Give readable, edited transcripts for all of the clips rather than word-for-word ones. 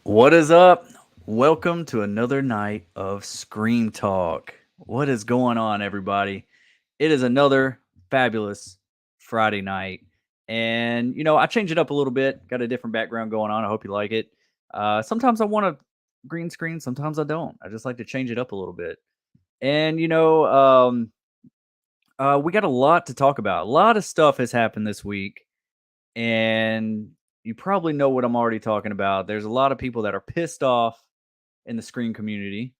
What is up? Welcome to another night of Scream Talk. What is going on, everybody? It is another fabulous Friday night. And, I change it up a little bit. Got a different background going on. I hope you like it. Sometimes I want a green screen, sometimes I don't. I just like to change it up a little bit. And, we got a lot to talk about. A lot of stuff has happened this week. And you probably know what I'm already talking about. There's a lot of people that are pissed off in the Scream community.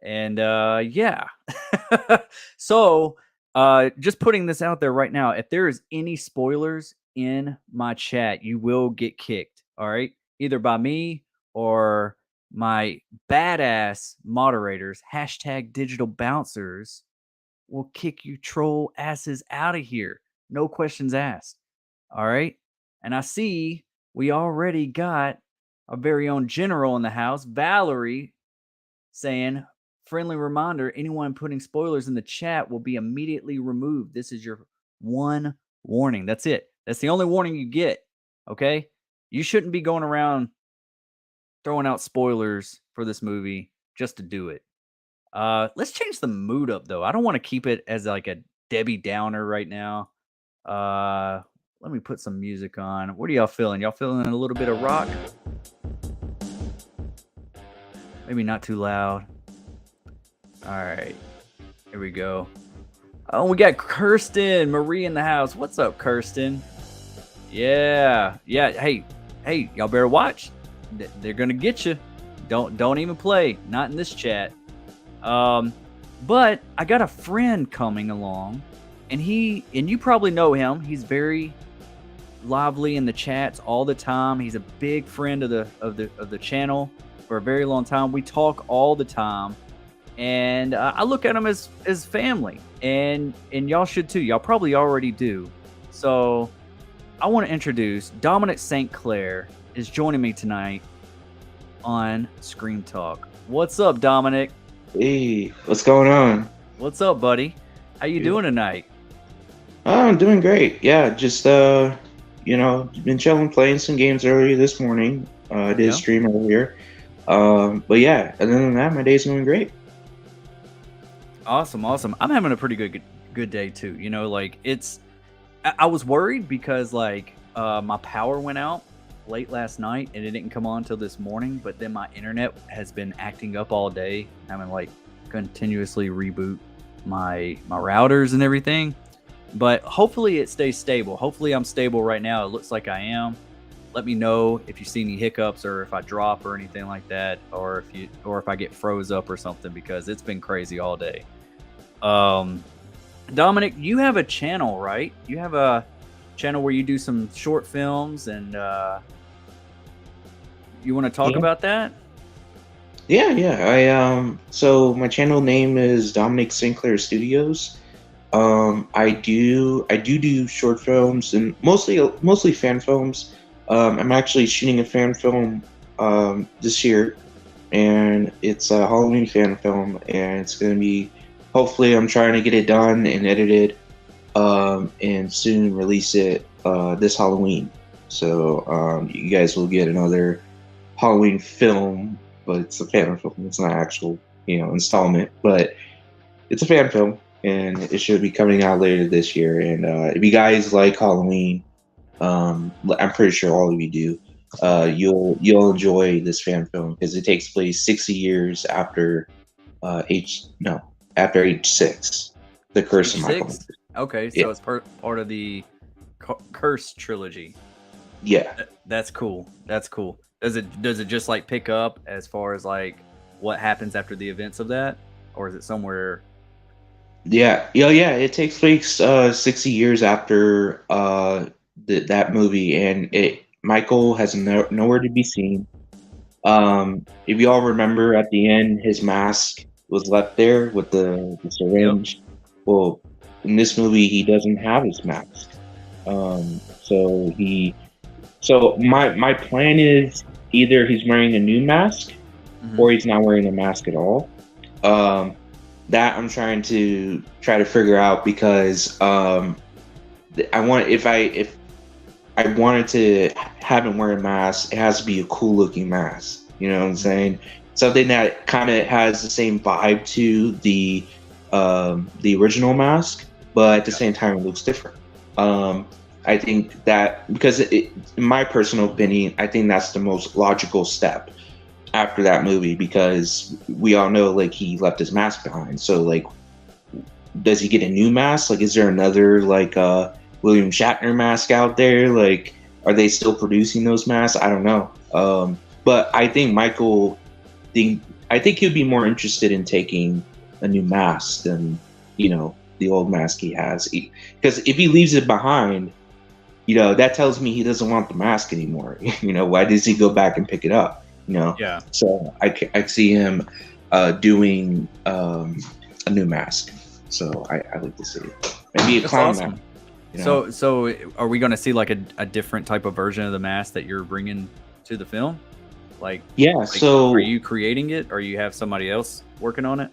And yeah. So just putting this out there right now, if there is any spoilers in my chat, you will get kicked. All right. Either by me or my badass moderators, hashtag digital bouncers, will kick you troll asses out of here. No questions asked. All right. And I see we already got our very own general in the house, Valerie, saying, friendly reminder, anyone putting spoilers in the chat will be immediately removed. This is your one warning. That's it. That's the only warning you get. Okay. You shouldn't be going around throwing out spoilers for this movie just to do it. Let's change the mood up though. I don't want to keep it as like a Debbie Downer right now. Let me put some music on. What are y'all feeling? Y'all feeling a little bit of rock? Maybe not too loud. All right, here we go. Oh, we got Kirsten Marie in the house. What's up, Kirsten? Yeah. Hey, y'all better watch. They're gonna get you. Don't even play. Not in this chat. But I got a friend coming along, and you probably know him. He's very lively in the chats all the time. He's a big friend of the channel for a very long time. We talk all the time, and I look at him as family, and y'all should too. Y'all probably already do. So I want to introduce Dominic St. Clair is joining me tonight on Scream Talk. What's up, Dominic? Hey, what's going on? What's up, buddy? How you doing tonight? Oh, I'm doing great. Yeah, just been chilling, playing some games earlier this morning. I did a stream earlier. But yeah, other than that, my day's going great. Awesome. I'm having a pretty good day too. I was worried because my power went out late last night and it didn't come on till this morning, but then my internet has been acting up all day. I'm like continuously reboot my routers and everything. But hopefully it stays stable. Hopefully I'm stable right now. It looks like I am. Let me know if you see any hiccups or if I drop or anything like that, or if I get froze up or something, because it's been crazy all day. Dominic, you have a channel, right? You have a channel where you do some short films, and you want to talk about that? Yeah. So my channel name is Dominic Sinclair Studios. I do short films and mostly fan films. I'm actually shooting a fan film this year, and it's a Halloween fan film, and it's gonna be, hopefully I'm trying to get it done and edited, and soon release it this Halloween. So you guys will get another Halloween film, but it's a fan film. It's not actual, installment, but it's a fan film, and it should be coming out later this year. And if you guys like Halloween, I'm pretty sure all of you do, you'll enjoy this fan film because it takes place 60 years after after age 6, the Curse of Michael. Okay, so it's part of the Curse trilogy. Yeah, that's cool. Does it just like pick up as far as like what happens after the events of that, or is it somewhere? Yeah. It takes place 60 years after that movie, and Michael has nowhere to be seen. If you all remember, at the end, his mask was left there with the syringe. Yep. Well, in this movie, he doesn't have his mask. So my plan is either he's wearing a new mask, or he's not wearing a mask at all. That I'm trying to figure out, because I want, if I wanted to have him wear a mask, it has to be a cool looking mask. You know what I'm saying? Something that kind of has the same vibe to the original mask, but at the Yeah. same time it looks different. I think that because in my personal opinion, I think that's the most logical step after that movie, because we all know like he left his mask behind. So like, does he get a new mask? Like, is there another like William Shatner mask out there? Like, are they still producing those masks? I don't know. But I think I think he'd be more interested in taking a new mask than the old mask he has. Because if he leaves it behind, that tells me he doesn't want the mask anymore. Why does he go back and pick it up? Yeah. So I see him doing a new mask. So I like to see it. Maybe a That's clown awesome. mask. So are we going to see like a different type of version of the mask that you're bringing to the film? Like, Yeah. like, are So you creating it, or you have somebody else working on it?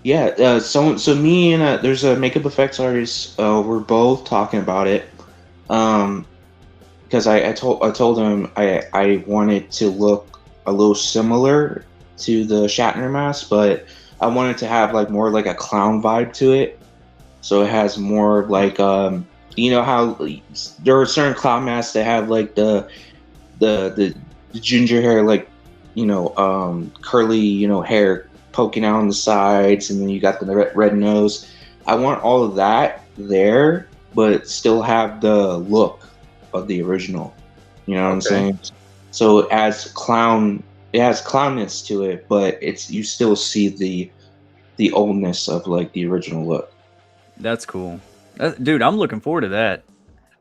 yeah. So me and there's a makeup effects artist. We're both talking about it. Um, because I told him I wanted to look a little similar to the Shatner mask, but I wanted to have like more like a clown vibe to it. So it has more like how there are certain clown masks that have like the ginger hair, like curly hair poking out on the sides, and then you got the red nose. I want all of that there, but still have the look of the original. You know what I'm Okay. saying? So it has clownness to it, but you still see the oldness of like the original look. That's cool. Dude, I'm looking forward to that.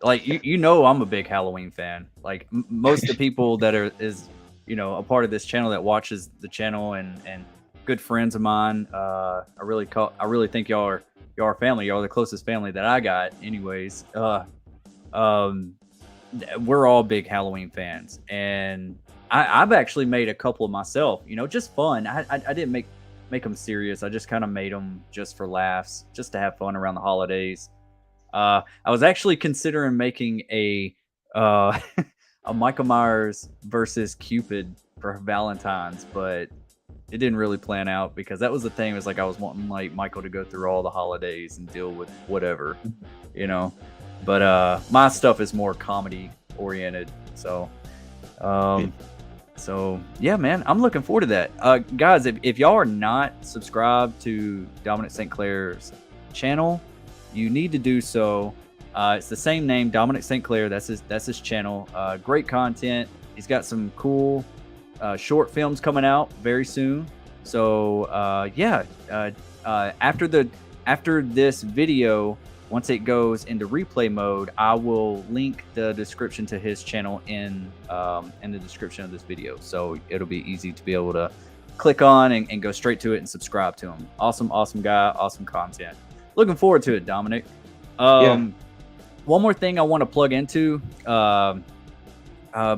Like, I'm a big Halloween fan. Like, most of the people that is a part of this channel, that watches the channel, and good friends of mine. I really think y'all are family. Y'all are the closest family that I got. Anyways, um, we're all big Halloween fans, and I've actually made a couple of myself. Just fun. I didn't make them serious. I just kind of made them just for laughs, just to have fun around the holidays. I was actually considering making uh, a Michael Myers versus Cupid for Valentine's, but it didn't really plan out, because that was the thing. It was like I was wanting like Michael to go through all the holidays and deal with whatever, you know. But my stuff is more comedy oriented, so um, yeah, man, I'm looking forward to that. Guys, if y'all are not subscribed to Dominic St. Clair's channel, you need to do so. It's the same name, Dominic St. Clair. That's his channel. Great content. He's got some cool short films coming out very soon. So yeah, after this video, once it goes into replay mode, I will link the description to his channel in the description of this video. So it'll be easy to be able to click on and go straight to it and subscribe to him. Awesome guy, awesome content. Looking forward to it, Dominic. Yeah. One more thing I want to plug into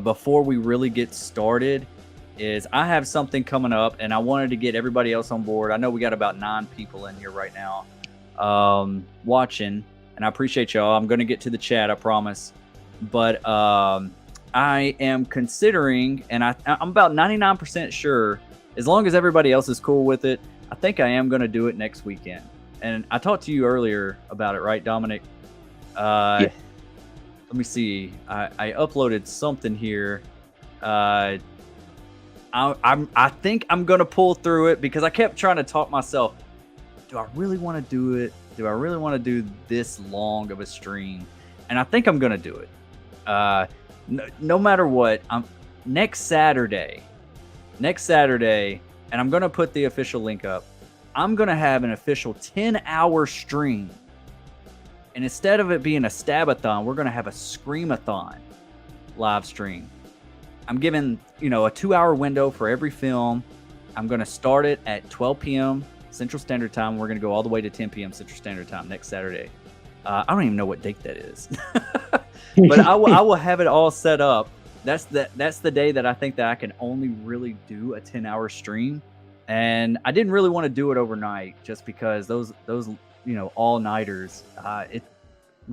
before we really get started is I have something coming up, and I wanted to get everybody else on board. I know we got about 9 people in here right now watching, and I appreciate y'all. I'm going to get to the chat, I promise. But I am considering, and I'm about 99% sure, as long as everybody else is cool with it, I think I am going to do it next weekend. And I talked to you earlier about it, right, Dominic? Yeah. Let me see. I uploaded something here. I think I'm gonna pull through it, because I kept trying to talk myself. Do I really want to do it? Do I really want to do this long of a stream? And I think I'm gonna do it. No matter what, next Saturday, and I'm gonna put the official link up. I'm gonna have an official 10-hour stream, and instead of it being a stabathon, we're gonna have a screamathon live stream. I'm giving, a 2-hour window for every film. I'm going to start it at 12 p.m. Central Standard Time. We're going to go all the way to 10 p.m. Central Standard Time next Saturday. I don't even know what date that is, but I will have it all set up. That's the day that I think that I can only really do a 10-hour stream. And I didn't really want to do it overnight, just because those all-nighters, I'm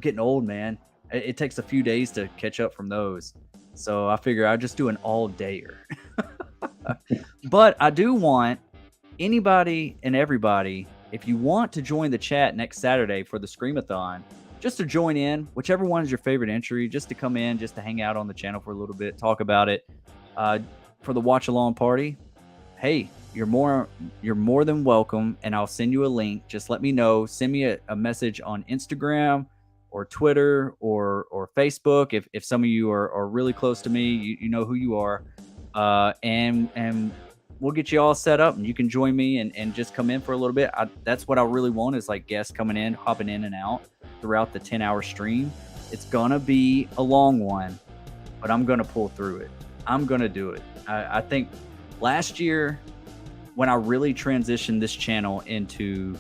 getting old, man. It takes a few days to catch up from those. So I figure I'll just do an all-dayer. But I do want anybody and everybody, if you want to join the chat next Saturday for the Screamathon, just to join in, whichever one is your favorite entry, just to come in, just to hang out on the channel for a little bit, talk about it. For the watch along party, hey, you're more than welcome, and I'll send you a link. Just let me know. Send me a message on Instagram or Twitter or Facebook. If some of you are really close to me, you know who you are. And we'll get you all set up, and you can join me and just come in for a little bit. That's what I really want, is like guests coming in, hopping in and out throughout the 10-hour stream. It's gonna be a long one, but I'm gonna pull through it. I'm gonna do it. I think last year, when I really transitioned this channel into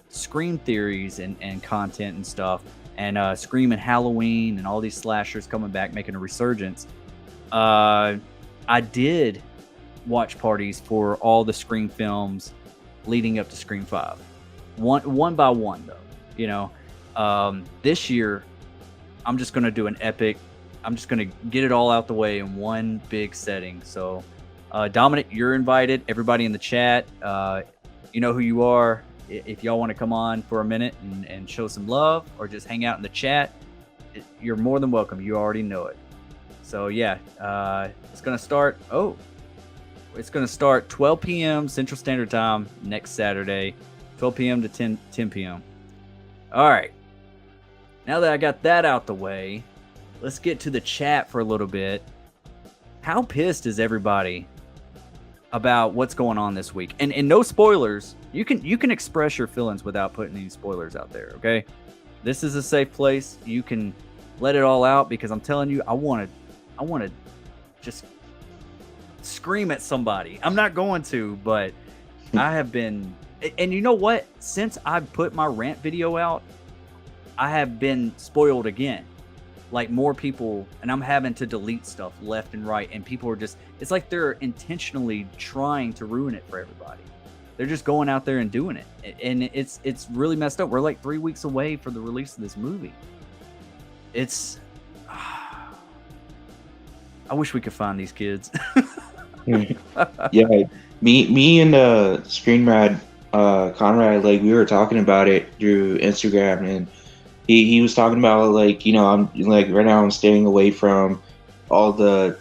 Scream theories and content and stuff, and Scream and Halloween and all these slashers coming back, making a resurgence, I did watch parties for all the Scream films leading up to Scream 5. One by one, though. You know, this year, I'm just going to do an epic. I'm just going to get it all out the way in one big setting. So, Dominic, you're invited. Everybody in the chat, you know who you are. If y'all want to come on for a minute and show some love, or just hang out in the chat, you're more than welcome. You already know it. So, yeah, it's going to start. It's going to start 12 p.m. Central Standard Time next Saturday, 12 p.m. to 10 p.m. All right. Now that I got that out the way, let's get to the chat for a little bit. How pissed is everybody about what's going on this week? And no spoilers. You can express your feelings without putting any spoilers out there, okay? This is a safe place. You can let it all out, because I'm telling you, I want to just scream at somebody. I'm not going to, but I have been, and you know what? Since I put my rant video out, I have been spoiled again. Like, more people, and I'm having to delete stuff left and right, and people are just, it's like they're intentionally trying to ruin it for everybody. They're just going out there and doing it, and it's really messed up. We're like 3 weeks away from the release of this movie. It's I wish we could find these kids. Yeah, me and Screenrad Conrad, like, we were talking about it through Instagram, and he was talking about, like, you know, I'm like, right now I'm staying away from all the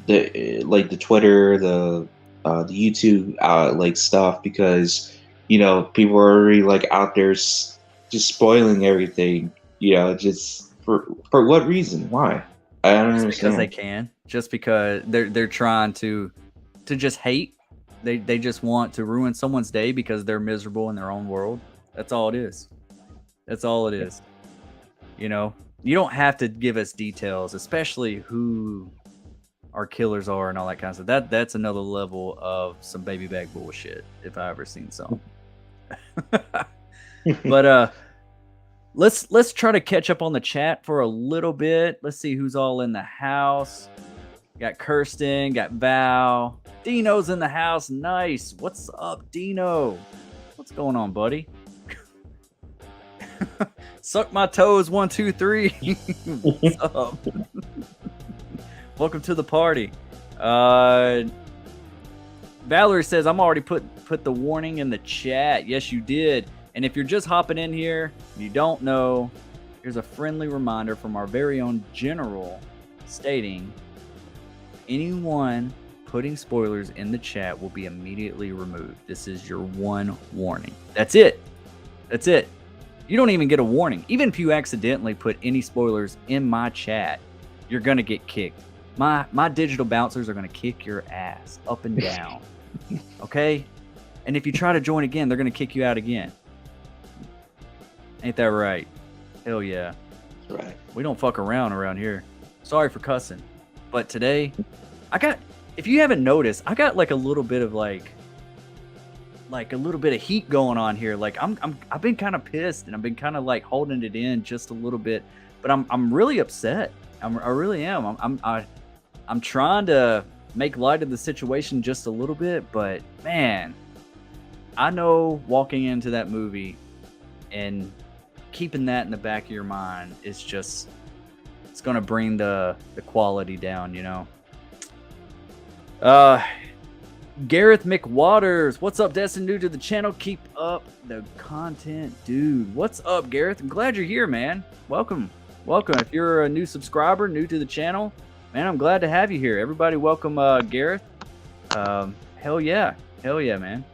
like the Twitter, the YouTube like stuff, because, you know, people are already like out there just spoiling everything, you know, just for what reason? Why? I don't Just understand. because they can. Just because they're trying to just hate. They just want to ruin someone's day because they're miserable in their own world. That's all it is. That's all it is. You know, you don't have to give us details, especially who our killers are and all that kind of stuff. That's another level of some baby bag bullshit, if I ever seen some. But let's try to catch up on the chat for a little bit. Let's see who's all in the house. Got Kirsten, got Val. Dino's in the house. Nice. What's up, Dino? What's going on, buddy? Suck my toes, 1, 2, 3. What's up? Welcome to the party. Valerie says, I'm already put the warning in the chat. Yes, you did. And if you're just hopping in here, you don't know, here's a friendly reminder from our very own general stating, anyone putting spoilers in the chat will be immediately removed. This is your one warning. That's it. That's it. You don't even get a warning. Even if you accidentally put any spoilers in my chat, you're going to get kicked. My digital bouncers are going to kick your ass up and down. Okay? And if you try to join again, they're going to kick you out again. Ain't that right? Hell yeah. That's right. We don't fuck around here. Sorry for cussing. But today, if you haven't noticed, I got like a little bit of like a little bit of heat going on here. Like I've been kind of pissed, and I've been kind of like holding it in just a little bit, but I'm really upset. I really am. I'm trying to make light of the situation just a little bit, but man, I know walking into that movie and keeping that in the back of your mind is just, it's going to bring the quality down, you know? Gareth McWaters, what's up, Destin? New to the channel. Keep up the content, dude. What's up, Gareth? I'm glad you're here, man. Welcome. If you're a new subscriber, new to the channel, man, I'm glad to have you here. Everybody, welcome, Gareth. Hell yeah, man.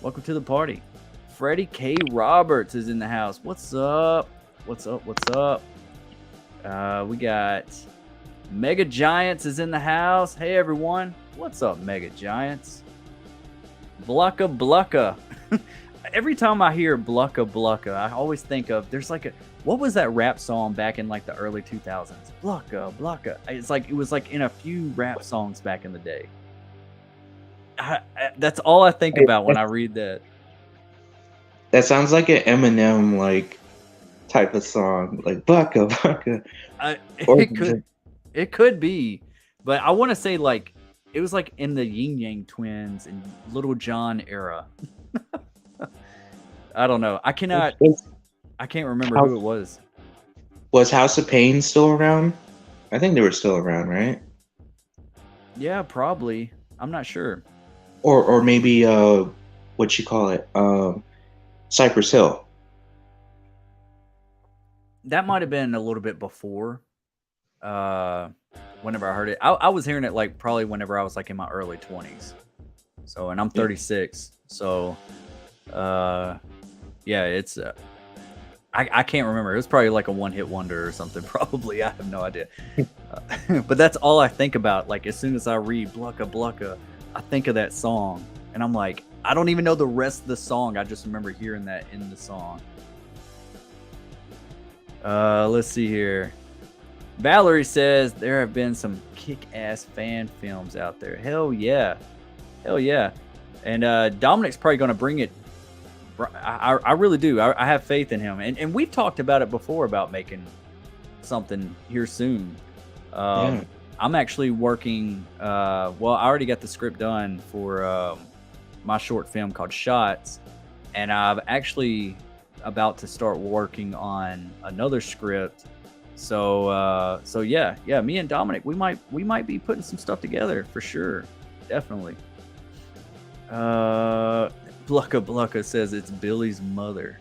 Welcome to the party. Freddie K. Roberts is in the house. What's up? We got Mega Giants is in the house. Hey, everyone. What's up, Mega Giants? Blucka. Every time I hear Blucka, I always think of, there's like what was that rap song back in like the early 2000s? Blucka. It was like in a few rap songs back in the day. That's all I think about when I read that. That sounds like an Eminem like type of song, like Blucka. It could be, but I want to say like it was like in the Yin Yang Twins and Little John era. I don't know. I can't remember who it was. Was House of Pain still around? I think they were still around, right? Yeah, probably. I'm not sure. Or maybe what you call it? Cypress Hill. That might have been a little bit before. Whenever I heard it, I was hearing it like probably whenever I was like in my early 20s. So, and I'm 36. So, yeah, it's I can't remember. It was probably like a one-hit wonder or something. Probably, I have no idea. But that's all I think about. Like as soon as I read Blucka, I think of that song, and I'm like, I don't even know the rest of the song. I just remember hearing that in the song. Let's see here. Valerie says there have been some kick-ass fan films out there. Hell yeah. And Dominic's probably going to bring it. I really do. I have faith in him. And we've talked about it before about making something here soon. Yeah. I'm actually working. Well, I already got the script done for my short film called Shots. And I'm actually about to start working on another script. So yeah, me and Dominic, we might be putting some stuff together for sure. Definitely. Blucka says it's Billy's mother.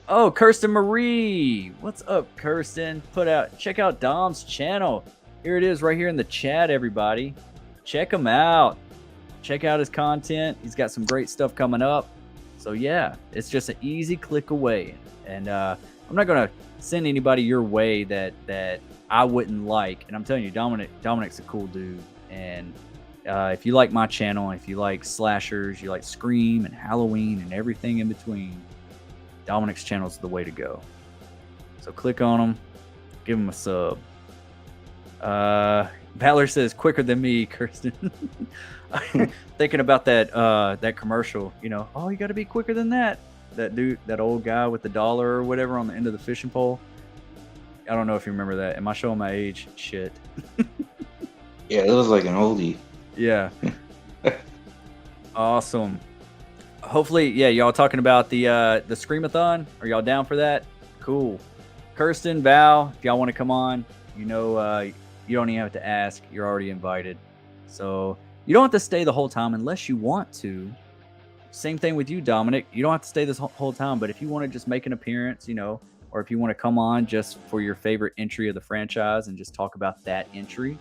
Oh, Kirsten Marie. What's up, Kirsten? Check out Dom's channel. Here it is right here in the chat, everybody. Check him out. Check out his content. He's got some great stuff coming up. So yeah, it's just an easy click away. And I'm not going to send anybody your way that I wouldn't like. And I'm telling you, Dominic's a cool dude. And if you like my channel, if you like slashers, you like Scream and Halloween and everything in between, Dominic's channel is the way to go. So click on him, give him a sub. Valor says quicker than me, Kirsten. Thinking about that commercial, you know, oh, you got to be quicker than that. That dude, that old guy with the dollar or whatever on the end of the fishing pole. I don't know if you remember that. Am I showing my age? Shit. Yeah, it was like an oldie. Yeah. Awesome. Hopefully, yeah, y'all talking about the Screamathon. Are y'all down for that? Cool. Kirsten, Val, if y'all want to come on, you know, you don't even have to ask. You're already invited. So you don't have to stay the whole time unless you want to. Same thing with you, Dominic. You don't have to stay this whole time, but if you want to just make an appearance, you know, or if you want to come on just for your favorite entry of the franchise and just talk about that entry,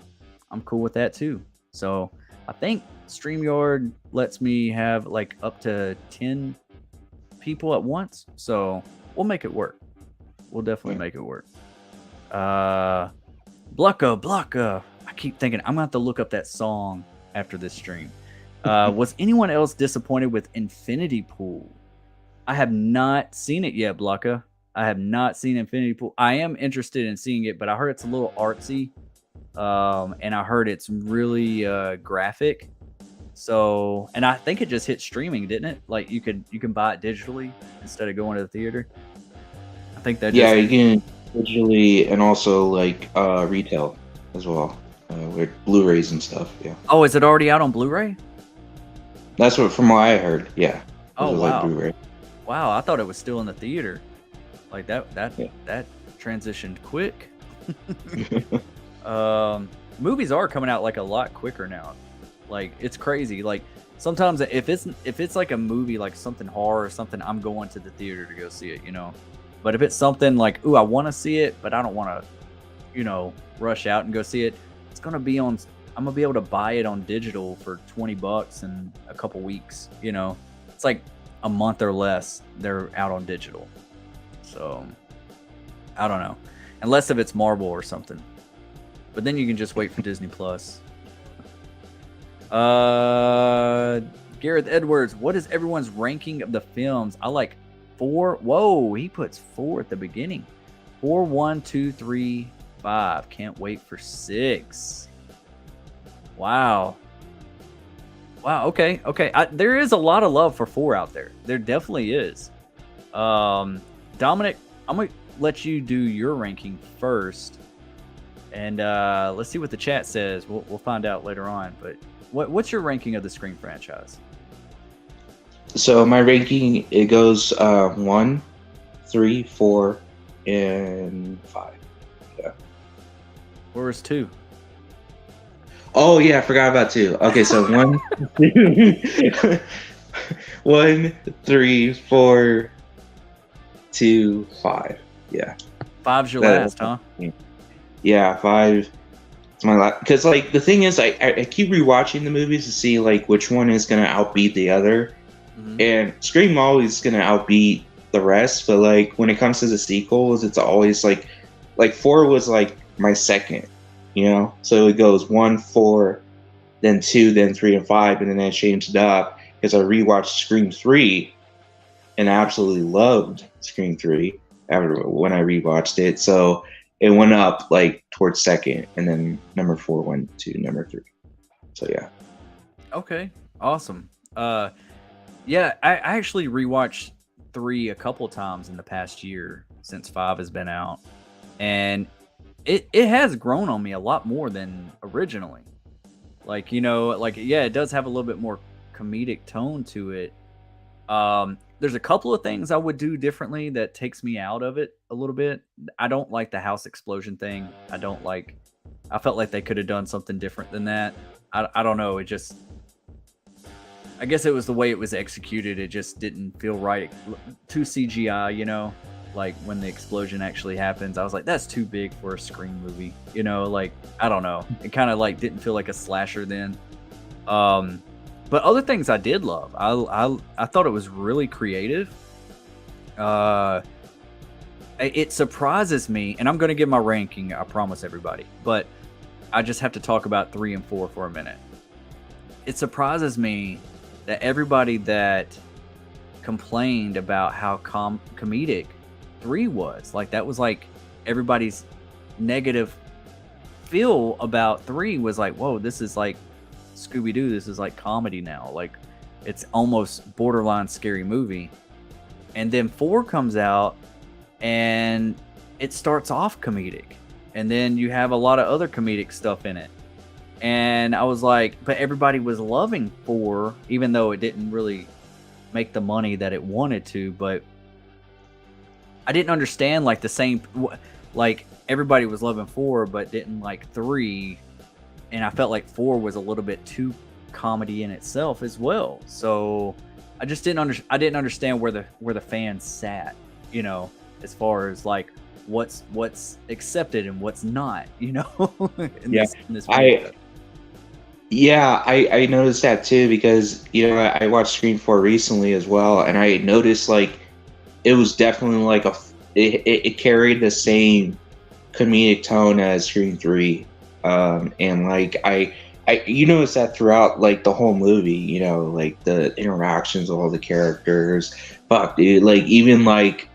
I'm cool with that too. So I think StreamYard lets me have like up to 10 people at once. So we'll make it work. We'll definitely make it work. Blucka. I keep thinking I'm going to have to look up that song after this stream. Was anyone else disappointed with Infinity Pool? I have not seen it yet, Blucka. I have not seen Infinity Pool. I am interested in seeing it, but I heard it's a little artsy. And I heard it's really graphic. So, and I think it just hit streaming, didn't it? Like you can buy it digitally instead of going to the theater. I think that. Yeah, you can digitally and also like retail as well with Blu-rays and stuff. Yeah. Oh, is it already out on Blu-ray? That's from what I heard. Yeah. Oh wow. Like Blu-ray. Wow, I thought it was still in the theater. Like that transitioned quick. Movies are coming out like a lot quicker now. Like it's crazy. Like sometimes if it's like a movie like something horror or something, I'm going to the theater to go see it, you know. But if it's something like, ooh, I want to see it, but I don't want to, you know, rush out and go see it, it's gonna be on. I'm gonna be able to buy it on digital for $20 in a couple weeks. You know, it's like a month or less. They're out on digital, so I don't know, unless if it's Marvel or something. But then you can just wait for Disney Plus. Gareth Edwards, what is everyone's ranking of the films? I like 4. Whoa, he puts 4 at the beginning. 4, 1, 2, 3, 5. Can't wait for 6. Wow. Wow. Okay. Okay. There is a lot of love for 4 out there. There definitely is. Dominic, I'm gonna let you do your ranking first, and let's see what the chat says. We'll find out later on. But what's your ranking of the Scream franchise? So my ranking, it goes 1, 3, 4, and 5. Yeah. Where's 2? Oh yeah, I forgot about 2. Okay, so 1, 1, 3, 4, 2, 5. Yeah. 5's your last, huh? Yeah, 5. It's my last. Because like the thing is, I keep rewatching the movies to see like which one is gonna outbeat the other, and Scream always gonna outbeat the rest. But like when it comes to the sequels, it's always like 4 was like my second, you know. So it goes 1, 4, then 2, then 3 and 5, and then I changed it up because I rewatched Scream 3 and I absolutely loved Scream 3 when I rewatched it. So it went up like towards second, and then number 4 went to number 3. So yeah. Okay, awesome. Yeah, I actually rewatched 3 a couple times in the past year since 5 has been out, and it has grown on me a lot more than originally. Like, you know, like yeah, it does have a little bit more comedic tone to it. There's a couple of things I would do differently that takes me out of it a little bit. I don't like the house explosion thing. I felt like they could have done something different than that. I don't know. I guess it was the way it was executed. It just didn't feel right. Too CGI, you know, like when the explosion actually happens, I was like, that's too big for a Scream movie. You know, like, I don't know. It kind of like didn't feel like a slasher then. But other things I did love. I thought it was really creative. It surprises me, and I'm going to give my ranking, I promise everybody. But I just have to talk about 3 and 4 for a minute. It surprises me that everybody that complained about how comedic 3 was, like that was like everybody's negative feel about 3 was like, whoa, this is like Scooby-Doo, this is like comedy now, like it's almost borderline scary movie. And then 4 comes out and it starts off comedic, and then you have a lot of other comedic stuff in it. And I was like, but everybody was loving 4, even though it didn't really make the money that it wanted to. But I didn't understand like the same, like everybody was loving 4, but didn't like 3. And I felt like 4 was a little bit too comedy in itself as well. So I just I didn't understand where the fans sat, you know, as far as like what's accepted and what's not, you know. in this I noticed that too, because you know I watched Scream 4 recently as well, and I noticed like it was definitely like it carried the same comedic tone as Scream 3, and like I you notice that throughout like the whole movie, you know, like the interactions of all the characters. Fuck, dude, like even like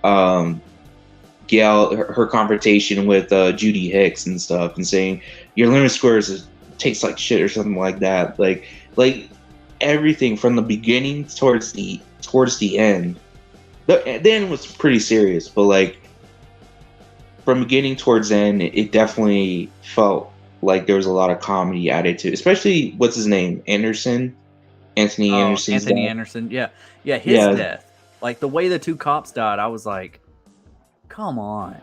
Gail, her confrontation with Judy Hicks and stuff, and saying your limit squares tastes like shit or something like that. Like everything from the beginning towards the end. The end was pretty serious, but like from beginning towards end, it definitely felt like there was a lot of comedy added to it. Especially what's his name, Anthony Anderson's Anthony death. Anderson, yeah, his Yeah, death, like the way the 2 cops died, I was like, come on.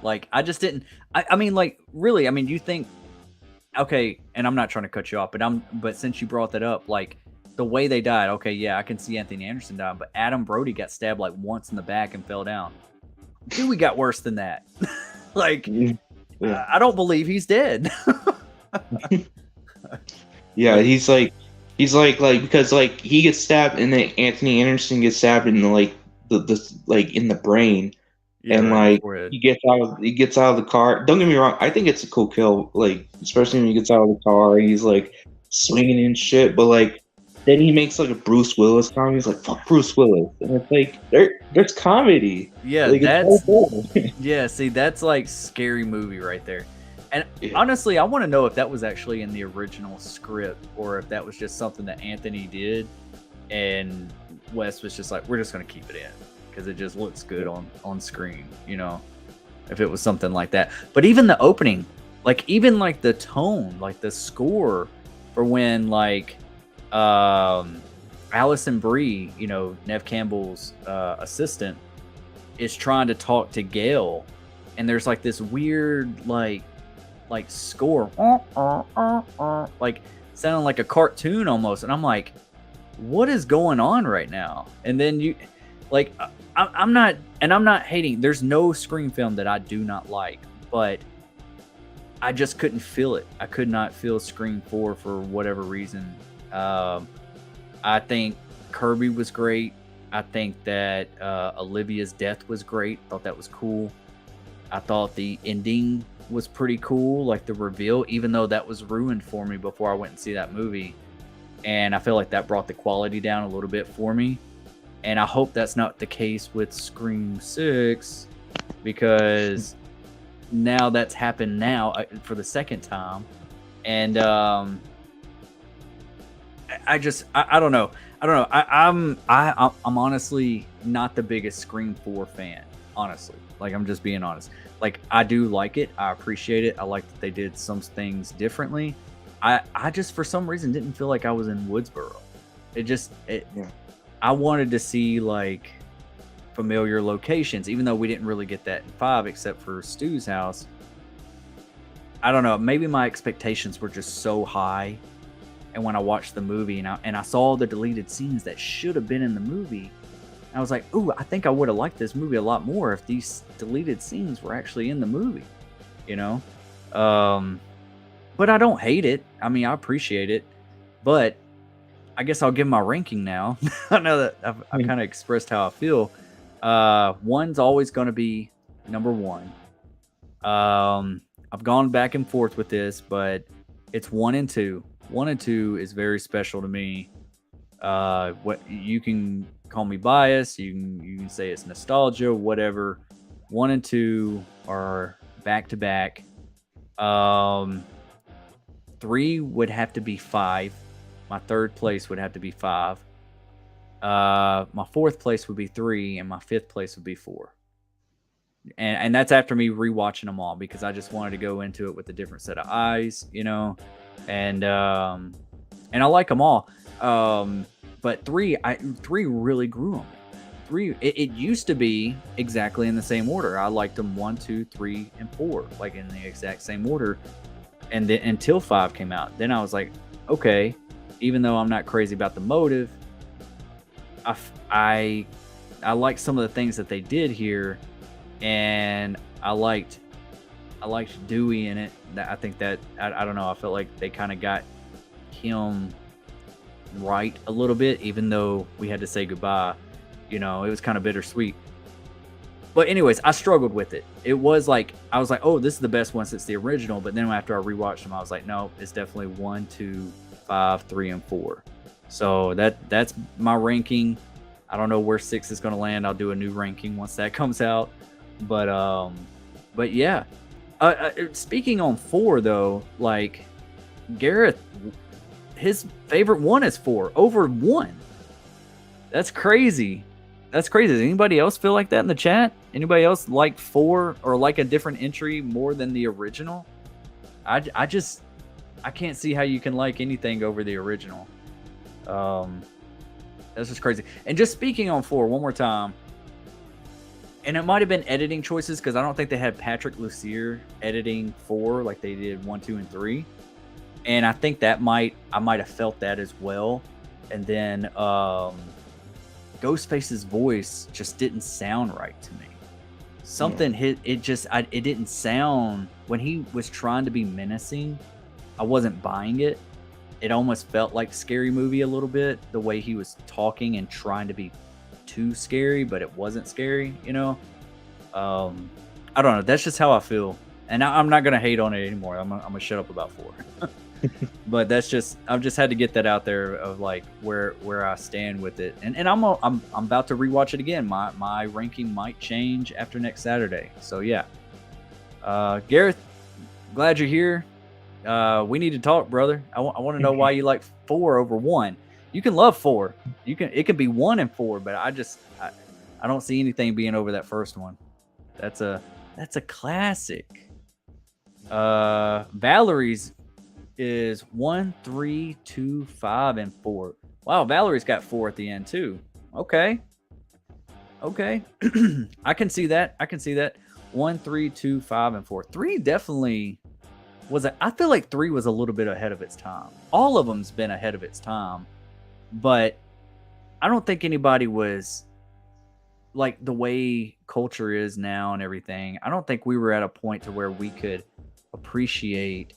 Like I just didn't. I mean, like really, I mean, you think okay, and I'm not trying to cut you off, but since you brought that up, like the way they died, okay, yeah, I can see Anthony Anderson dying, but Adam Brody got stabbed like once in the back and fell down. Dewey got worse than that. Like, Mm, yeah. I don't believe he's dead. Yeah, Like, he's like because like he gets stabbed and then Anthony Anderson gets stabbed in the like in the brain, yeah, and right in the like forehead. he gets out of the car. Don't get me wrong, I think it's a cool kill, like especially when he gets out of the car and he's like swinging and shit. But like then he makes like a Bruce Willis comment. He's like fuck Bruce Willis, and it's like there's comedy. Yeah, Like it's so that's cool. yeah. See, that's like scary movie right there. And Yeah. honestly, I want to know if that was actually in the original script or if that was just something that Anthony did, and Wes was just like, we're just gonna keep it in because it just looks good on screen, you know. If it was something like that, but even the opening, like even like the tone, like the score for when like Allison Brie, you know, Nev Campbell's assistant, is trying to talk to Gail, and there's like this weird like score, like sounding like a cartoon almost, and I'm like, what is going on right now? And then you, like, I'm not, and I'm not hating. There's no Scream film that I do not like, but I just couldn't feel it. I could not feel Scream 4 for whatever reason. I think Kirby was great. I think that Olivia's death was great. Thought that was cool. I thought the ending was pretty cool, like the reveal, even though that was ruined for me before I went and see that movie. And I feel like that brought the quality down a little bit for me. And I hope that's not the case with Scream 6, because now that's happened now for the second time. And I don't know. I'm honestly not the biggest Scream 4 fan, honestly. Like, I'm just being honest. Like, I do like it. I appreciate it. I like that they did some things differently. I just, for some reason, didn't feel like I was in Woodsboro. Yeah. I wanted to see, like, familiar locations, even though we didn't really get that in 5, except for Stu's house. I don't know. Maybe my expectations were just so high. And when I watched the movie and I saw the deleted scenes that should have been in the movie, I was like, ooh, I think I would have liked this movie a lot more if these deleted scenes were actually in the movie, you know? But I don't hate it. I mean, I appreciate it. But I guess I'll give my ranking now. I know that I've kind of expressed how I feel. One's always going to be number one. I've gone back and forth with this, but it's 1 and 2. 1 and 2 is very special to me. What you can call me biased, you can say it's nostalgia, whatever. 1 and 2 are back to back. 3 would have to be 5. My third place would have to be 5. My fourth place would be 3, and my fifth place would be 4. And that's after me rewatching them all, because I just wanted to go into it with a different set of eyes, you know. And I like them all. But 3 really grew on me. 3, it used to be exactly in the same order. I liked them 1, 2, 3, and 4, like in the exact same order. And then until 5 came out, then I was like, okay, even though I'm not crazy about the motive, I like some of the things that they did here, and I liked Dewey in it. I think that I don't know. I felt like they kind of got him right a little bit, even though we had to say goodbye. You know, it was kind of bittersweet. But anyways, I struggled with it. It was like, I was like, oh, this is the best one since the original. But then after I rewatched them, I was like, no, it's definitely 1, 2, 5, 3, and 4. So that's my ranking. I don't know where 6 is going to land. I'll do a new ranking once that comes out. But yeah. Speaking on 4 though, like Gareth, his favorite one is 4 over 1. That's crazy. That's crazy. Does anybody else feel like that in the chat? Anybody else like 4 or like a different entry more than the original? I can't see how you can like anything over the original. That's just crazy. And just speaking on 4 one more time, and it might have been editing choices, because I don't think they had Patrick Lussier editing 4 like they did 1, 2, and 3. And I think I might have felt that as well. And then Ghostface's voice just didn't sound right to me. Something hit it. It didn't sound when he was trying to be menacing. I wasn't buying it. It almost felt like Scary Movie a little bit, the way he was talking and trying to be too scary, but it wasn't scary, you know? I don't know. That's just how I feel. And I'm not going to hate on it anymore. I'm going to shut up about 4. But that's just, I've just had to get that out there of like where I stand with it. And I'm about to rewatch it again. My ranking might change after next Saturday. So yeah. Gareth, glad you're here. We need to talk, brother. I want to know why you like 4 over 1. You can love 4. It can be 1 and 4, but I don't see anything being over that first one. That's a classic. Valerie's is 1, 3, 2, 5, and 4. Wow, Valerie's got 4 at the end too. Okay. I can see that. 1, 3, 2, 5, and 4. 3 definitely I feel like 3 was a little bit ahead of its time. All of them's been ahead of its time, but I don't think anybody was like the way culture is now and everything. I don't think we were at a point to where we could appreciate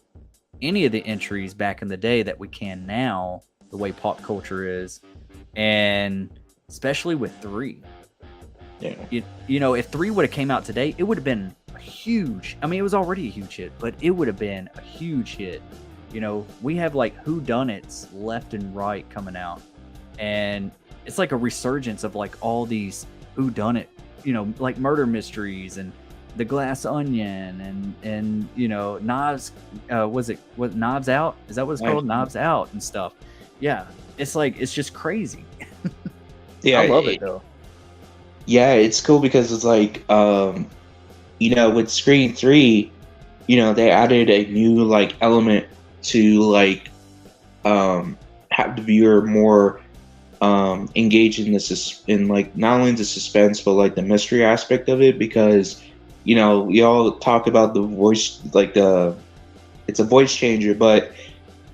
any of the entries back in the day that we can now, the way pop culture is, and especially with 3. Yeah. You know, if 3 would have came out today, it would have been a huge. I mean, it was already a huge hit, but it would have been a huge hit. You know, we have like whodunits left and right coming out, and it's like a resurgence of like all these whodunit, you know, like murder mysteries and The Glass Onion and you know, Knives. Knives Out? Is that what it's called? Knives Out and stuff. Yeah, it's like it's just crazy. Yeah, I love it though. Yeah, it's cool because it's like, you know, with Scream 3, you know, they added a new like element to like have the viewer more engaged in like not only the suspense but like the mystery aspect of it, because you know we all talk about the voice, like it's a voice changer, but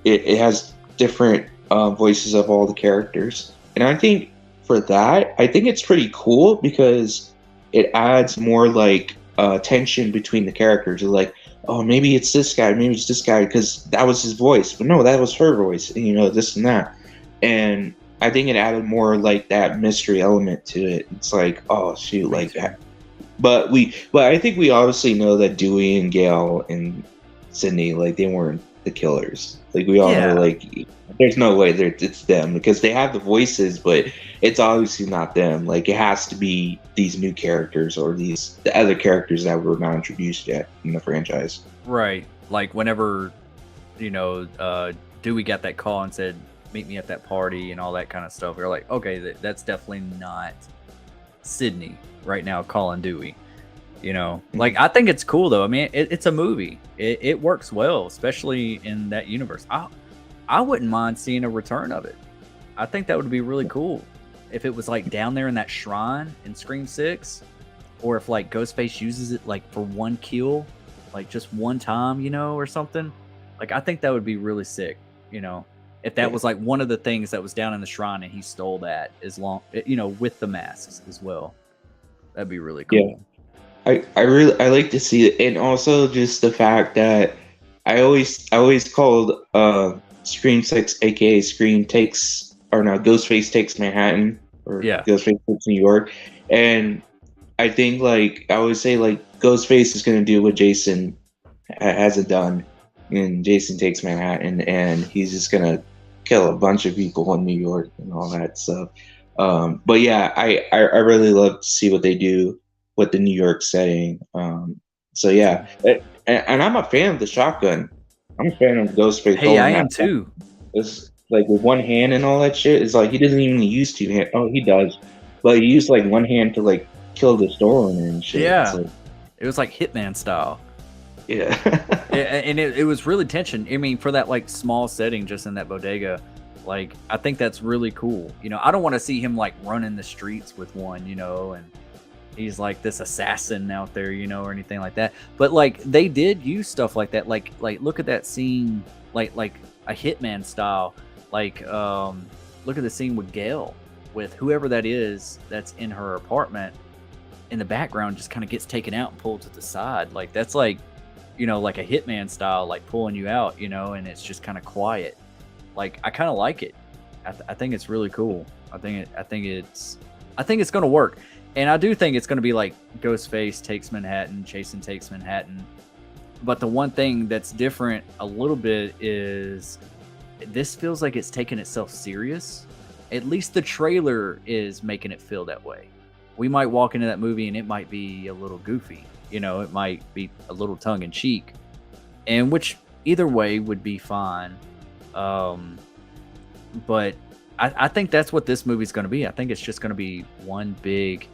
it has different voices of all the characters, and I think for that, I think it's pretty cool because it adds more like tension between the characters. You're like, oh, maybe it's this guy, maybe it's this guy, because that was his voice, but no, that was her voice, and, you know, this and that. And I think it added more like that mystery element to it. It's like, oh shoot, like that. But I think we obviously know that Dewey and Gail and Sydney, like, they weren't the killers. Like, we all know, like, there's no way it's them, because they have the voices, but it's obviously not them. Like, it has to be these new characters or the other characters that were not introduced yet in the franchise. Right. Like whenever, you know, Dewey got that call and said, meet me at that party and all that kind of stuff, you're like, okay, that's definitely not Sydney right now calling Dewey. You know, like, I think it's cool though. I mean, it's a movie. It works well, especially in that universe. I wouldn't mind seeing a return of it. I think that would be really cool if it was like down there in that shrine in Scream 6, or if like Ghostface uses it like for one kill, like just one time, you know, or something. Like, I think that would be really sick, you know, if that was like one of the things that was down in the shrine and he stole that, as long, you know, with the masks as well. That'd be really cool. Yeah. I like to see it, and also just the fact that I always called Scream 6, aka Ghostface Takes Manhattan, or Ghostface Takes New York, and I think, like, I always say, like, Ghostface is gonna do what Jason hasn't done in Jason Takes Manhattan, and he's just gonna kill a bunch of people in New York and all that stuff. But yeah, I really love to see what they do with the New York setting. So yeah, and I'm a fan of the shotgun. I'm a fan of Ghostface. Hey, I am too. It's like with one hand and all that shit. It's like he doesn't even use two hands. Oh, he does, but he used like one hand to like kill the store owner and shit. Yeah, like, it was like Hitman style. Yeah, and it was really tension. I mean, for that like small setting, just in that bodega. Like, I think that's really cool. You know, I don't want to see him like running the streets with one, you know, and he's like this assassin out there, you know, or anything like that. But like, they did use stuff like that. Like look at that scene like a hitman style. Like look at the scene with Gail, with whoever that is that's in her apartment. In the background, just kind of gets taken out and pulled to the side. Like that's like, like a hitman style, like pulling you out, and it's just kind of quiet. Like I kind of like it. I think it's really cool. I think it's going to work, and I do think it's going to be like Ghostface takes Manhattan, Jason takes Manhattan. But the one thing that's different a little bit is this feels like it's taking itself serious. At least the trailer is making it feel that way. We might walk into that movie and it might be a little goofy. It might be a little tongue in cheek, and which either way would be fine. But I think that's what this movie's going to be. I think it's just going to be one big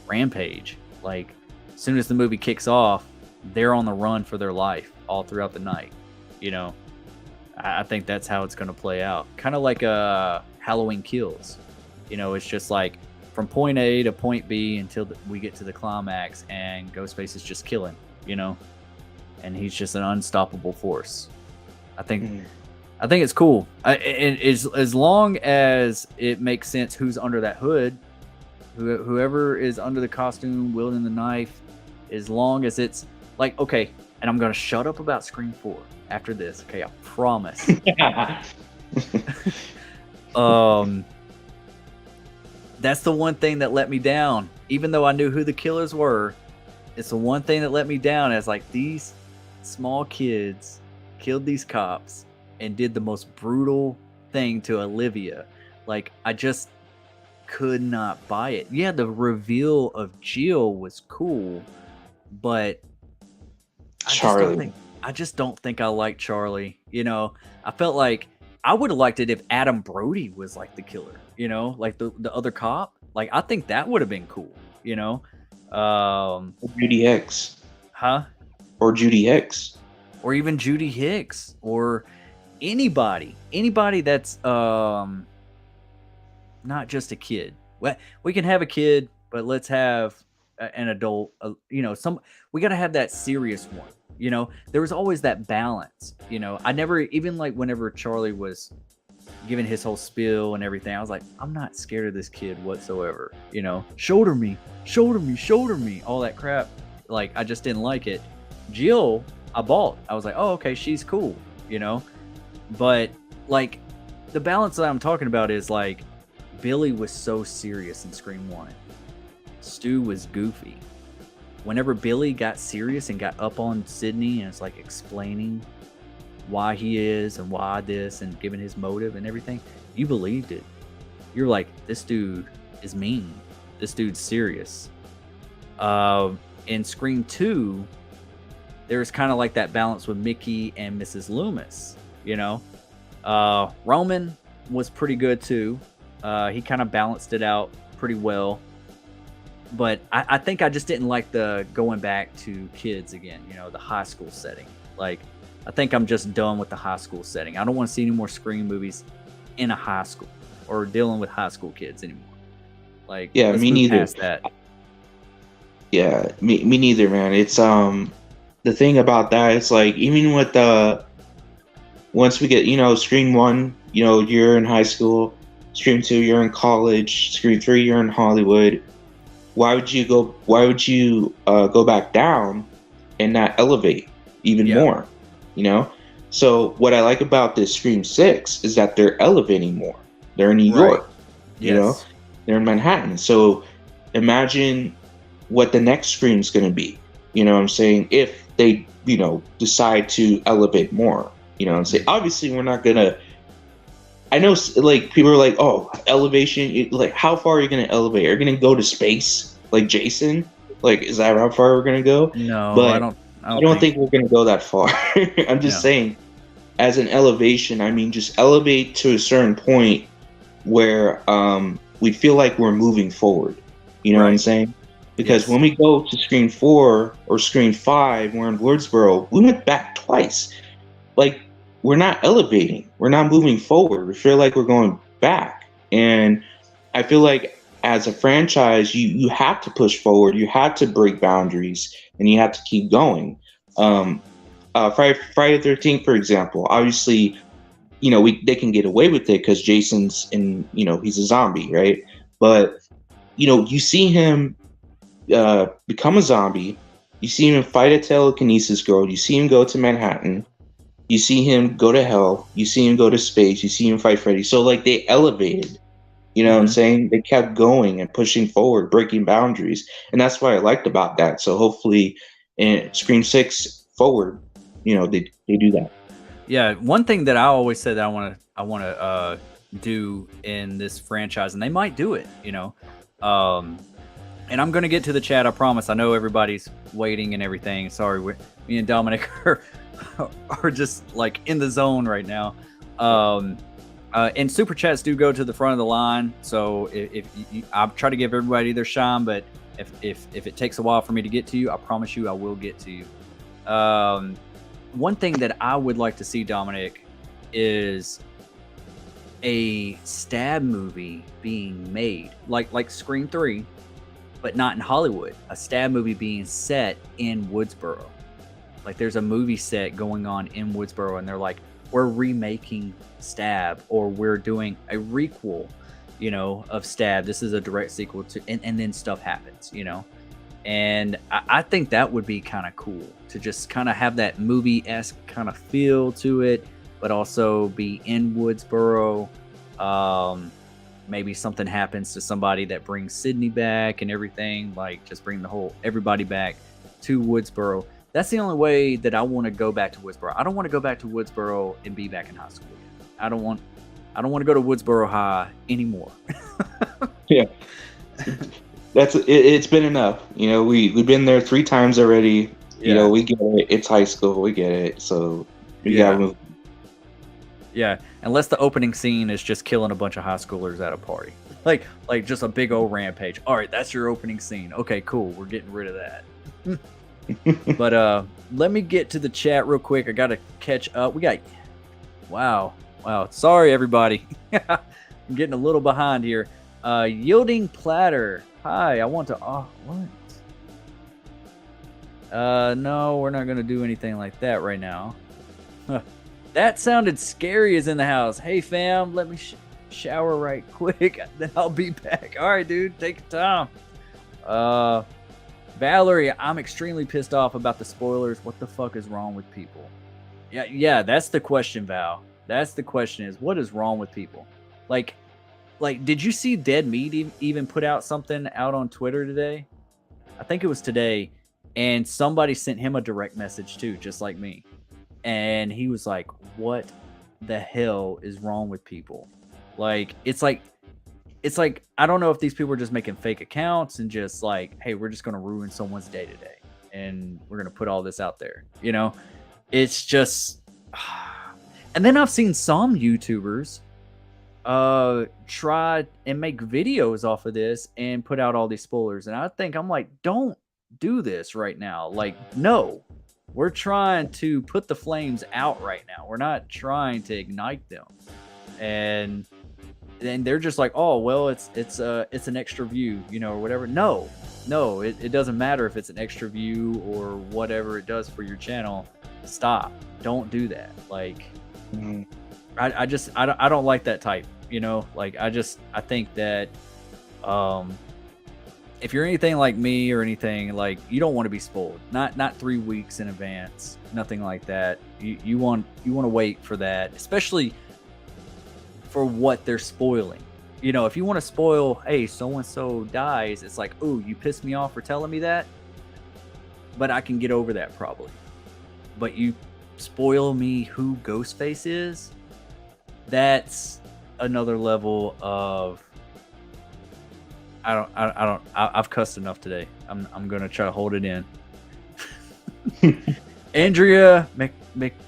rampage. Like, as soon as the movie kicks off, they're on the run for their life all throughout the night. I think that's how it's going to play out. Kind of like Halloween Kills. It's just like from point A to point B until we get to the climax, and Ghostface is just killing, and he's just an unstoppable force. I think it's cool. As long as it makes sense who's under that hood, whoever is under the costume wielding the knife, as long as it's like, okay, and I'm going to shut up about Scream 4 after this. Okay, I promise. That's the one thing that let me down. Even though I knew who the killers were, it's the one thing that let me down. As like, these small kids killed these cops and did the most brutal thing to Olivia. Like, I just could not buy it. Yeah, the reveal of Jill was cool, but I just don't think I like Charlie. I felt like I would have liked it if Adam Brody was like the killer, like the other cop. Like, I think that would have been cool, Judy X. Huh? Or Judy X. Or even Judy Hicks, or anybody that's not just a kid. We can have a kid, but let's have an adult. We got to have that serious one. There was always that balance. I never, even like whenever Charlie was giving his whole spiel and everything, I was like, I'm not scared of this kid whatsoever. Shoulder me, all that crap. Like, I just didn't like it. Jill, I bought. I was like, oh, okay, she's cool. But like, the balance that I'm talking about is like, Billy was so serious in Scream 1. Stu was goofy. Whenever Billy got serious and got up on Sydney and it's like explaining why he is and why this and giving his motive and everything, you believed it. You're like, this dude is mean. This dude's serious. In Scream 2, there's kind of like that balance with Mickey and Mrs. Loomis. Roman was pretty good too. He kind of balanced it out pretty well. But I think I just didn't like the going back to kids again, the high school setting. Like, I think I'm just done with the high school setting. I don't want to see any more Scream movies in a high school or dealing with high school kids anymore. Like, yeah, me neither. Past that. Yeah, me neither, man. It's the thing about that is like, even with once we get, Scream 1, you're in high school. Scream 2, you're in college. Scream 3, you're in Hollywood. Why would you go back down and not elevate even more? So what I like about this Scream 6 is that they're elevating more. They're in New York. Yes. They're in Manhattan. So imagine what the next Scream's going to be. You know what I'm saying? If they, decide to elevate more, and say, obviously we're not going to, I know, like, people are like, oh, elevation, like, how far are you going to elevate? Are you going to go to space like Jason? Like, is that how far we're going to go? No, but I don't think we're going to go that far. I'm just saying, as an elevation, I mean, just elevate to a certain point where we feel like we're moving forward. You know what I'm saying? Because when we go to Scream 4 or Scream 5, we're in Woodsboro, we went back twice. Like, we're not elevating. We're not moving forward. We feel like we're going back. And I feel like as a franchise, you have to push forward. You have to break boundaries, and you have to keep going. Friday 13th, for example. Obviously, they can get away with it because Jason's in, he's a zombie, right? But you see him become a zombie. You see him fight a telekinesis girl. You see him go to Manhattan. You see him go to hell. You see him go to space. You see him fight Freddy. So like they elevated. You know what I'm Hmm. saying? They kept going and pushing forward, breaking boundaries, and that's what I liked about that. So hopefully, in Scream 6 forward, they do that. Yeah, one thing that I always said that I want to do in this franchise, and they might do it, um, and I'm gonna get to the chat. I promise. I know everybody's waiting and everything. Sorry, me and Dominic are just like in the zone right now. And super chats do go to the front of the line. So if I'll try to give everybody their shine, but if it takes a while for me to get to you, I promise you I will get to you. One thing that I would like to see, Dominic, is a stab movie being made, like Scream 3, but not in Hollywood. A stab movie being set in Woodsboro. Like there's a movie set going on in Woodsboro, and they're like, we're remaking Stab, or we're doing a requel, of Stab. This is a direct sequel to, and then stuff happens, And I think that would be kind of cool to just kind of have that movie-esque kind of feel to it, but also be in Woodsboro. Maybe something happens to somebody that brings Sydney back and everything, like just bring everybody back to Woodsboro. That's the only way that I want to go back to Woodsboro. I don't want to go back to Woodsboro and be back in high school again. I don't want to go to Woodsboro High anymore. Yeah, it's been enough. We've been there 3 times already. Yeah. We get it. It's high school. We get it. So we Yeah. gotta move. Yeah, unless the opening scene is just killing a bunch of high schoolers at a party. Like just a big old rampage. All right, that's your opening scene. Okay, cool. We're getting rid of that. But let me get to the chat real quick. I got to catch up. Wow. Sorry, everybody. I'm getting a little behind here. Yielding Platter. Hi, I want to... what? No, we're not going to do anything like that right now. That sounded scary as in the house. Hey, fam, let me shower right quick. Then I'll be back. All right, dude, take your time. Valerie, I'm extremely pissed off about the spoilers. What the fuck is wrong with people? Yeah, that's the question, Val. That's the question, is what is wrong with people? Like, did you see Dead Meat even put out something out on Twitter today? I think it was today. And somebody sent him a direct message too, just like me. And he was like, what the hell is wrong with people? It's like, I don't know if these people are just making fake accounts and just like, hey, we're just going to ruin someone's day today. And we're going to put all this out there. It's just, and then I've seen some YouTubers try and make videos off of this and put out all these spoilers. And I'm like, don't do this right now. No, we're trying to put the flames out right now. We're not trying to ignite them. And they're just like, oh, well, it's an extra view, or whatever. No, it doesn't matter if it's an extra view or whatever it does for your channel. Stop. Don't do that. I don't like that type, I think that if you're anything like me or anything, you don't want to be spoiled. Not 3 weeks in advance, nothing like that. You want to wait for that, especially for what they're spoiling. If you want to spoil, hey, so-and-so dies, it's like, ooh, you pissed me off for telling me that, but I can get over that probably. But you spoil me who Ghostface is, that's another level of, I've cussed enough today. I'm gonna try to hold it in. Andrea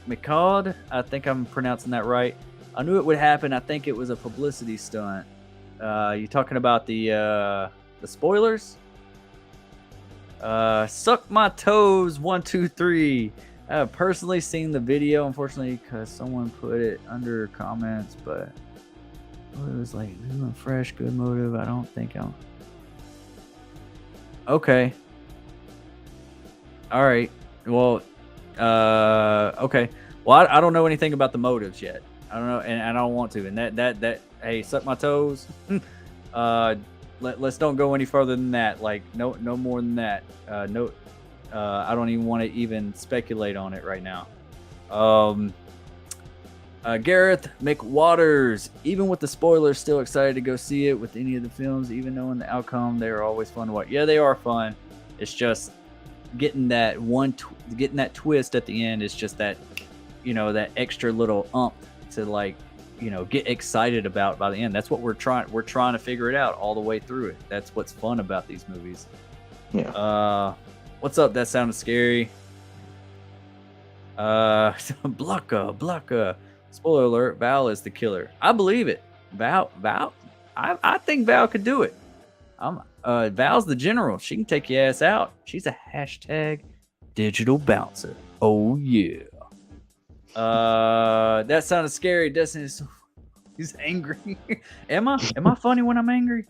McCaud, I think I'm pronouncing that right. I knew it would happen. I think it was a publicity stunt. You talking about the spoilers? Suck my toes 1 2 3. I have personally seen the video, unfortunately, because someone put it under comments, but it was like new and fresh, good motive. I don't think I'm okay. All right. Well, Okay. Well, I don't know anything about the motives yet. I don't know, and I don't want to. And that hey, suck my toes. Let's don't go any further than that. Like no more than that. No, I don't even want to even speculate on it right now. Gareth McWaters, even with the spoilers, still excited to go see it with any of the films, even knowing the outcome. They are always fun to watch. Yeah, they are fun. It's just getting that getting that twist at the end is just that, that extra little to like, get excited about by the end. That's what we're trying to figure it out all the way through it. That's what's fun about these movies. Yeah. What's up? That sounded scary. Blanca. Spoiler alert, Val is the killer. I believe it. Val, I think Val could do it. Val's the general. She can take your ass out. She's a hashtag digital bouncer. Oh yeah. That sounded scary. Destiny's he's angry. Am I funny when I'm angry?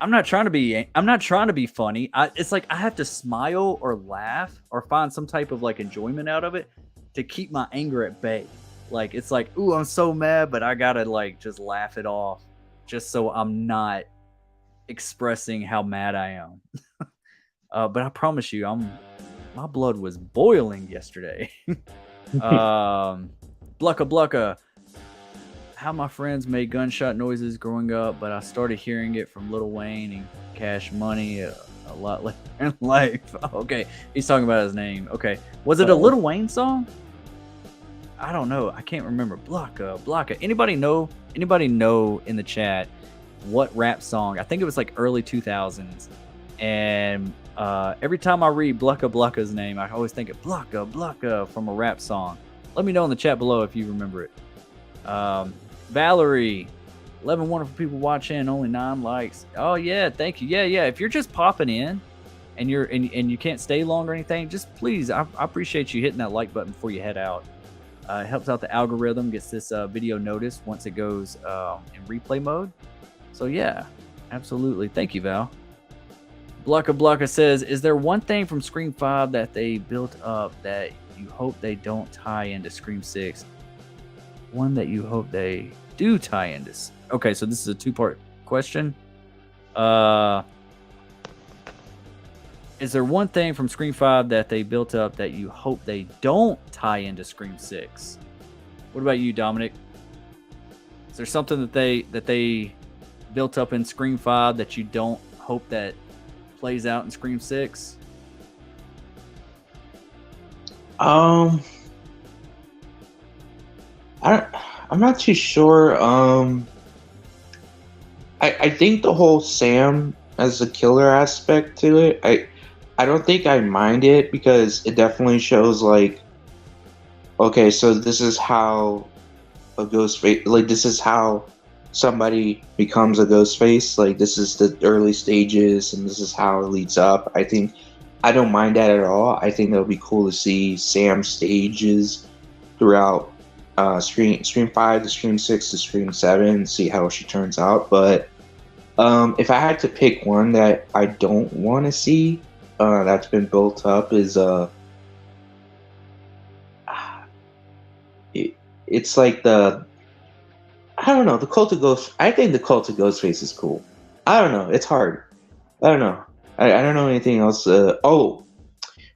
I'm not trying to be funny. It's like I have to smile or laugh or find some type of like enjoyment out of it to keep my anger at bay. Like it's like, ooh, I'm so mad, but I gotta like just laugh it off, just so I'm not expressing how mad I am. But I promise you, my blood was boiling yesterday. Blucka. How my friends made gunshot noises growing up, but I started hearing it from Lil Wayne and Cash Money a lot later in life. Okay, he's talking about his name. Okay, was it a Lil Wayne song? I don't know. I can't remember. Blucka. Anybody know in the chat what rap song? I think it was like early 2000s. And every time I read Blucka's name, I always think of Blucka from a rap song. Let me know in the chat below if you remember it. Valerie, 11 wonderful people watching, only 9 likes. Oh yeah, thank you. Yeah. If you're just popping in and you can't stay long or anything, just please, I appreciate you hitting that like button before you head out. It helps out the algorithm, gets this video noticed once it goes in replay mode. So yeah, absolutely. Thank you, Val. Blucka says, is there one thing from Scream 5 that they built up that you hope they don't tie into Scream 6? One that you hope they do tie into. Okay, so this is a 2-part question. Is there one thing from Scream 5 that they built up that you hope they don't tie into Scream 6? What about you, Dominic? Is there something that they built up in Scream 5 that you don't hope that plays out in Scream 6? I'm not too sure. I think the whole Sam as a killer aspect to it, I don't think I mind it because it definitely shows like, okay, so this is how a ghost face, like this is how somebody becomes a ghost face. Like this is the early stages and this is how it leads up. I think I don't mind that at all. I think that would be cool to see Sam's stages throughout Scream 5 to Scream 6 to Scream 7 and see how she turns out. But if I had to pick one that I don't want to see that's been built up is it's like I don't know, the Cult of Ghost. I think the Cult of Ghostface is cool. I don't know, it's hard. I don't know. I don't know anything else.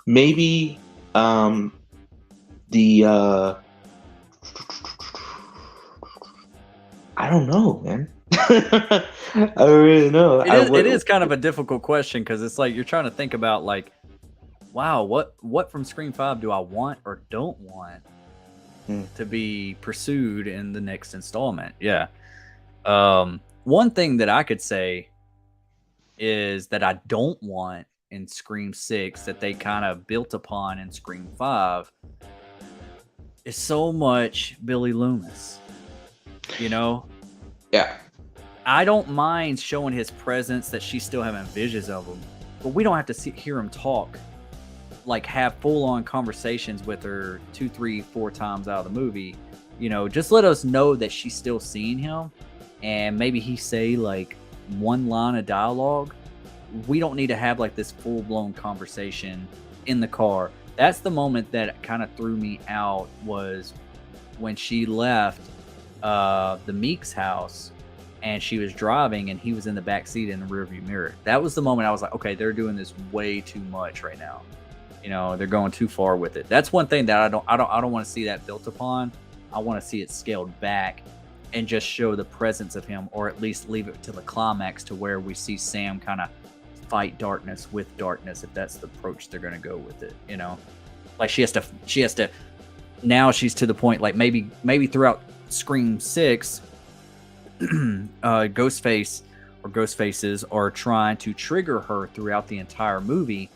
Maybe the I don't know, man. I don't really know. It is kind of a difficult question because it's like you're trying to think about like, wow, what from Scream 5 do I want or don't want to be pursued in the next installment? Yeah. One thing that I could say is that I don't want in Scream 6 that they kind of built upon in Scream 5 is so much Billy Loomis. You know? Yeah. I don't mind showing his presence, that she's still having visions of him, but we don't have to hear him talk, like have full-on conversations with her 2, 3, 4 times out of the movie. You know, just let us know that she's still seeing him, and maybe he say like one line of dialogue. We don't need to have like this full-blown conversation in the car. That's the moment that kind of threw me out, was when she left the Meeks house and she was driving and he was in the back seat in the rearview mirror. That was the moment I was like, okay, they're doing this way too much right now. You know, they're going too far with it. That's one thing that I don't want to see that built upon. I want to see it scaled back and just show the presence of him, or at least leave it to the climax to where we see Sam kind of fight darkness with darkness, if that's the approach they're going to go with it. You know, like she has to now she's to the point, like maybe throughout Scream 6, Ghostface or Ghostfaces are trying to trigger her throughout the entire movie,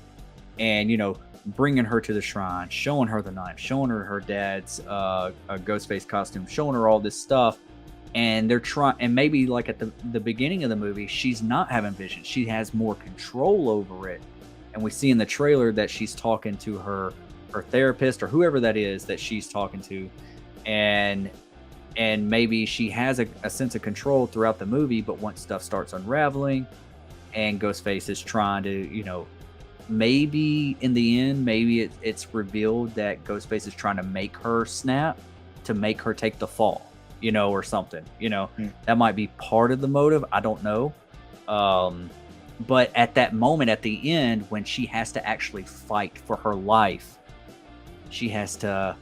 and you know, bringing her to the shrine, showing her the knife, showing her dad's Ghostface costume, showing her all this stuff. And they're trying, and maybe like at the beginning of the movie, she's not having vision. She has more control over it. And we see in the trailer that she's talking to her therapist or whoever that is that she's talking to. And maybe she has a sense of control throughout the movie, but once stuff starts unraveling and Ghostface is trying to, you know, maybe in the end, maybe it's revealed that Ghostface is trying to make her snap, to make her take the fall, you know, or something, you know. That might be part of the motive. I don't know. But at that moment, at the end, when she has to actually fight for her life, she has to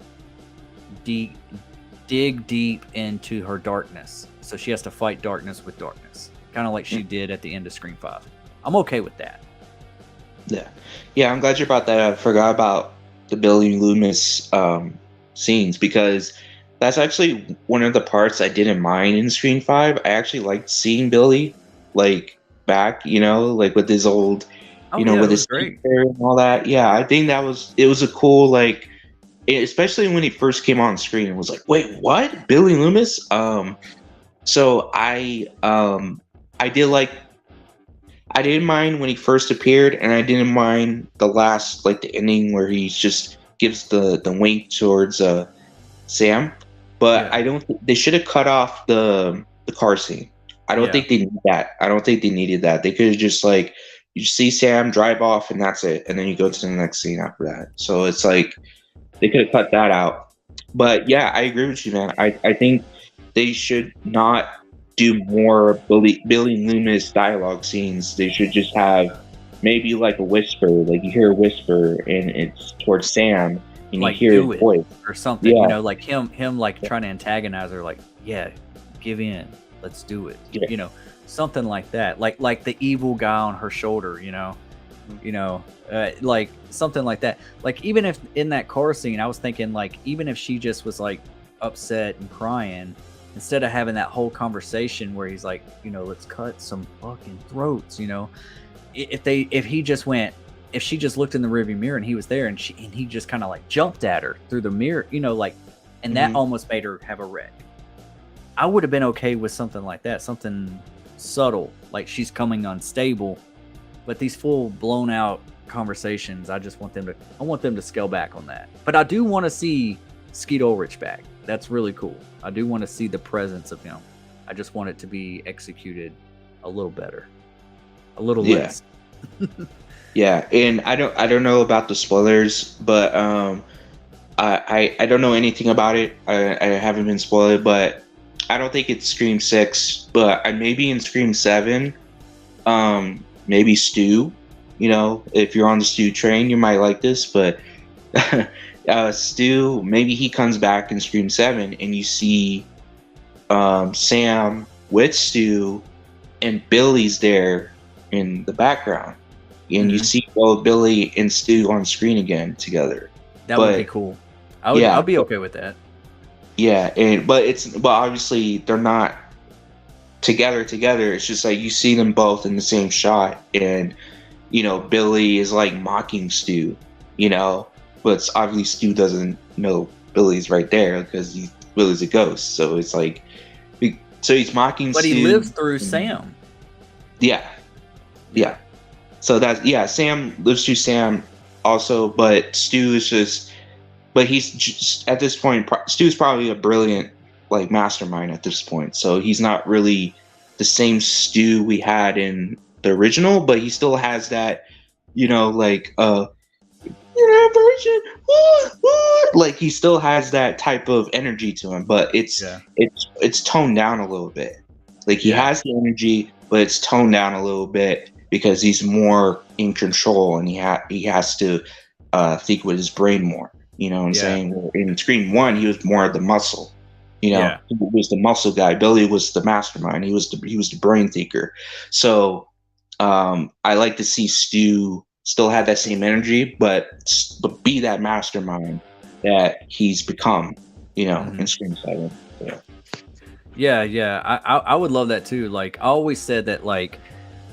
dig deep into her darkness. So she has to fight darkness with darkness, kind of like she did at the end of Scream 5. I'm okay with that. Yeah, I'm glad you brought that up. I forgot about the Billy Loomis scenes, because that's actually one of the parts I didn't mind in Scream 5. I actually liked seeing Billy, like, back, you know, like with his old, with his hair and all that. Yeah, I think it was a cool, like, especially when he first came on screen. It was like, wait, what? Billy Loomis? So I didn't mind when he first appeared, and I didn't mind the last, like the ending where he just gives the wink towards Sam. But I don't. They should have cut off the car scene. I don't think they need that. I don't think they needed that. They could have just, like, you see Sam drive off and that's it, and then you go to the next scene after that. So it's like they could have cut that out. But yeah, I agree with you, man. I think they should not do more Billy Loomis dialogue scenes. They should just have maybe like a whisper, like you hear a whisper and it's towards Sam, and like you hear his voice or something. You know, like him like trying to antagonize her, like, yeah, give in, let's do it. You know, something like that. Like the evil guy on her shoulder. Like something like that. Like, even if in that car scene, I was thinking, like, even if she just was like upset and crying, instead of having that whole conversation where he's like, you know, let's cut some fucking throats, you know, if she just looked in the rearview mirror and he was there, and he just kind of like jumped at her through the mirror, you know, like, and that almost made her have a wreck. I would have been okay with something like that, something subtle, like she's coming unstable. But these full blown out conversations, I want them to scale back on that. But I do want to see Skeet Ulrich back. That's really cool. I do want to see the presence of him. I just want it to be executed a little better, a little less. Yeah, and I don't know about the spoilers, but I don't know anything about it. I haven't been spoiled, but I don't think it's Scream 6, but I maybe in Scream 7. Maybe Stu. You know, if you're on the Stu train, you might like this, but Stu, maybe he comes back in Scream 7 and you see Sam with Stu and Billy's there in the background. And you see both Billy and Stu on screen again together. That would be cool. I'll be okay with that. Yeah, but obviously they're not together. It's just like you see them both in the same shot, and you know, Billy is like mocking Stu, you know, but obviously Stu doesn't know Billy's right there because Billy's a ghost. So it's like, so he's mocking but Stu. He lives through Sam. Yeah. So Sam lives through Sam also, but Stu is just, but he's just, at this point, Stu's probably a brilliant, like, mastermind at this point. So he's not really the same Stu we had in the original, but he still has that, you know, like, that version. Like he still has that type of energy to him, but Yeah. it's toned down a little bit. Like he Yeah. has the energy, but it's toned down a little bit because he's more in control and he has to think with his brain more. You know what I'm Yeah. saying? In Scream One, he was more of the muscle. You know, Yeah. he was the muscle guy. Billy was the mastermind. He was the brain thinker. So I like to see Stu still have that same energy, but be that mastermind that he's become. You know, in Mhm. Scream Seven. Yeah. Yeah, yeah. I would love that too. Like I always said that like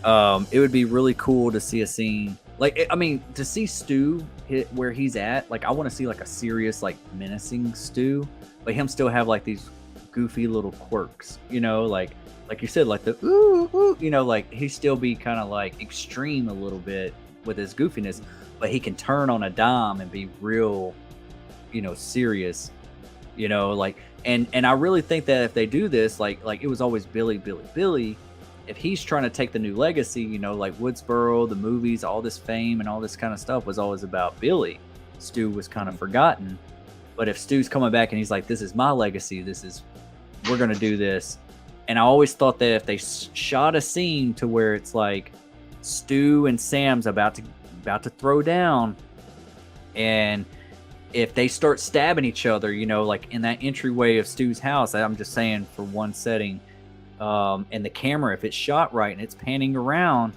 it would be really cool to see a scene like I mean to see Stu hit where he's at. Like I want to see like a serious like menacing Stu, but him still have like these goofy little quirks, you know, like you said, like the ooh, ooh, you know, like he still be kind of like extreme a little bit with his goofiness, but he can turn on a dime and be real, you know, serious, you know, like and I really think that if they do this, like it was always Billy, Billy, Billy. If he's trying to take the new legacy, you know, like Woodsboro, the movies, all this fame and all this kind of stuff was always about Billy. Stu was kind of forgotten. But if Stu's coming back and he's like, "This is my legacy. This is we're gonna do this," and I always thought that if they shot a scene to where it's like Stu and Sam's about to throw down, and if they start stabbing each other, you know, like in that entryway of Stu's house, I'm just saying for one setting, and the camera, if it's shot right and it's panning around,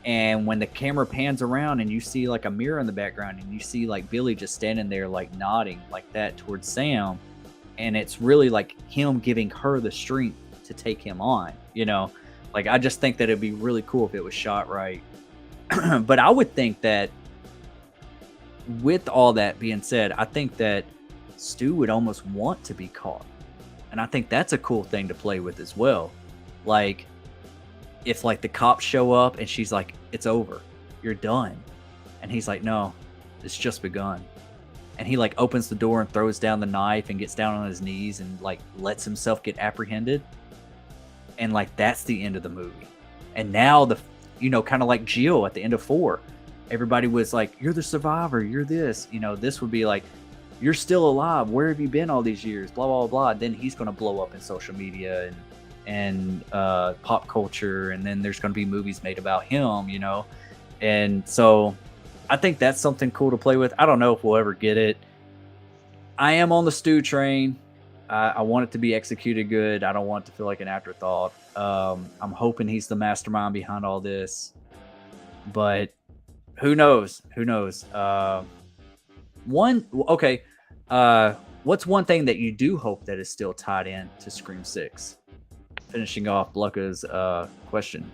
and when the camera pans around and you see like a mirror in the background and you see like Billy just standing there like nodding like that towards Sam, and it's really like him giving her the strength to take him on, you know, like I just think that it'd be really cool if it was shot right. But I would think that with all that being said, I think that Stu would almost want to be caught. And I think that's a cool thing to play with as well. Like, if like the cops show up and she's like, "It's over. You're done." And he's like, "No, it's just begun." And he like opens the door and throws down the knife and gets down on his knees and like lets himself get apprehended. And like that's the end of the movie. And now you know, kind of like Jill at the end of 4. Everybody was like, "You're the survivor, you're this." You know, this would be like, "You're still alive. Where have you been all these years?" Blah blah blah. Then he's going to blow up in social media and pop culture, and then there's going to be movies made about him, you know. And so I think that's something cool to play with. I don't know if we'll ever get it. I am on the Stu train. I want it to be executed good. I don't want it to feel like an afterthought. I'm hoping he's the mastermind behind all this, but who knows? Who knows? Okay. What's one thing that you do hope that is still tied in to Scream 6? Finishing off Blucka's question.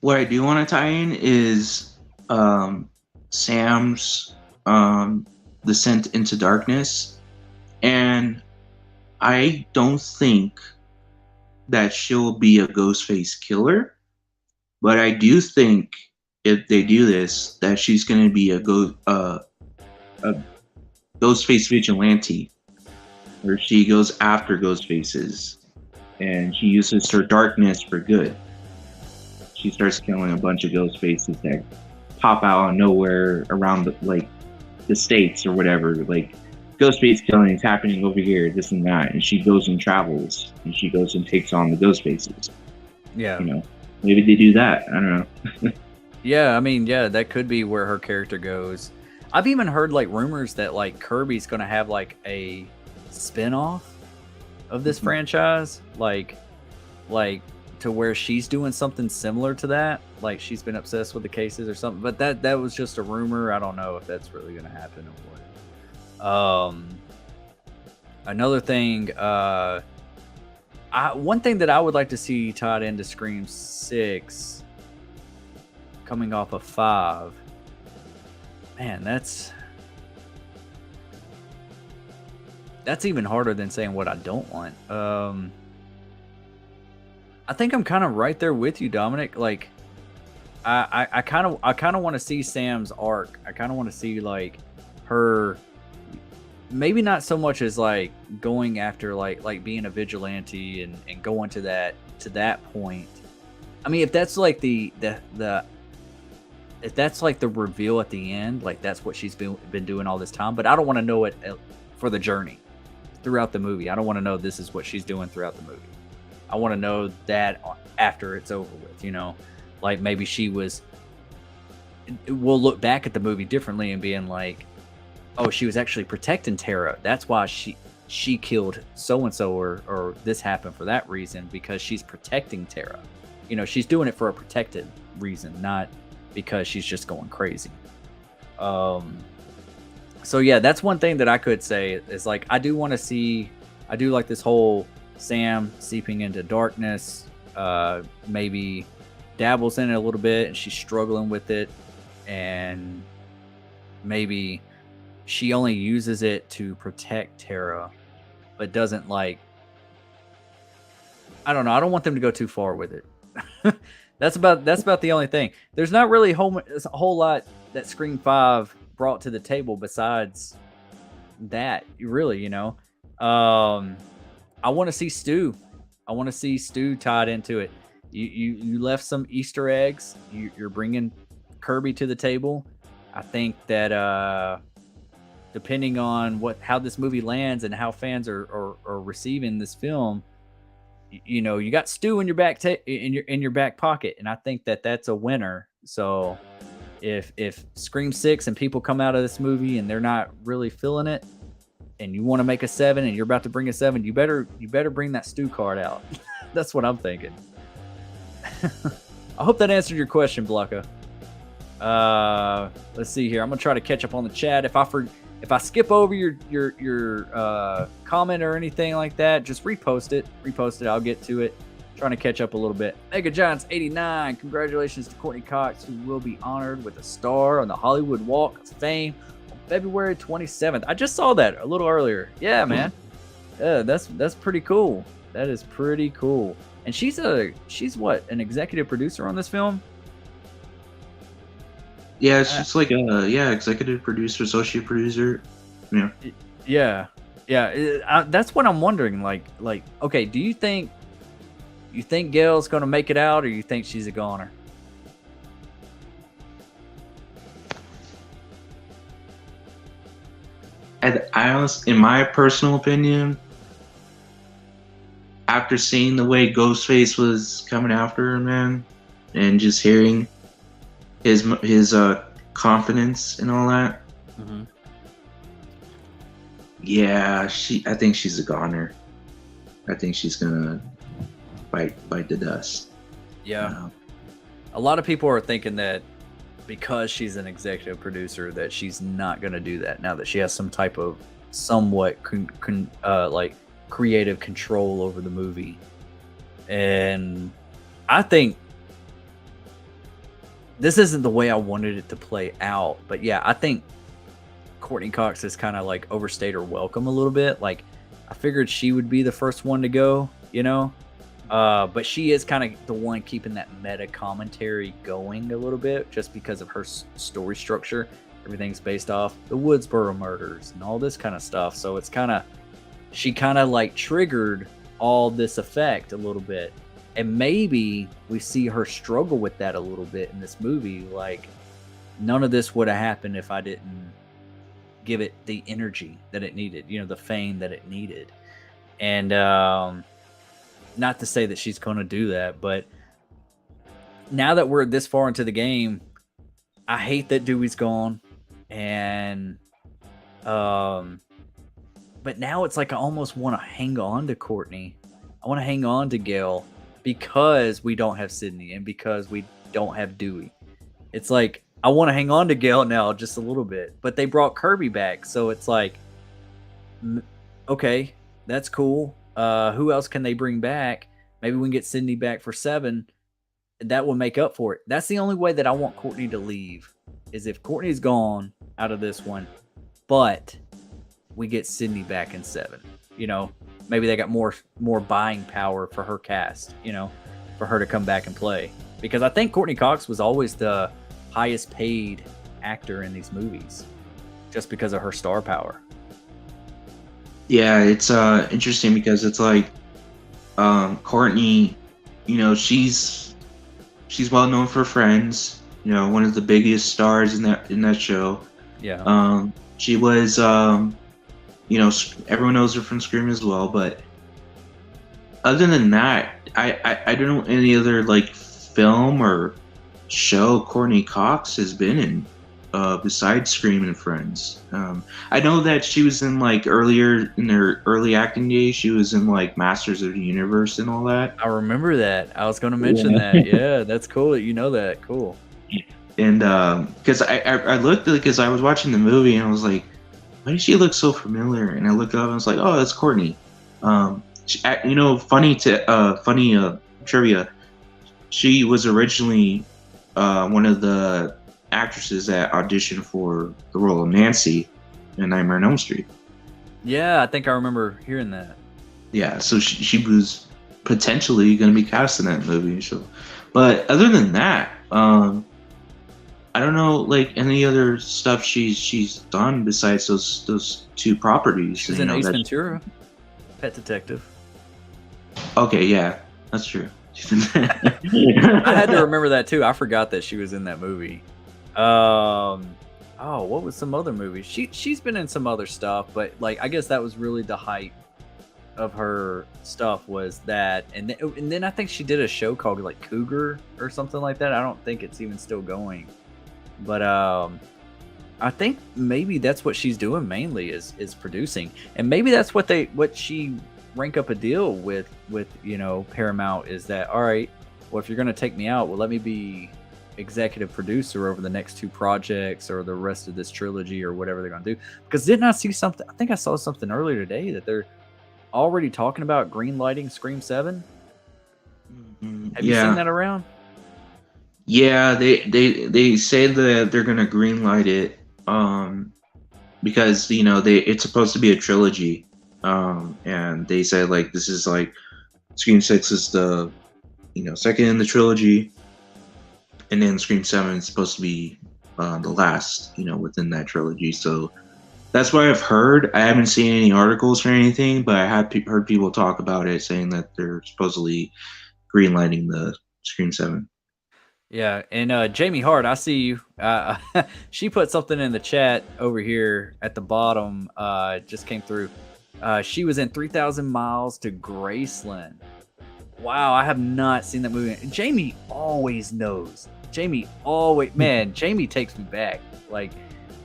What I do want to tie in is Sam's descent into darkness, and I don't think that she'll be a Ghostface killer, but I do think if they do this, that she's going to be a Ghostface vigilante, where she goes after Ghostfaces, and she uses her darkness for good. She starts killing a bunch of Ghostfaces that pop out of nowhere around the states or whatever. Like, Ghostface killing is happening over here, this and that, and she goes and travels, and she goes and takes on the Ghostfaces. Yeah. You know, maybe they do that. I don't know. Yeah, I mean, yeah, that could be where her character goes. I've even heard like rumors that like Kirby's gonna have like a spin-off of this franchise, like to where she's doing something similar to that. Like she's been obsessed with the cases or something. But that was just a rumor. I don't know if that's really gonna happen or what. Another thing, one thing that I would like to see tied into Scream 6 coming off of 5. Man, that's even harder than saying what I don't want. I think I'm kind of right there with you, Dominic. Like, I kind of want to see Sam's arc. I kind of want to see like her, maybe not so much as like going after like being a vigilante and going to that point. I mean, if that's like the if that's like the reveal at the end, like that's what she's been doing all this time. But I don't want to know it for the journey throughout the movie. I don't want to know this is what she's doing throughout the movie. I want to know that after it's over with, you know, like maybe she was. We'll look back at the movie differently and being like, oh, she was actually protecting Tara. That's why she killed so and so, or this happened for that reason, because she's protecting Tara. You know, she's doing it for a protected reason, not because she's just going crazy. So yeah, that's one thing that I could say is like I do like this whole Sam seeping into darkness. Maybe dabbles in it a little bit and she's struggling with it, and maybe she only uses it to protect Tara, but doesn't like. I don't know. I don't want them to go too far with it. That's about the only thing. There's not really a whole lot that Scream 5 brought to the table besides that. Really, you know. I want to see Stu. I want to see Stu tied into it. You left some Easter eggs. You're bringing Kirby to the table. I think that depending on how this movie lands and how fans are receiving this film, you know, you got Stu in your back pocket, and I think that that's a winner. So if Scream 6 and people come out of this movie and they're not really feeling it, and you want to make a 7 and you're about to bring a 7, you better bring that Stu card out. That's what I'm thinking. I hope that answered your question, Blanca. Let's see here. I'm gonna try to catch up on the chat. If I skip over your comment or anything like that, just repost it. I'll get to it. Trying to catch up a little bit. Mega Giants 89. Congratulations to Courtney Cox, who will be honored with a star on the Hollywood Walk of Fame on February 27th. I just saw that a little earlier. Yeah, man. That's pretty cool. That is pretty cool. And she's what, an executive producer on this film? Yeah, it's just like executive producer, associate producer. Yeah. Yeah. That's what I'm wondering. Like, okay, do you think Gail's gonna make it out, or you think she's a goner? And I honestly, in my personal opinion, after seeing the way Ghostface was coming after her, man, and just hearing his confidence and all that, yeah, I think she's a goner. I think she's gonna bite the dust. Yeah. A lot of people are thinking that because she's an executive producer that she's not going to do that now that she has some type of somewhat like creative control over the movie. And I think this isn't the way I wanted it to play out, but yeah, I think Courtney Cox has kind of like overstayed her welcome a little bit. Like, I figured she would be the first one to go, you know? But she is kind of the one keeping that meta commentary going a little bit, just because of her story structure. Everything's based off the Woodsboro murders and all this kind of stuff. So it's she kind of like triggered all this effect a little bit. And maybe we see her struggle with that a little bit in this movie. Like, none of this would have happened if I didn't give it the energy that it needed, you know, the fame that it needed. And, not to say that she's going to do that, but now that we're this far into the game, I hate that Dewey's gone. And, but now it's like I almost want to hang on to Courtney. I want to hang on to Gail because we don't have Sydney and because we don't have Dewey. It's like I want to hang on to Gail now just a little bit, but they brought Kirby back. So it's like, okay, that's cool. Who else can they bring back? Maybe we can get Sydney back for 7. That will make up for it. That's the only way that I want Courtney to leave, is if Courtney's gone out of this one, but we get Sydney back in 7. You know, maybe they got more buying power for her cast, you know, for her to come back and play. Because I think Courtney Cox was always the highest paid actor in these movies, just because of her star power. Yeah, it's interesting because it's like Courtney, you know, she's well known for Friends. one of the biggest stars in that show. Yeah. She was, everyone knows her from Scream as well, but other than that, I don't know any other like film or show Courtney Cox has been in, besides Scream and Friends. I know that she was in like earlier in her early acting days. She was in like Masters of the Universe and all that. I remember that. I was going to mention Yeah. that. Yeah, that's cool that you know that. Cool. And because I looked because I was watching the movie and I was like, why does she look so familiar? And I looked up and I was like, oh, that's Courtney. Funny trivia. She was originally one of the actresses that auditioned for the role of Nancy in Nightmare on Elm Street. Yeah, I think I remember hearing that. Yeah, so she was potentially going to be cast in that movie. So, but other than that, I don't know like any other stuff she's done besides those two properties. She was in Ace Ventura, Pet Detective. Okay, yeah, that's true. I had to remember that too. I forgot that she was in that movie. Oh, what was some other movies? She's been in some other stuff, but like I guess that was really the height of her stuff was that, and then I think she did a show called like Cougar or something like that. I don't think it's even still going, but I think maybe that's what she's doing mainly is producing, and maybe that's what she rank up a deal with Paramount is that, all right, well, if you're going to take me out, well, let me be executive producer over the next two projects or the rest of this trilogy or whatever they're going to do. Because didn't I see something? I think I saw something earlier today that they're already talking about green lighting Scream 7. Have you seen that around? Yeah, they say that they're gonna green light it, because it's supposed to be a trilogy, and they said like this is like Scream 6 is the second in the trilogy, and then Scream 7 is supposed to be the last within that trilogy. So that's what I've heard. I haven't seen any articles or anything, but I have heard people talk about it, saying that they're supposedly greenlighting the Scream 7. Yeah, and Jamie Hart, I see you. She put something in the chat over here at the bottom. Just came through. She was in 3,000 Miles to Graceland. Wow, I have not seen that movie. Jamie always knows. Jamie takes me back. Like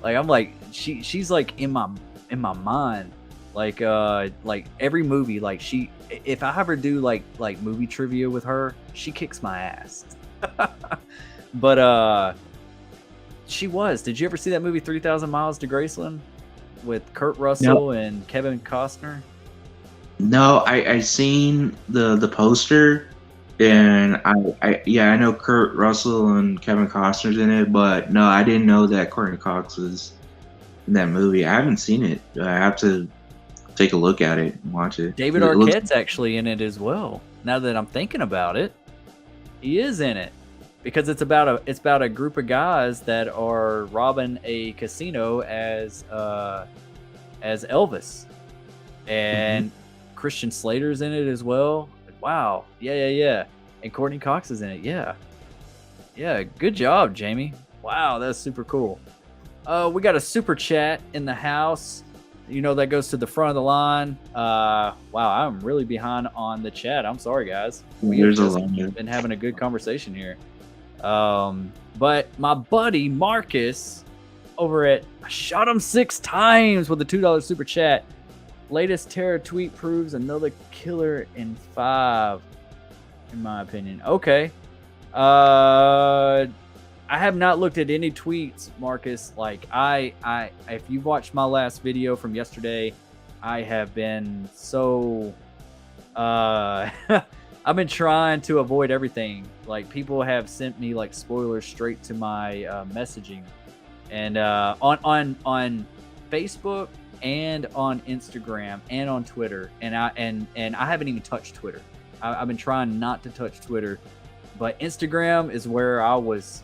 I'm like she's like in my mind. Like every movie, like if I ever do like movie trivia with her, she kicks my ass. But did you ever see that movie 3,000 Miles to Graceland with Kurt Russell and Kevin Costner? No, I seen the poster, and I know Kurt Russell and Kevin Costner's in it, but no, I didn't know that Courtney Cox was in that movie. I haven't seen it. I have to take a look at it and watch it. David Arquette's actually in it as well. Now that I'm thinking about it, he is in it because it's about a group of guys that are robbing a casino as Elvis, and Christian Slater's in it as well. Wow, yeah, and Courtney Cox is in it. Yeah, good job, Jamie. Wow, that's super cool. We got a super chat in the house. That goes to the front of the line. Wow, I'm really behind on the chat. I'm sorry, guys. We've been having a good conversation here. But my buddy Marcus over at Shot Him 6 Times with a $2 super chat. Latest terror tweet proves another killer in 5, in my opinion. Okay. I have not looked at any tweets, Marcus. Like if you've watched my last video from yesterday, I have been so I've been trying to avoid everything. Like people have sent me like spoilers straight to my messaging, and on Facebook and on Instagram and on Twitter, and I haven't even touched Twitter. I've been trying not to touch Twitter, but Instagram is where I was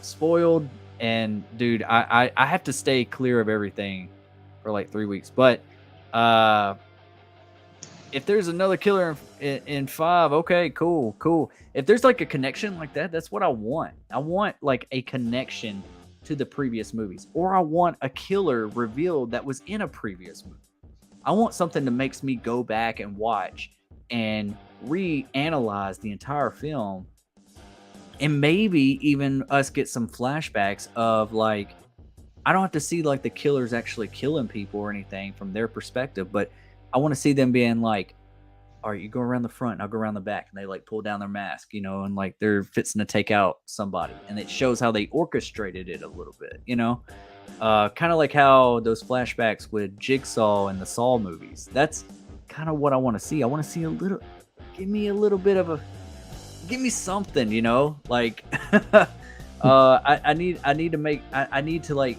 spoiled, and dude, I have to stay clear of everything for like 3 weeks. But if there's another killer in 5, okay, cool. If there's like a connection like that, that's what I want. I want like a connection to the previous movies, or I want a killer revealed that was in a previous movie. I want something that makes me go back and watch and reanalyze the entire film, and maybe even us get some flashbacks of like, I don't have to see like the killers actually killing people or anything from their perspective, but I want to see them being like, all right, you go around the front and I'll go around the back, and they like pull down their mask, and like they're fixing to take out somebody, and it shows how they orchestrated it a little bit, kind of like how those flashbacks with Jigsaw and the Saw movies. That's kind of what I want to see. I want to see give me a little bit of give me something, like, I need to like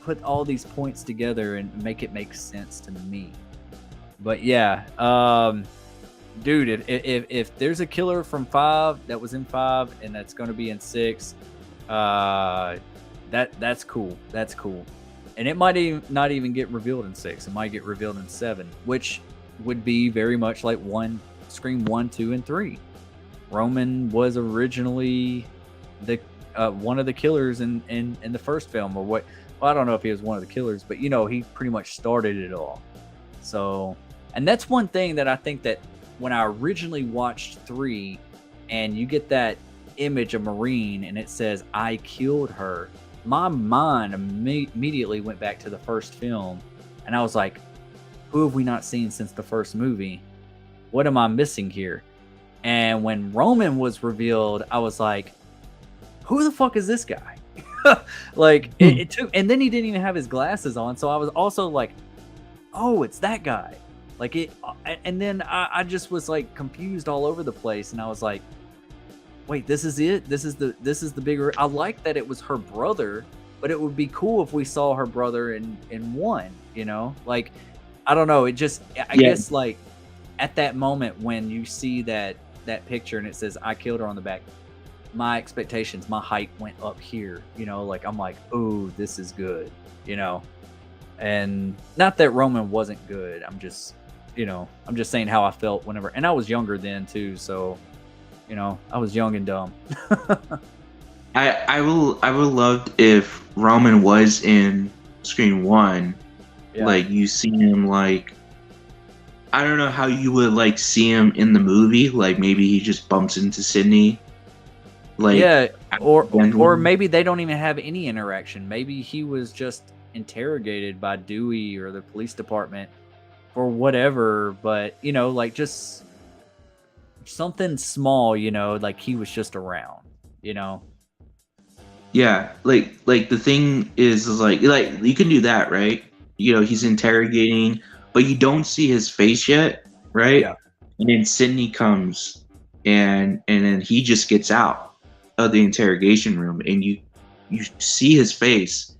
put all these points together and make it make sense to me. But yeah, dude, if there's a killer from 5 that was in 5 and that's going to be in 6, that's cool. That's cool. And it might not even get revealed in 6. It might get revealed in 7, which would be very much like Scream 1, 2, and 3. Roman was originally the one of the killers in the first film, or what? Well, I don't know if he was one of the killers, but he pretty much started it all. So, and that's one thing that I think that when I originally watched 3, and you get that image of Marine and it says "I killed her," my mind immediately went back to the first film, and I was like, "Who have we not seen since the first movie? What am I missing here?" And when Roman was revealed, I was like, "Who the fuck is this guy?" Like it took, and then he didn't even have his glasses on, so I was also like, "Oh, it's that guy." Like it, and then I just was like confused all over the place, and I was like, "Wait, this is it? This is the bigger." I like that it was her brother, but it would be cool if we saw her brother in 1. Like, I don't know. It just, I guess, like at that moment when you see that picture and it says "I killed her" on the back, my expectations, my hype went up here. Like I'm like, "Oh, this is good." And not that Roman wasn't good. I'm just saying how I felt whenever, and I was younger then too, so I was young and dumb. I would love if Roman was in Scream 1. Yeah. Like you see him, like I don't know how you would like see him in the movie. Like maybe he just bumps into Sydney. Like yeah, or maybe they don't even have any interaction. Maybe he was just interrogated by Dewey or the police department or whatever, but like just something small, like he was just around. Yeah, like the thing is like you can do that, right? He's interrogating, but you don't see his face yet, right? Yeah. And then Sydney comes, and then he just gets out of the interrogation room, and you see his face,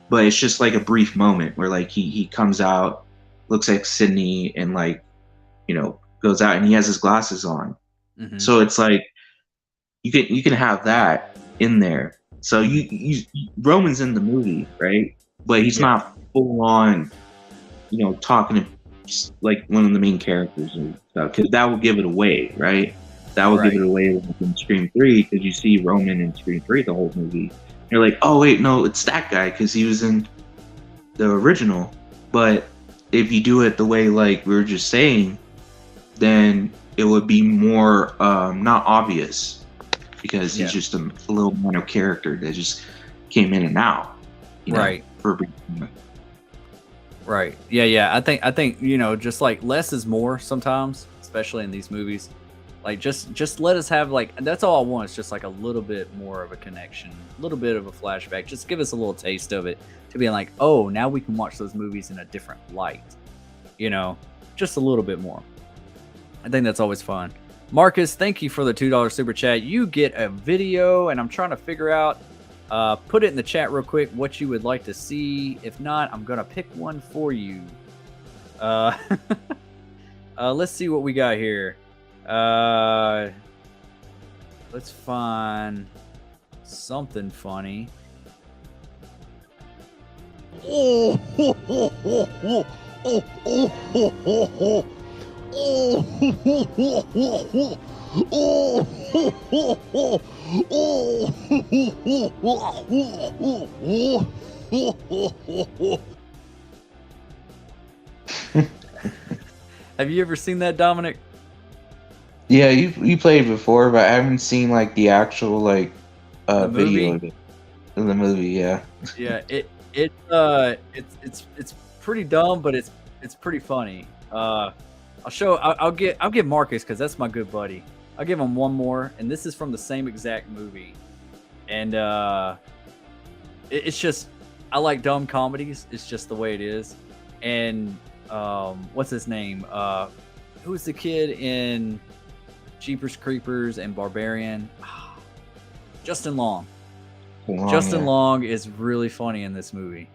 but it's just like a brief moment where like he comes out, looks like Sydney, and like goes out, and he has his glasses on. Mm-hmm. So it's like you can have that in there. So you Roman's in the movie, right? But he's not full on, talking to like one of the main characters and stuff, because that would give it away, right? That would give it away in Scream 3, because you see Roman in Scream 3 the whole movie. You're like, oh wait, no, it's that guy because he was in the original. But if you do it the way like we were just saying, then it would be more not obvious, because he's just a little minor character that just came in and out, right? For a brief moment. Right. Yeah. I think just like less is more sometimes, especially in these movies. Like just let us have like, that's all I want, is just like a little bit more of a connection, a little bit of a flashback. Just give us a little taste of it, to be like, oh, now we can watch those movies in a different light. Just a little bit more. I think that's always fun. Marcus, thank you for the $2 super chat. You get a video, and I'm trying to figure out, put it in the chat real quick, what you would like to see. If not, I'm going to pick one for you. Let's see what we got here. Let's find something funny. Have you ever seen that, Dominic? Yeah, you played before, but I haven't seen like the actual like The video movie? of it in the movie. Yeah. Yeah, it's pretty dumb, but it's pretty funny. I'll give Marcus, because that's my good buddy. I'll give him one more, and this is from the same exact movie. And it's just, I like dumb comedies. It's just the way it is. And what's his name? Who's the kid in Jeepers Creepers and Barbarian? Justin Long. Justin Long is really funny in this movie.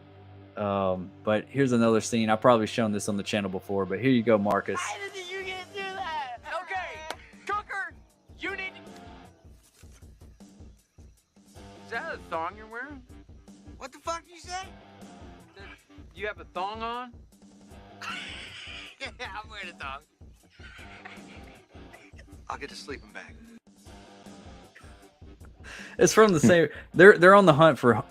But here's another scene. I've probably shown this on the channel before, but here you go, Marcus. Why did you get to do that? Okay, Cooker, you need to... Is that a thong you're wearing? What the fuck did you say? You have a thong on? Yeah, I'm wearing a thong. I'll get a sleeping bag. It's from the same. They're on the hunt for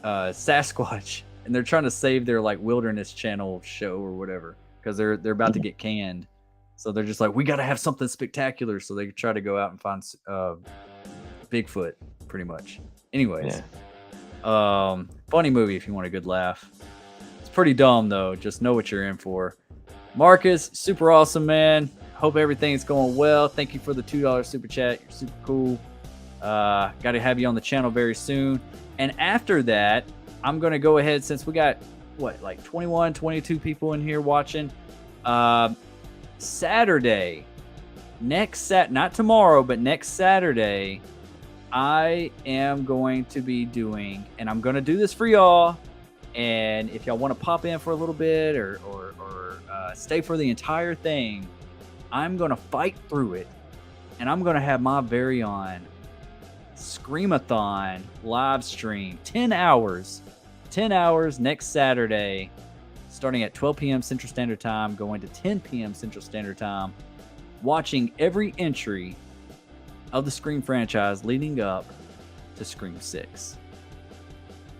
Sasquatch, and they're trying to save their like Wilderness Channel show or whatever, because they're about to get canned. So they're just like, we got to have something spectacular. So they try to go out and find Bigfoot, pretty much. Anyways, funny movie if you want a good laugh. It's pretty dumb though. Just know what you're in for. Marcus, super awesome, man. Hope everything's going well. Thank you for the $2 super chat. You're super cool. Got to have you on the channel very soon. And after that, I'm going to go ahead, since we got, what, like 21, 22 people in here watching. Saturday, not tomorrow, but next Saturday, I am going to be doing, and I'm going to do this for y'all. And if y'all want to pop in for a little bit or stay for the entire thing, I'm going to fight through it, and I'm going to have my very own Screamathon live stream. 10 hours next Saturday, starting at 12 p.m. Central Standard Time, going to 10 p.m. Central Standard Time, watching every entry of the Scream franchise leading up to Scream 6.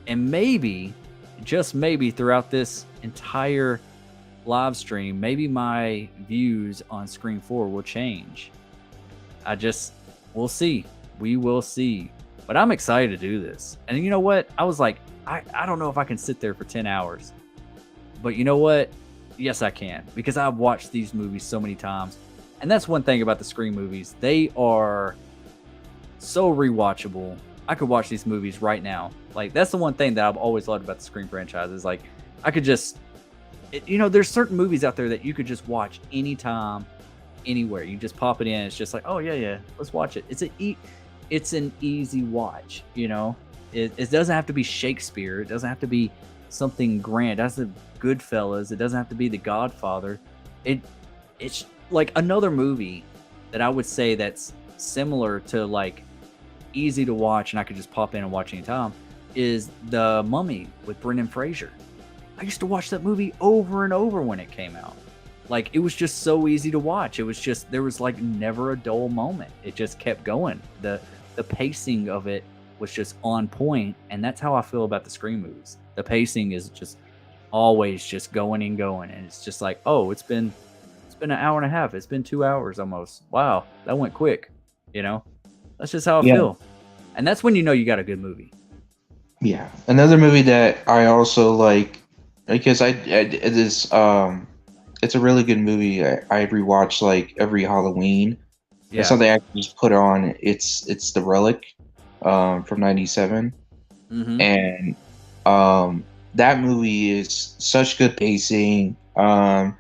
And maybe, just maybe, throughout this entire live stream, maybe my views on Scream 4 will change. We'll see. We will see. But I'm excited to do this. And you know what? I was like, I don't know if I can sit there for 10 hours. But you know what? Yes, I can. Because I've watched these movies so many times. And that's one thing about the Scream movies. They are so rewatchable. I could watch these movies right now. Like, that's the one thing that I've always loved about the Scream franchise, is like, I could just... there's certain movies out there that you could just watch anytime, anywhere. You just pop it in. It's just like, oh yeah, let's watch it. It's an easy watch. It doesn't have to be Shakespeare. It doesn't have to be something grand. That's the Goodfellas. It doesn't have to be The Godfather. It's like another movie that I would say that's similar to like easy to watch, and I could just pop in and watch anytime, is The Mummy with Brendan Fraser. I used to watch that movie over and over when it came out. Like, it was just so easy to watch. It was just, there was like never a dull moment. It just kept going. The pacing of it was just on point, and that's how I feel about the Scream movies. The pacing is just always just going and going, and it's just like, oh, it's been an hour and a half. It's been 2 hours almost. Wow, that went quick. That's just how I feel. And that's when you know you got a good movie. Yeah. Another movie that I also like, because it's a really good movie. I rewatch like every Halloween. Yeah. It's something I can just put on. It's The Relic, from '97, and that movie is such good pacing. I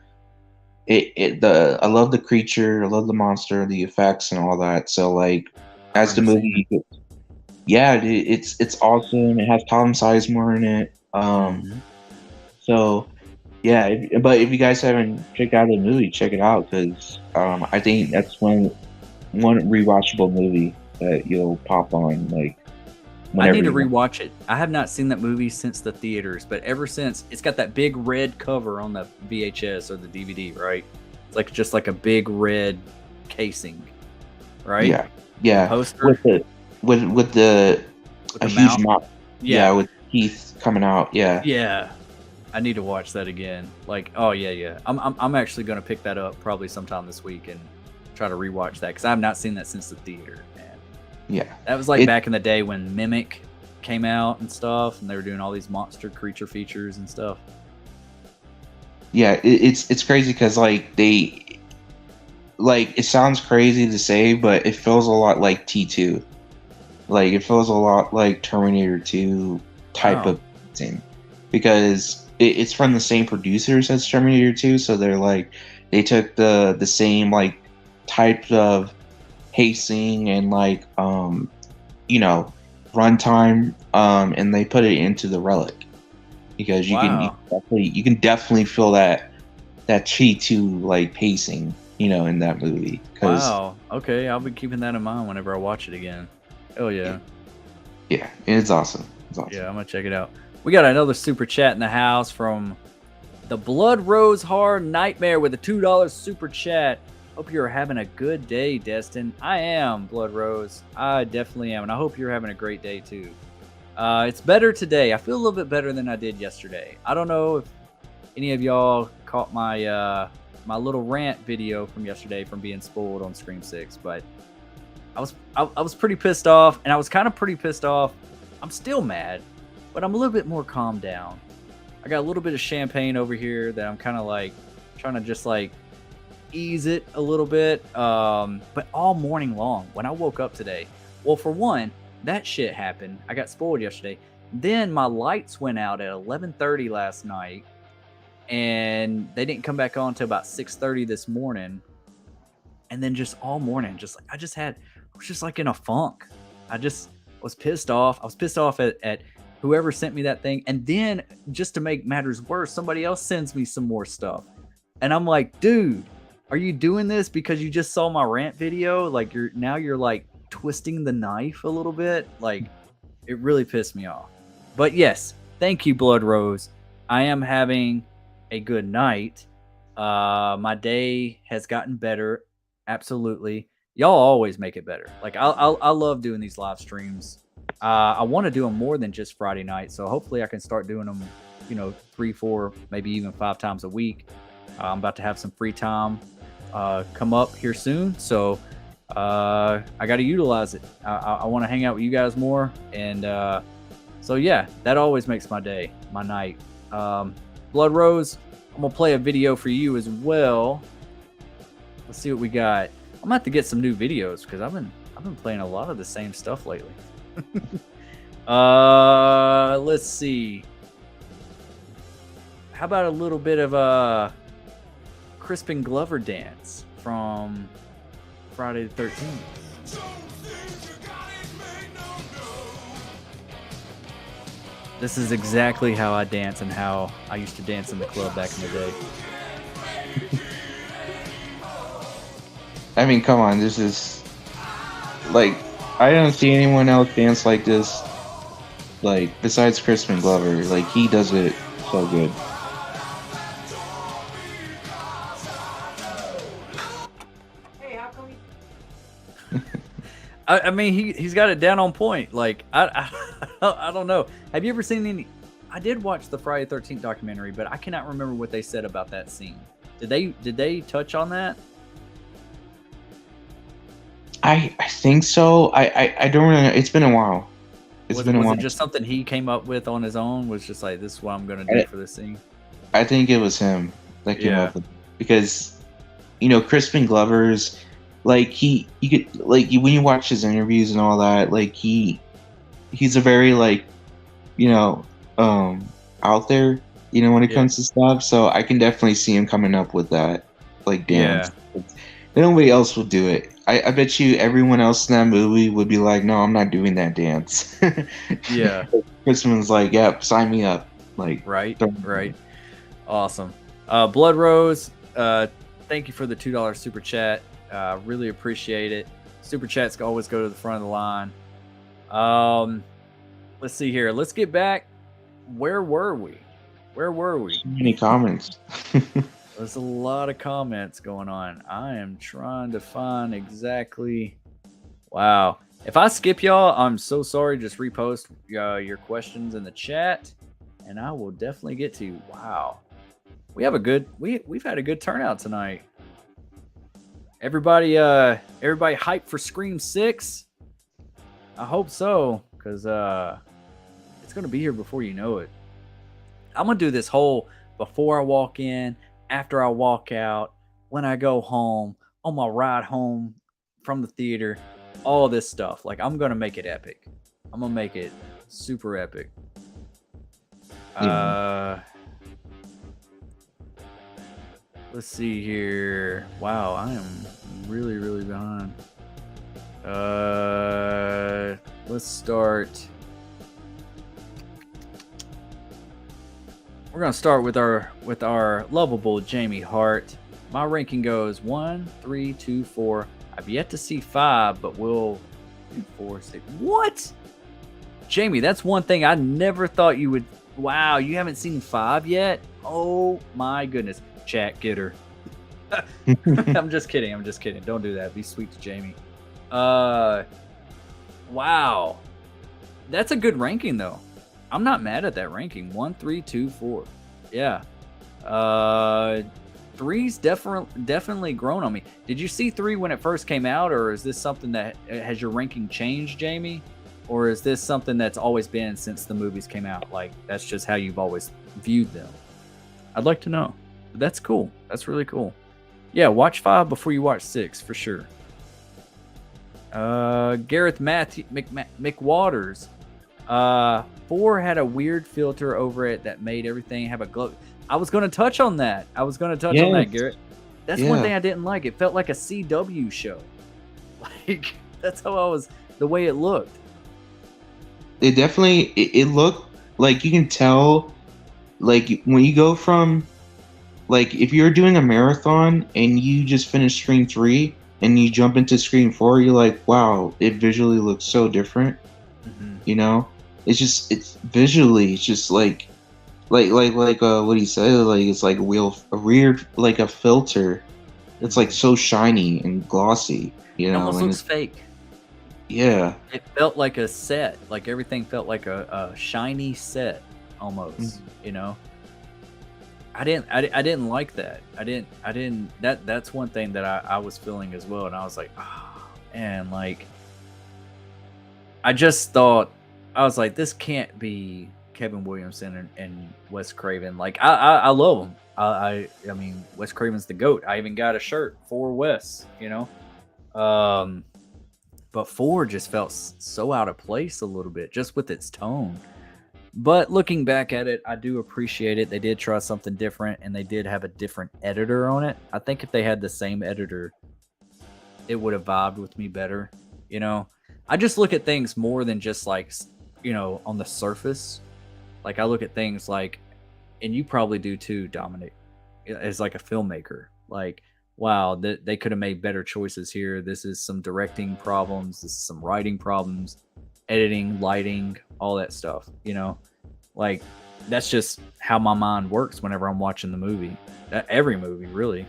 love the creature, I love the monster, the effects, and all that. So like, as the movie, yeah, it's awesome. It has Tom Sizemore in it. So yeah, but if you guys haven't checked out the movie, check it out, because I think that's one rewatchable movie that you'll pop on. Like, I need to you want. rewatch it. I have not seen that movie since the theaters, but ever since, it's got that big red cover on the VHS or the DVD, right? It's like just like a big red casing, right? Yeah, yeah. Poster With the with a the huge mouth. mouth. Yeah, Yeah, with teeth coming out. Yeah. yeah. I need to watch that again. Like, oh yeah, yeah. I'm actually gonna pick that up probably sometime this week and try to rewatch that because I have not seen that since the theater. And Yeah. that was like It back in the day when Mimic came out and stuff, and they were doing all these monster creature features and stuff. yeah, it's crazy because like it sounds crazy to say, but it feels a lot like T2. Like it feels a lot like Terminator 2 type Wow. of thing. Because it's from the same producers as Terminator 2, so they took the same like types of pacing and like runtime and they put it into the Relic because Wow. you can definitely feel that T2 like pacing in that movie because Wow. Okay, I'll be keeping that in mind whenever I watch it again. Oh yeah. yeah, it's awesome. Yeah, I'm gonna check it out. We got another super chat in the house from the Blood Rose Hard Nightmare with a $2 super chat. Hope you're having a good day, Destin. I am, Blood Rose. I definitely am, and I hope you're having a great day too. It's better today. I feel a little bit better than I did yesterday. I don't know if any of y'all caught my my little rant video from yesterday from being spoiled on Scream 6, but I was pretty pissed off, and I was kind of pretty pissed off. I'm still mad, but I'm a little bit more calmed down. I got a little bit of champagne over here that I'm kind of like trying to just like ease it a little bit. But all morning long, when I woke up today, well, for one, that shit happened. I got spoiled yesterday. Then my lights went out at 11:30 last night, and they didn't come back on until about 6:30 this morning. And then just all morning, just like I was just like in a funk. I just was pissed off. I was pissed off at whoever sent me that thing. And then just to make matters worse, somebody else sends me some more stuff. And I'm like, dude, are you doing this because you just saw my rant video? Like you're like twisting the knife a little bit. Like it really pissed me off. But yes, thank you, Blood Rose. I am having a good night. My day has gotten better. Absolutely. Y'all always make it better. Like I love doing these live streams. I want to do them more than just Friday night. So hopefully I can start doing them, 3, 4, maybe even 5 times a week. I'm about to have some free time come up here soon. So I got to utilize it. I want to hang out with you guys more. And so, yeah, that always makes my day, my night. Blood Rose, I'm going to play a video for you as well. Let's see what we got. I'm gonna have to get some new videos because I've been playing a lot of the same stuff lately. Let's see. How about a little bit of a Crispin Glover dance from Friday the 13th? This is exactly how I dance and how I used to dance in the club back in the day. I mean, come on, this is like I don't see anyone else dance like this. Like besides Crispin Glover, like he does it so good. Hey, how come I mean, he's got it down on point. Like I don't know. Have you ever seen any? I did watch the Friday 13th documentary, but I cannot remember what they said about that scene. Did they touch on that? I think so. I don't really know. It's been a while. Was it just something he came up with on his own? Was just like, this is what I'm gonna do for this scene? I think it was him that came Yeah. up with it. Because Crispin Glover's like you could like when you watch his interviews and all that, like he's a very like out there when it comes to stuff. So I can definitely see him coming up with that like dance. Nobody else would do it. I bet you everyone else in that movie would be like, no, I'm not doing that dance. Yeah. Crispin's like, yep, sign me up. Like, Right. Awesome. Blood Rose, thank you for the $2 super chat. Really appreciate it. Super chats always go to the front of the line. Let's see here. Let's get back. Where were we? Where were we? Too many comments. There's a lot of comments going on. I am trying to find exactly. Wow. If I skip y'all, I'm so sorry. Just repost your questions in the chat, and I will definitely get to you. Wow. We have a good. We've had a good turnout tonight. Everybody hyped for Scream 6. I hope so, because it's gonna be here before you know it. I'm gonna do this whole before I walk in, after I walk out, when I go home, on my ride home from the theater, all this stuff. Like, I'm gonna make it epic. I'm gonna make it super epic. Let's see here. Wow, I am really, really behind. Let's start. We're gonna start with our lovable Jamie Hart. My ranking goes 1, 3, 2, 4. I've yet to see 5, but we'll do 4, 6. What? Jamie, that's one thing I never thought you would. Wow, you haven't seen 5 yet? Oh my goodness. Chat, get her. I'm just kidding. Don't do that. Be sweet to Jamie. Wow. That's a good ranking though. I'm not mad at that ranking. 1, 3, 2, 4. Yeah. 3's definitely grown on me. Did you see 3 when it first came out, or is this something that has your ranking changed, Jamie? Or is this something that's always been since the movies came out? Like, that's just how you've always viewed them? I'd like to know. But that's cool. That's really cool. Yeah, watch 5 before you watch 6 for sure. Gareth McWaters. 4 had a weird filter over it that made everything have a glow. I was going to touch on that. On that, Garrett. That's one thing I didn't like. It felt like a CW show. Like, that's how the way it looked. It definitely, it looked like, you can tell, like, when you go from, like, if you're doing a marathon and you just finish Scream 3 and you jump into Scream 4, you're like, wow, it visually looks so different. Mm-hmm. You know? It's visually, it's just like what he said, like, it's like a weird, like a filter. It's like so shiny and glossy, you know? It almost looks fake. Yeah. It felt like a set. Like, everything felt like a shiny set almost, you know? I didn't like that. That's one thing that I was feeling as well. And I was like, oh, man, like, I just thought, I was like, this can't be Kevin Williamson and Wes Craven. Like, I love him. I mean, Wes Craven's the GOAT. I even got a shirt for Wes, you know? But 4 just felt so out of place a little bit, just with its tone. But looking back at it, I do appreciate it. They did try something different, and they did have a different editor on it. I think if they had the same editor, it would have vibed with me better. You know, I just look at things more than just like, you know, on the surface. Like, I look at things like, and you probably do too, Dominic, as like a filmmaker. Like, wow, they could have made better choices here. This is some directing problems. This is some writing problems, editing, lighting, all that stuff, you know? Like, that's just how my mind works whenever I'm watching the movie. Every movie, really.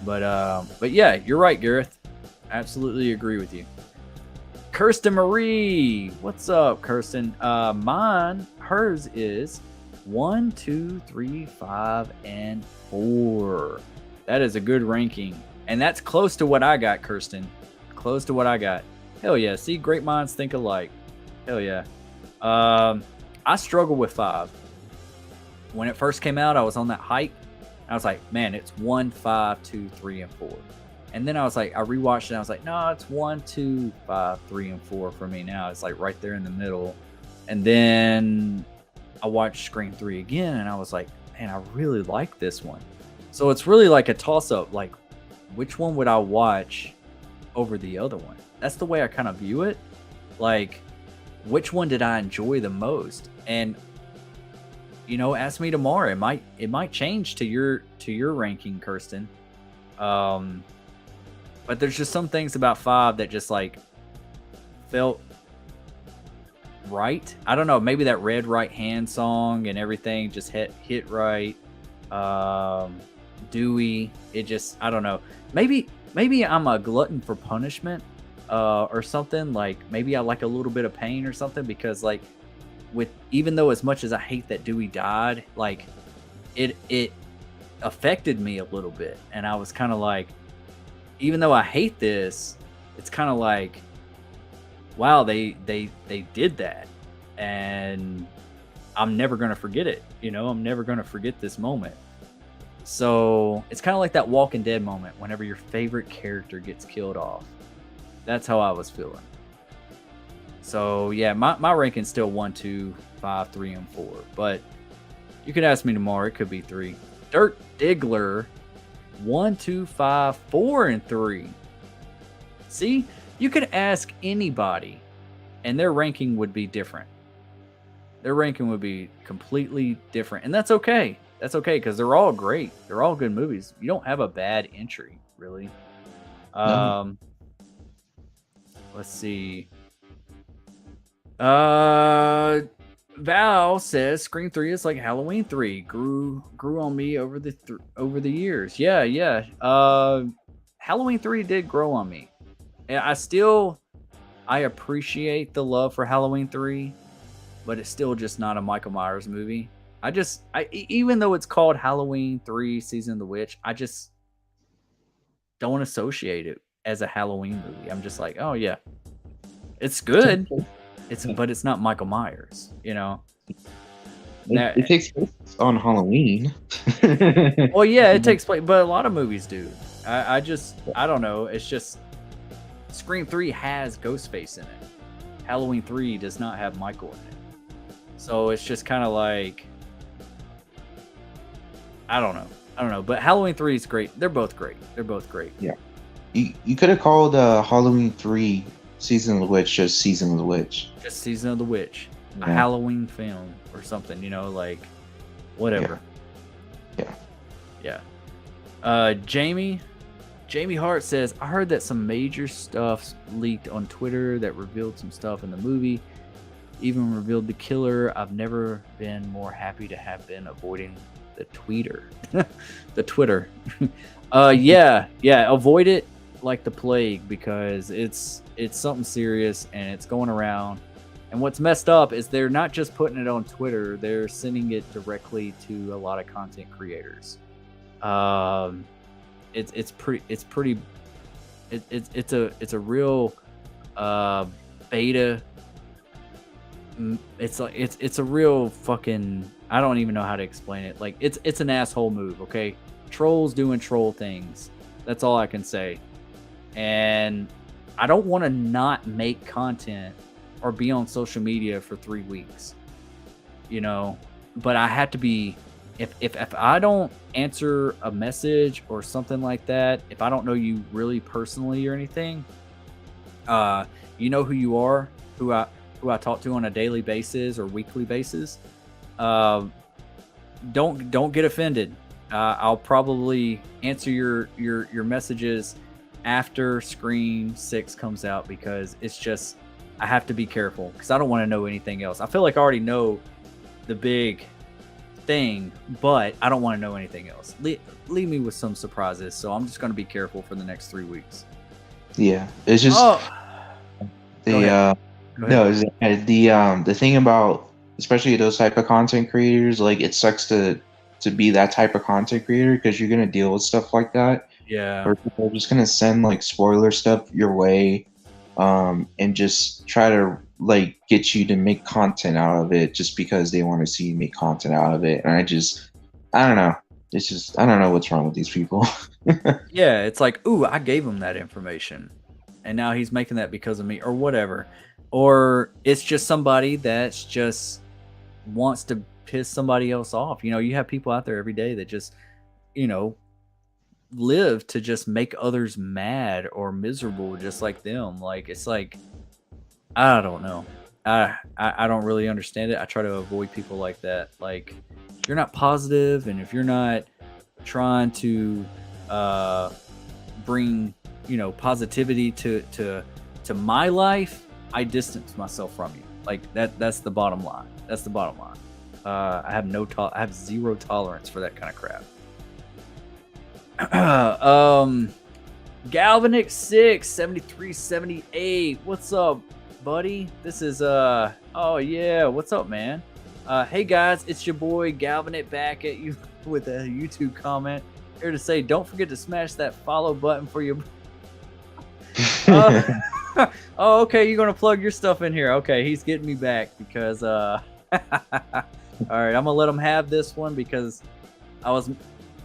But yeah, you're right, Gareth. Absolutely agree with you. Kirsten Marie, what's up, Kirsten? Hers is 1, 2, 3, 5, and 4. That is a good ranking, and that's close to what I got, Kirsten. Close to what I got. Hell yeah! See, great minds think alike. Hell yeah. I struggle with 5. When it first came out, I was on that hype. I was like, man, it's 1, 5, 2, 3, and 4. And then I was like, I rewatched it, and I was like, no, it's 1, 2, 5, 3, and 4 for me now. It's like right there in the middle. And then I watched Scream 3 again, and I was like, man, I really like this one. So it's really like a toss-up. Like, which one would I watch over the other one? That's the way I kind of view it. Like, which one did I enjoy the most? And, you know, ask me tomorrow. It might change to your ranking, Kirsten. But there's just some things about 5 that just like felt right. I don't know. Maybe that Red Right Hand song and everything just hit right. Dewey. It just, I don't know. Maybe I'm a glutton for punishment, or something. Like maybe I like a little bit of pain or something, because like with, even though as much as I hate that Dewey died, like it affected me a little bit, and I was kind of like, even though I hate this, it's kind of like, wow, they did that, and I'm never gonna forget it. You know, I'm never gonna forget this moment. So it's kind of like that Walking Dead moment whenever your favorite character gets killed off. That's how I was feeling. So yeah, my ranking's still 1, 2, 5, 3, and 4. But you could ask me tomorrow, it could be 3. Dirt Diggler, 1, 2, 5, 4, and 3. See, you could ask anybody, and their ranking would be different. Their ranking would be completely different, and that's okay. That's okay, because they're all great. They're all good movies. You don't have a bad entry, really. No. Let's see. Val says Scream 3 is like Halloween 3. Grew on me over the years. Yeah. Halloween 3 did grow on me. And I appreciate the love for Halloween 3, but it's still just not a Michael Myers movie. Even though it's called Halloween 3 Season of the Witch, I just don't associate it as a Halloween movie. I'm just like, oh yeah, it's good. But it's not Michael Myers, you know. It takes place on Halloween. Well, yeah, it takes place, but a lot of movies do. I don't know. It's just Scream 3 has Ghostface in it. Halloween 3 does not have Michael in it. So it's just kind of like, I don't know. But Halloween 3 is great. They're both great. Yeah. You could have called Halloween 3 Season of the Witch just Season of the Witch. Just Season of the Witch. Yeah. A Halloween film or something, you know, like whatever. Yeah. Jamie Hart says, I heard that some major stuff leaked on Twitter that revealed some stuff in the movie. Even revealed the killer. I've never been more happy to have been avoiding the tweeter. The Twitter. Yeah. Avoid it like the plague, because it's something serious and it's going around. And what's messed up is they're not just putting it on Twitter, they're sending it directly to a lot of content creators. It's a real beta. It's a real fucking, I don't even know how to explain it. Like it's an asshole move, okay? Trolls doing troll things. That's all I can say. And I don't want to not make content or be on social media for 3 weeks, you know, but I have to be, if I don't answer a message or something like that, if I don't know you really personally or anything, you know who you are, who I talk to on a daily basis or weekly basis. Don't get offended. I'll probably answer your messages after Scream 6 comes out, because it's just, I have to be careful because I don't want to know anything else. I feel like I already know the big thing, but I don't want to know anything else. Leave me with some surprises, so I'm just going to be careful for the next 3 weeks. Yeah, it's just the thing about, especially those type of content creators, like it sucks to be that type of content creator, because you're gonna deal with stuff like that. Yeah. Or people are just gonna send like spoiler stuff your way, and just try to like get you to make content out of it just because they want to see you make content out of it. And I don't know. It's just, I don't know what's wrong with these people. Yeah, it's like, ooh, I gave him that information, and now he's making that because of me, or whatever. Or it's just somebody that's just wants to piss somebody else off. You know, you have people out there every day that just, you know, live to just make others mad or miserable just like them. Like, it's like, I don't know. I don't really understand it. I try to avoid people like that. Like, if you're not positive, and if you're not trying to bring, you know, positivity to my life, I distance myself from you. Like that's the bottom line. That's the bottom line. I have zero tolerance for that kind of crap. Galvanic 6 7378. What's up, buddy? This is oh yeah, what's up, man? Hey guys, it's your boy Galvanic back at you with a YouTube comment. Here to say, don't forget to smash that follow button for your oh, okay, you're gonna plug your stuff in here. Okay, he's getting me back because all right, I'm gonna let him have this one because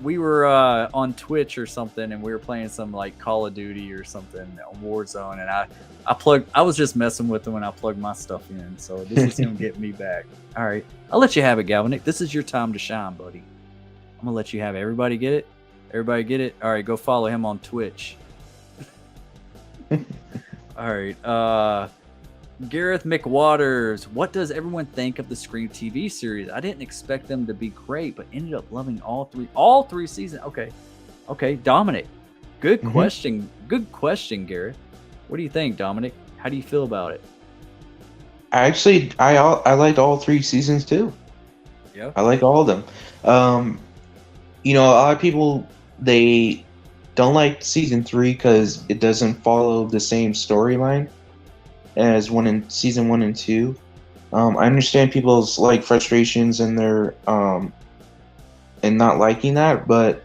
we were on Twitch or something and we were playing some like Call of Duty or something on Warzone, and I was just messing with him when I plugged my stuff in. So this is him getting me back. All right, I'll let you have it, Galvanic. This is your time to shine, buddy. I'm gonna let you have it. Everybody get it? Everybody get it? All right, go follow him on Twitch. All right, Gareth McWaters, what does everyone think of the Scream TV series? I didn't expect them to be great, but ended up loving all three seasons. Okay, Dominic, good question. Good question, Gareth. What do you think, Dominic? How do you feel about it? I liked all 3 seasons too. Yeah, I like all of them. A lot of people, they don't like season 3 because it doesn't follow the same storyline as season 1 and 2. I understand people's like frustrations and their and not liking that, but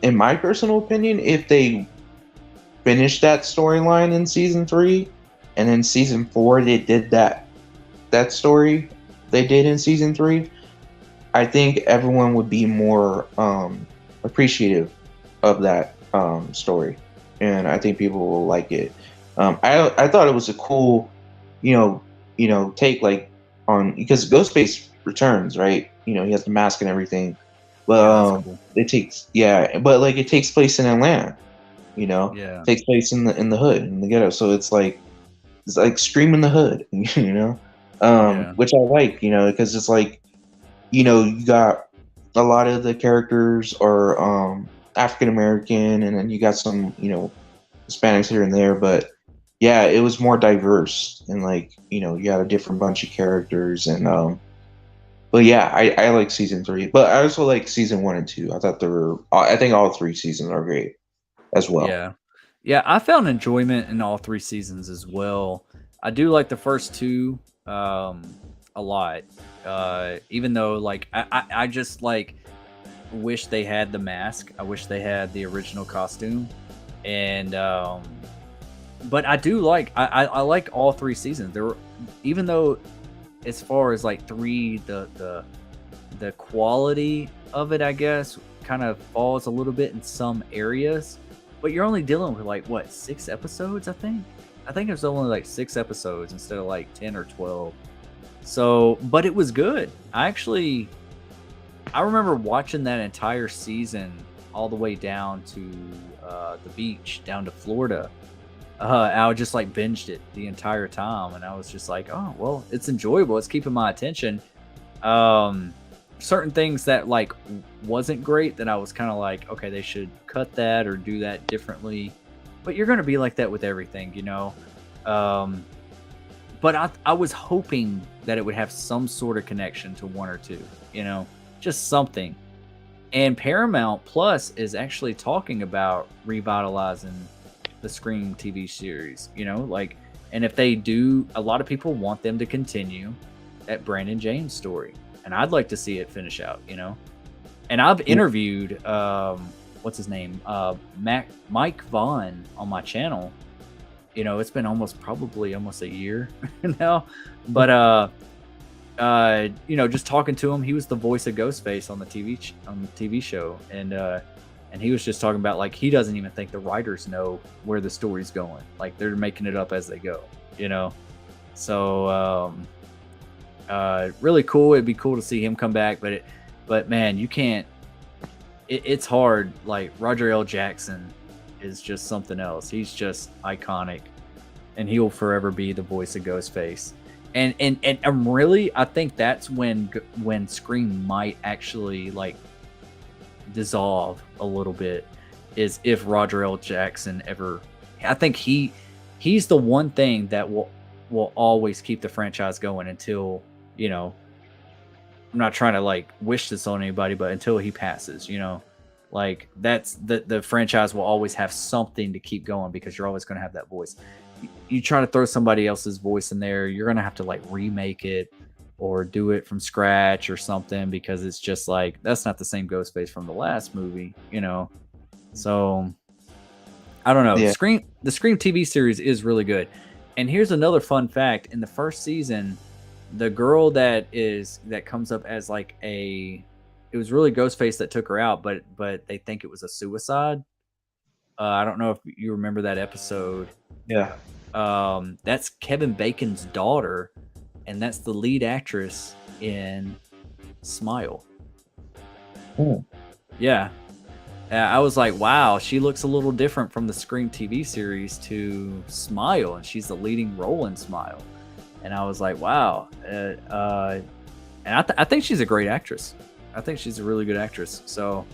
in my personal opinion, if they finished that storyline in season 3 and then season 4 they did that story they did in season 3, I think everyone would be more appreciative of that story, and I think people will like it. I thought it was a cool, take like on, because Ghostface returns, right? He has the mask and everything, but cool. it takes place in Atlanta. Yeah, It takes place in the hood, in the ghetto. So it's like Scream in the Hood, which I like, because it's like, you got a lot of the characters are African American, and then you got some, Hispanics here and there, but yeah, it was more diverse, and like, you had a different bunch of characters, and but yeah, I like season 3, but I also like season 1 and 2. I think all 3 seasons are great as well. Yeah, I found enjoyment in all 3 seasons as well. I do like the first 2 a lot. Even though like I just like wish they had the mask. I wish they had the original costume. And but I do like I like all 3 seasons. There were, even though as far as like 3 the quality of it, I guess, kind of falls a little bit in some areas. But you're only dealing with like what, 6 episodes, I think it was only like 6 episodes instead of like 10 or 12. So, but it was good. I remember watching that entire season all the way down to the beach, down to Florida. I just like binged it the entire time, and I was just like, oh well, it's enjoyable. It's keeping my attention. Certain things that like wasn't great, that I was kind of like, okay, they should cut that or do that differently. But you're gonna be like that with everything, But I was hoping that it would have some sort of connection to 1 or 2, just something. And Paramount Plus is actually talking about revitalizing the Scream TV series, and if they do, a lot of people want them to continue that Brandon James story. And I'd like to see it finish out, And I've interviewed, what's his name? Mike Vaughn on my channel. It's been almost a year now, but just talking to him, he was the voice of Ghostface on the TV show, and he was just talking about like he doesn't even think the writers know where the story's going, like they're making it up as they go, So really cool. It'd be cool to see him come back, but man, you can't. It's hard. Like Roger L. Jackson is just something else. He's just iconic, and he will forever be the voice of Ghostface. And really, I think that's when Scream might actually like dissolve a little bit, is if Roger L. Jackson ever. I think he's the one thing that will will always keep the franchise going until, you know, I'm not trying to like wish this on anybody, but until he passes, you know, like that's the franchise will always have something to keep going because you're always going to have that voice. You try to throw somebody else's voice in there, you're going to have to like remake it or do it from scratch or something because it's just like that's not the same Ghostface from the last movie, you know. So I don't know. Yeah. The Scream TV series is really good. And here's another fun fact: in the first season, the girl that comes up as like it was really Ghostface that took her out, but they think it was a suicide. I don't know if you remember that episode. Yeah. That's Kevin Bacon's daughter, and that's the lead actress in Smile. Hmm. Yeah. I was like, wow, she looks a little different from the Scream TV series to Smile, and she's the leading role in Smile. And I was like, wow. And I think she's a great actress. I think she's a really good actress. So,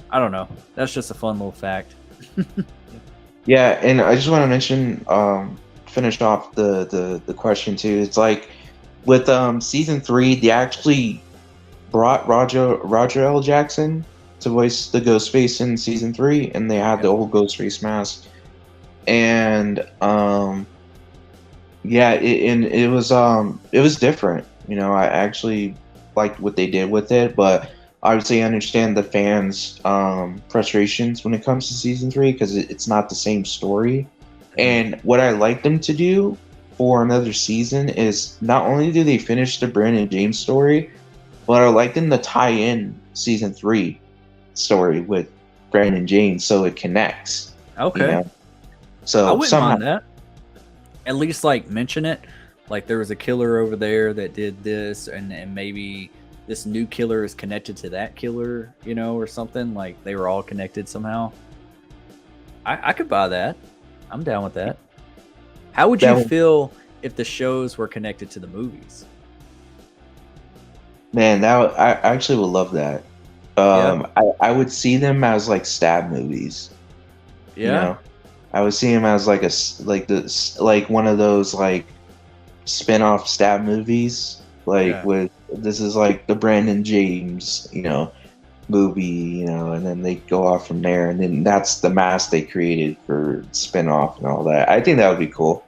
I don't know. That's just a fun little fact. Yeah, and I just want to mention, finish off the question too. It's like with season 3, they actually brought Roger L. Jackson to voice the Ghostface in season 3, and they had the old Ghostface mask. And yeah, it was different. You know, I actually liked what they did with it, but obviously I understand the fans' frustrations when it comes to season 3 because it's not the same story. And what I like them to do for another season is not only do they finish the Brandon James story, but I like them to tie in season 3 story with Brandon James so it connects. Okay. You know? So I wouldn't mind that. At least like mention it. Like there was a killer over there that did this, and maybe this new killer is connected to that killer, you know, or something. Like they were all connected somehow. I could buy that. I'm down with that. How would you feel if the shows were connected to the movies? Man, I actually would love that. I would see them as like stab movies. Yeah. You know? I would see them as like one of those like spin-off stab movies. Like with this is like the Brandon James, you know, movie, you know, and then they go off from there, and then that's the mask they created for spin-off and all that. I think that would be cool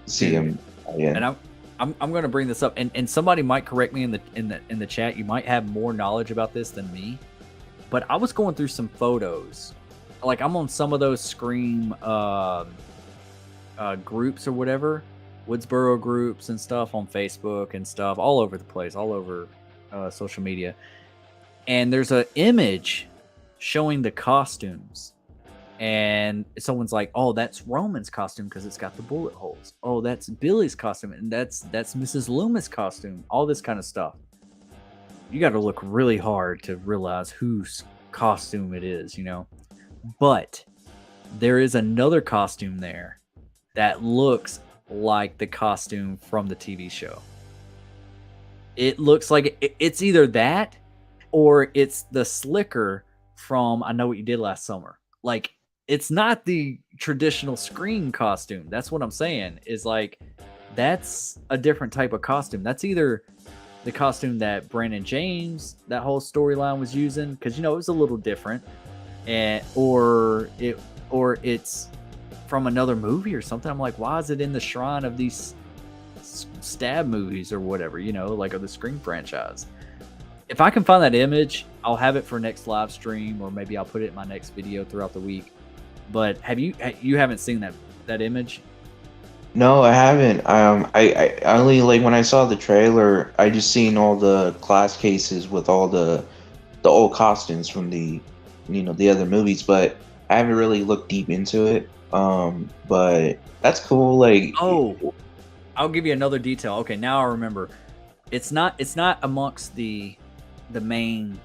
to see him again. And I'm going to bring this up, and somebody might correct me in the chat. You might have more knowledge about this than me, but I was going through some photos. Like I'm on some of those Scream groups or whatever, Woodsboro groups and stuff on Facebook and stuff, all over the place, all over social media. And there's an image showing the costumes, and someone's like, "Oh, that's Roman's costume because it's got the bullet holes. Oh, that's Billy's costume, and that's Mrs. Loomis' costume." All this kind of stuff. You got to look really hard to realize whose costume it is, you know. But there is another costume there that looks like the costume from the TV show. It looks like it's either that or it's the slicker from I Know What You Did Last Summer. Like, it's not the traditional Scream costume. That's what I'm saying. Is like, that's a different type of costume. That's either the costume that Brandon James, that whole storyline was using, because, you know, it was a little different. Or it's from another movie or something. I'm like, why is it in the shrine of these stab movies or whatever, you know, like of the Scream franchise? If I can find that image, I'll have it for next live stream, or maybe I'll put it in my next video throughout the week. But you haven't seen that image? No, I haven't. I only, like, when I saw the trailer, I just seen all the glass cases with all the old costumes from the, you know, the other movies, but I haven't really looked deep into it. But that's cool. Like, oh, I'll give you another detail. Okay, now I remember. It's not amongst the main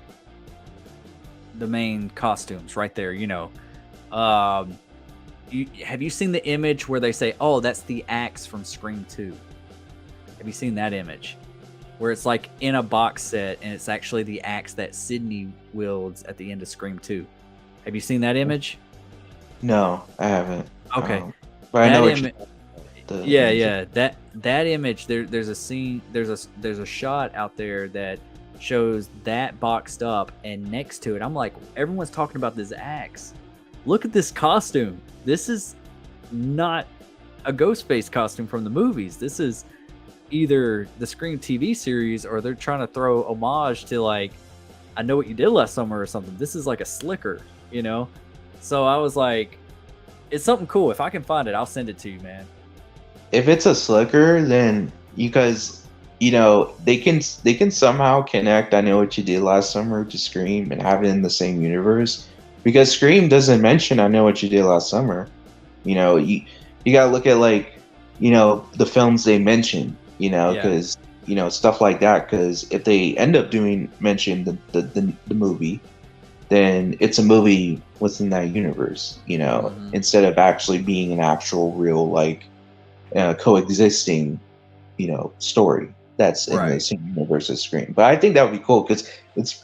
costumes right there, you know. Have you seen the image where they say, "Oh, that's the axe from Scream 2"? Have you seen that image where it's like in a box set and it's actually the axe that Sidney wields at the end of Scream 2? Have you seen that image? No, I haven't. Okay. But I know Yeah. That image. There's a scene. There's a shot out there that shows that boxed up, and next to it, I'm like, everyone's talking about this axe. Look at this costume. This is not a Ghostface costume from the movies. This is either the Scream TV series, or they're trying to throw homage to like, I Know What You Did Last Summer or something. This is like a slicker, you know? So I was like, it's something cool. If I can find it, I'll send it to you, man. If it's a slicker, then because they can somehow connect I Know What You Did Last Summer to Scream and have it in the same universe, because Scream doesn't mention I Know What You Did Last Summer. You gotta look at like the films they mention, because stuff like that. Because if they end up mention the movie, then it's a movie within that universe, instead of actually being an actual real like coexisting, story that's in the same universe as Scream. But I think that would be cool because it's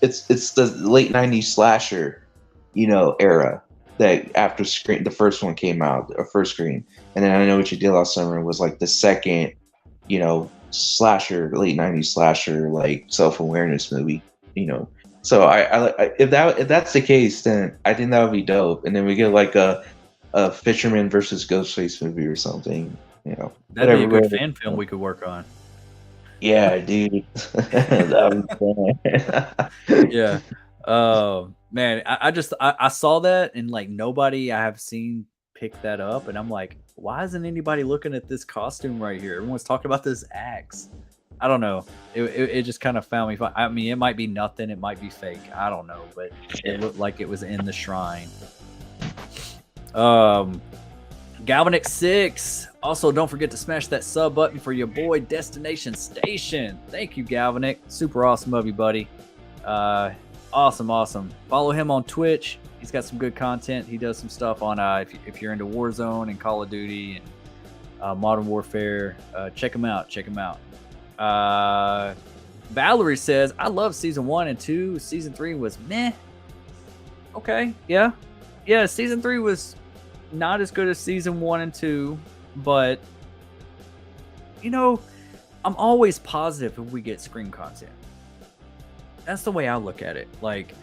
the late '90s slasher, era that after Scream, the first one came out, or first Scream, and then I Know What You Did Last Summer was like the second, slasher, late '90s slasher, like self-awareness movie, So I if that's the case, then I think that would be dope, and then we get like a Fisherman versus Ghostface movie or something, That'd be a good fan film we could work on. Yeah, dude. That would be fun. Yeah. Man, I saw that, and like nobody I have seen pick that up, and I'm like, why isn't anybody looking at this costume right here? Everyone's talking about this axe. I don't know. It just kind of found me fun. I mean, it might be nothing. It might be fake. I don't know, but it looked like it was in the shrine. Galvanic 6. Also, don't forget to smash that sub button for your boy Destination Station. Thank you, Galvanic. Super awesome of you, buddy. Awesome. Follow him on Twitch. He's got some good content. He does some stuff on if you're into Warzone and Call of Duty and Modern Warfare. Check him out. Valerie says, I love season 1 and 2. Season 3 was meh. Okay, yeah. Season 3 was not as good as season 1 and 2, but I'm always positive if we get Scream content. That's the way I look at it. Like,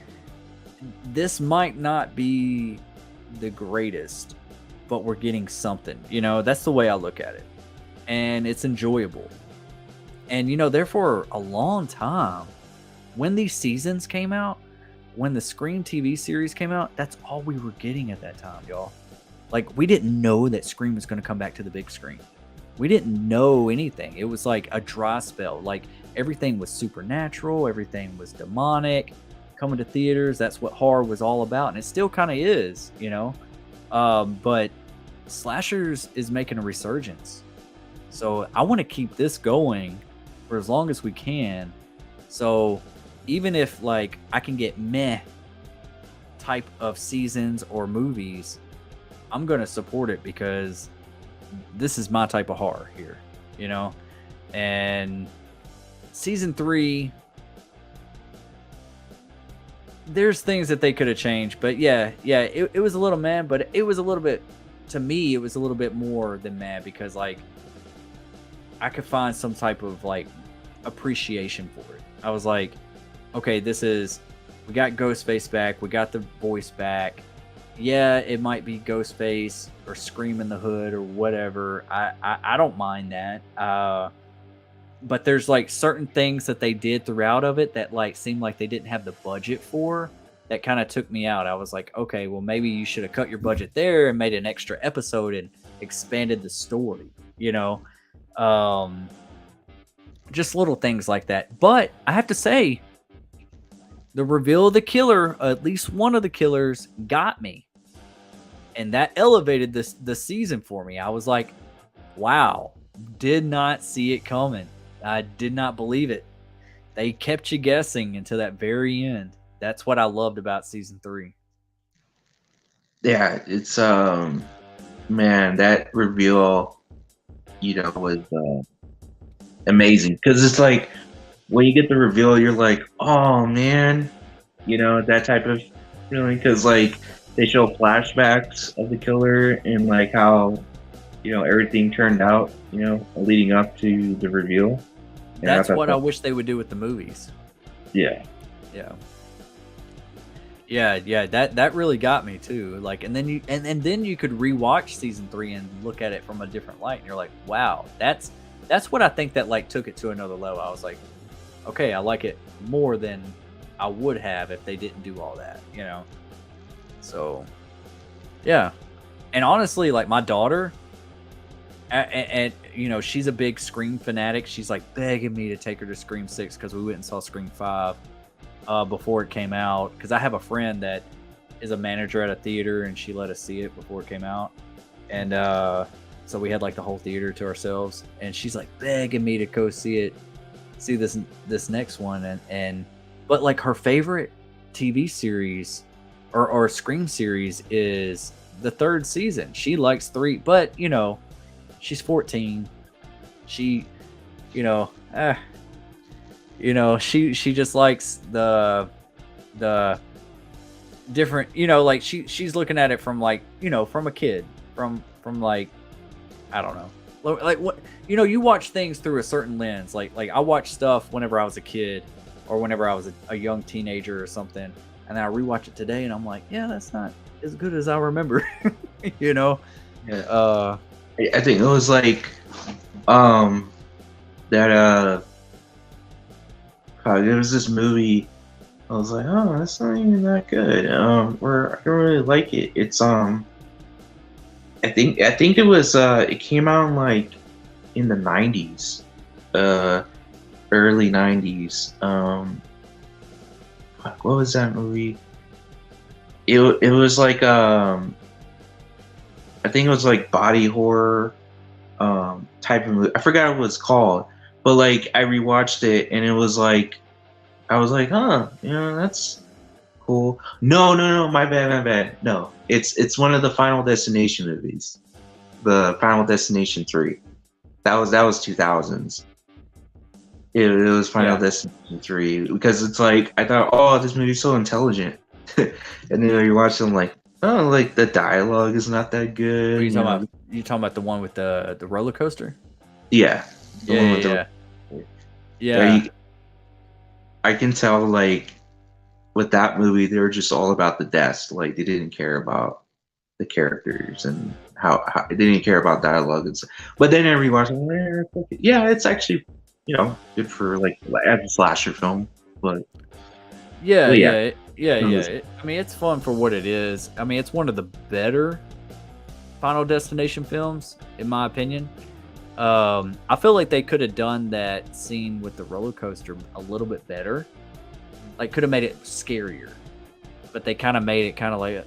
this might not be the greatest, but we're getting something. That's the way I look at it, and it's enjoyable. And there for a long time, when these seasons came out, when the Scream TV series came out, that's all we were getting at that time, y'all. Like, we didn't know that Scream was going to come back to the big screen. We didn't know anything. It was like a dry spell. Like, everything was supernatural. Everything was demonic. Coming to theaters, that's what horror was all about. And it still kind of is, But slashers is making a resurgence. So I want to keep this going for as long as we can. So even if, like, I can get meh type of seasons or movies, I'm going to support it because this is my type of horror here, And season 3, there's things that they could have changed, but it was a little mad, but it was a little bit, to me, it was a little bit more than mad, because like I could find some type of like appreciation for it. I was like, okay, we got Ghostface back, we got the voice back. Yeah, it might be Ghostface or Scream in the Hood or whatever. I don't mind that. But there's like certain things that they did throughout of it that like seemed like they didn't have the budget for, that kind of took me out. I was like, okay, well, maybe you should have cut your budget there and made an extra episode and expanded the story, just little things like that. But I have to say, the reveal of the killer, at least one of the killers, got me. And that elevated the season for me. I was like, wow, did not see it coming. I did not believe it. They kept you guessing until that very end. That's what I loved about season 3. Yeah, it's man, that reveal, was amazing, because it's like when you get the reveal, you're like, oh man, that type of feeling, because like they show flashbacks of the killer and like how everything turned out, leading up to the reveal. And That's thought what I that, wish they would do with the movies. yeah, Yeah. Yeah, that really got me too. Like, and then you could rewatch season 3 and look at it from a different light, and you're like, wow, that's what I think that like took it to another level. I was like, okay, I like it more than I would have if they didn't do all that, So, yeah, and honestly, like my daughter, and she's a big Scream fanatic. She's like begging me to take her to Scream 6 because we went and saw Scream 5. Before it came out, because I have a friend that is a manager at a theater, and she let us see it before it came out, and so we had like the whole theater to ourselves, and she's like begging me to go see this next one, but like her favorite TV series or Scream series is the 3rd season. She likes 3, but she's 14. She, she just likes the different, like she's looking at it from like, from a kid, from like, I don't know, like what, you watch things through a certain lens. Like I watch stuff whenever I was a kid or whenever I was a young teenager or something, and then I rewatch it today and I'm like, yeah, that's not as good as I remember. Yeah. I think it was like that there was this movie. I was like, oh, that's not even that good. Or I don't really like it. It's I think it was it came out like in the 90s, early 90s. What was that movie? It was like I think it was like body horror type of movie. I forgot what it's called, but like I rewatched it and it was like I was like, huh, that's cool. No, my bad. No, it's one of the Final Destination movies, the Final Destination 3. That was 2000s. It was Final Destination 3 because it's like I thought, oh, this movie's so intelligent, and then you watch them like, oh, like the dialogue is not that good. What are you talking about? You talking about the one with the roller coaster? Yeah. Yeah. I can tell, like, with that movie, they were just all about the deaths. Like, they didn't care about the characters and how they didn't care about dialogue and stuff. But then I rewatched it, yeah, it's actually, good for, like, as a slasher film. But Yeah. I mean, it's fun for what it is. I mean, it's one of the better Final Destination films, in my opinion. I feel like they could have done that scene with the roller coaster a little bit better. Like, could have made it scarier, but they kind of made it kind of like,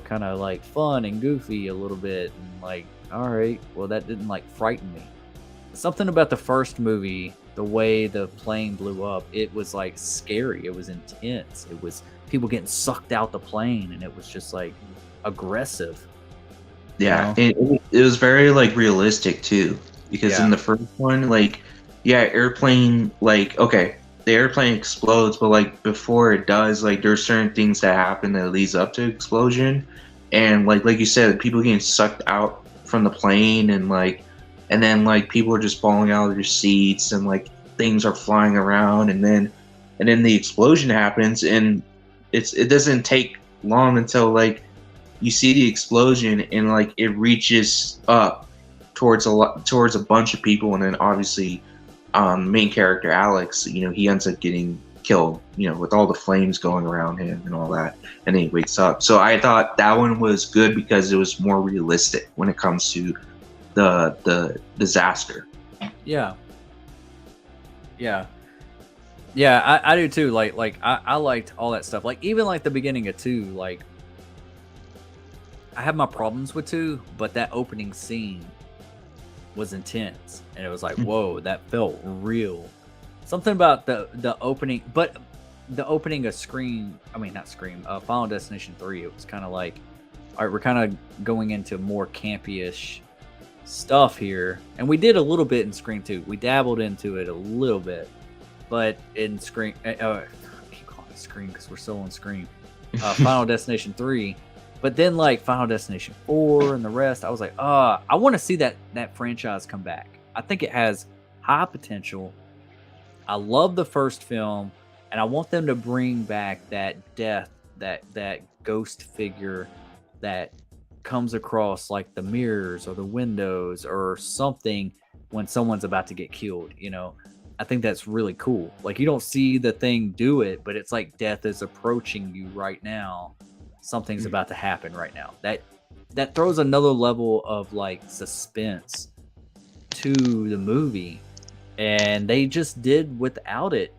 kind of like fun and goofy a little bit. And like, all right, well, that didn't like frighten me. Something about the first movie, the way the plane blew up, it was like scary. It was intense. It was people getting sucked out the plane, and it was just like aggressive. Yeah, it was very like realistic too. Because in the first one, like, airplane, like, okay, the airplane explodes, but like before it does, like, there's certain things that happen that leads up to explosion, and like you said, people getting sucked out from the plane, and then like people are just falling out of their seats, and like things are flying around, and then the explosion happens, and it doesn't take long until like you see the explosion and like it reaches up towards a bunch of people, and then obviously main character Alex, he ends up getting killed, with all the flames going around him and all that, and then he wakes up. So I thought that one was good because it was more realistic when it comes to the disaster. Yeah, I do too. Like I liked all that stuff. Like even like the beginning of 2, like I have my problems with 2, but that opening scene was intense, and it was like, whoa, that felt real. Something about the opening, but the opening of Final Destination 3, it was kind of like, all right, we're kind of going into more campy-ish stuff here, and we did a little bit in Scream 2. We dabbled into it a little bit, but in Scream, I keep calling it Scream because we're still on Scream. Final Destination 3, But then like Final Destination 4 and the rest, I was like, I want to see that franchise come back. I think it has high potential. I love the first film, and I want them to bring back that death, that ghost figure that comes across like the mirrors or the windows or something when someone's about to get killed, you know. I think that's really cool. Like, you don't see the thing do it, but it's like death is approaching you right now. Something's about to happen right now. That throws another level of like suspense to the movie, and they just did without it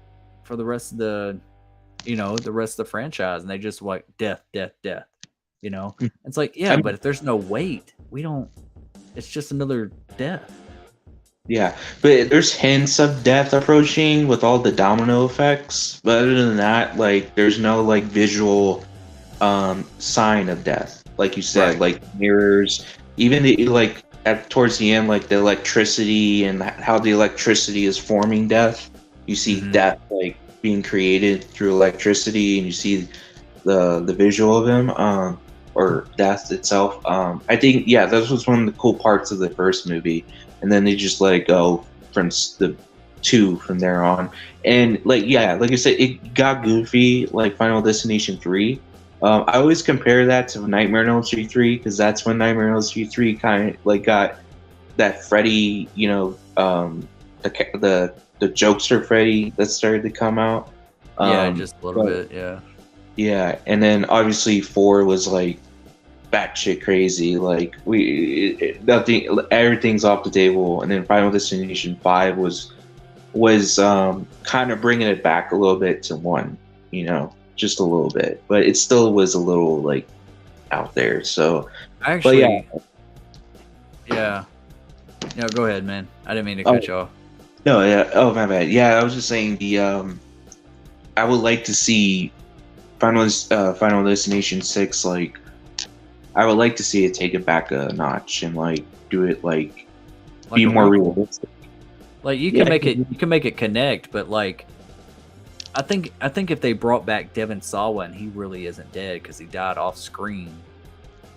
for the rest of the, you know, the rest of the franchise, and they just like death, death, death. You know, it's like, yeah, but if there's no weight, we don't. It's just another death. Yeah, but there's hints of death approaching with all the domino effects. But other than that, like, there's no like visual sign of death. Like you said, Right. like mirrors, even the like at towards the end, like the electricity and how the electricity is forming death. You see death like being created through electricity, and you see the visual of him, or death itself. I think, yeah, that was one of the cool parts of the first movie. And then they just let it go from the 2 from there on. And like, yeah, like I said, it got goofy like Final Destination 3. I always compare that to Nightmare on Elm Street 3, because that's when Nightmare on Elm Street 3 kind of like got that Freddy, you know, the jokester Freddy that started to come out. Yeah, just a little bit, yeah. Yeah, and then obviously 4 was like batshit crazy. Like nothing, everything's off the table. And then Final Destination 5 was kind of bringing it back a little bit to 1, you know, just a little bit, but it still was a little like out there. So actually, yeah. No, go ahead, man. I didn't mean to cut you off. No, yeah. Oh, my bad. Yeah, I was just saying I would like to see Final Destination 6, like, I would like to see it take it back a notch and like do it like be more realistic. Like, you can make it connect, but like, I think if they brought back Devon Sawa and he really isn't dead because he died off screen,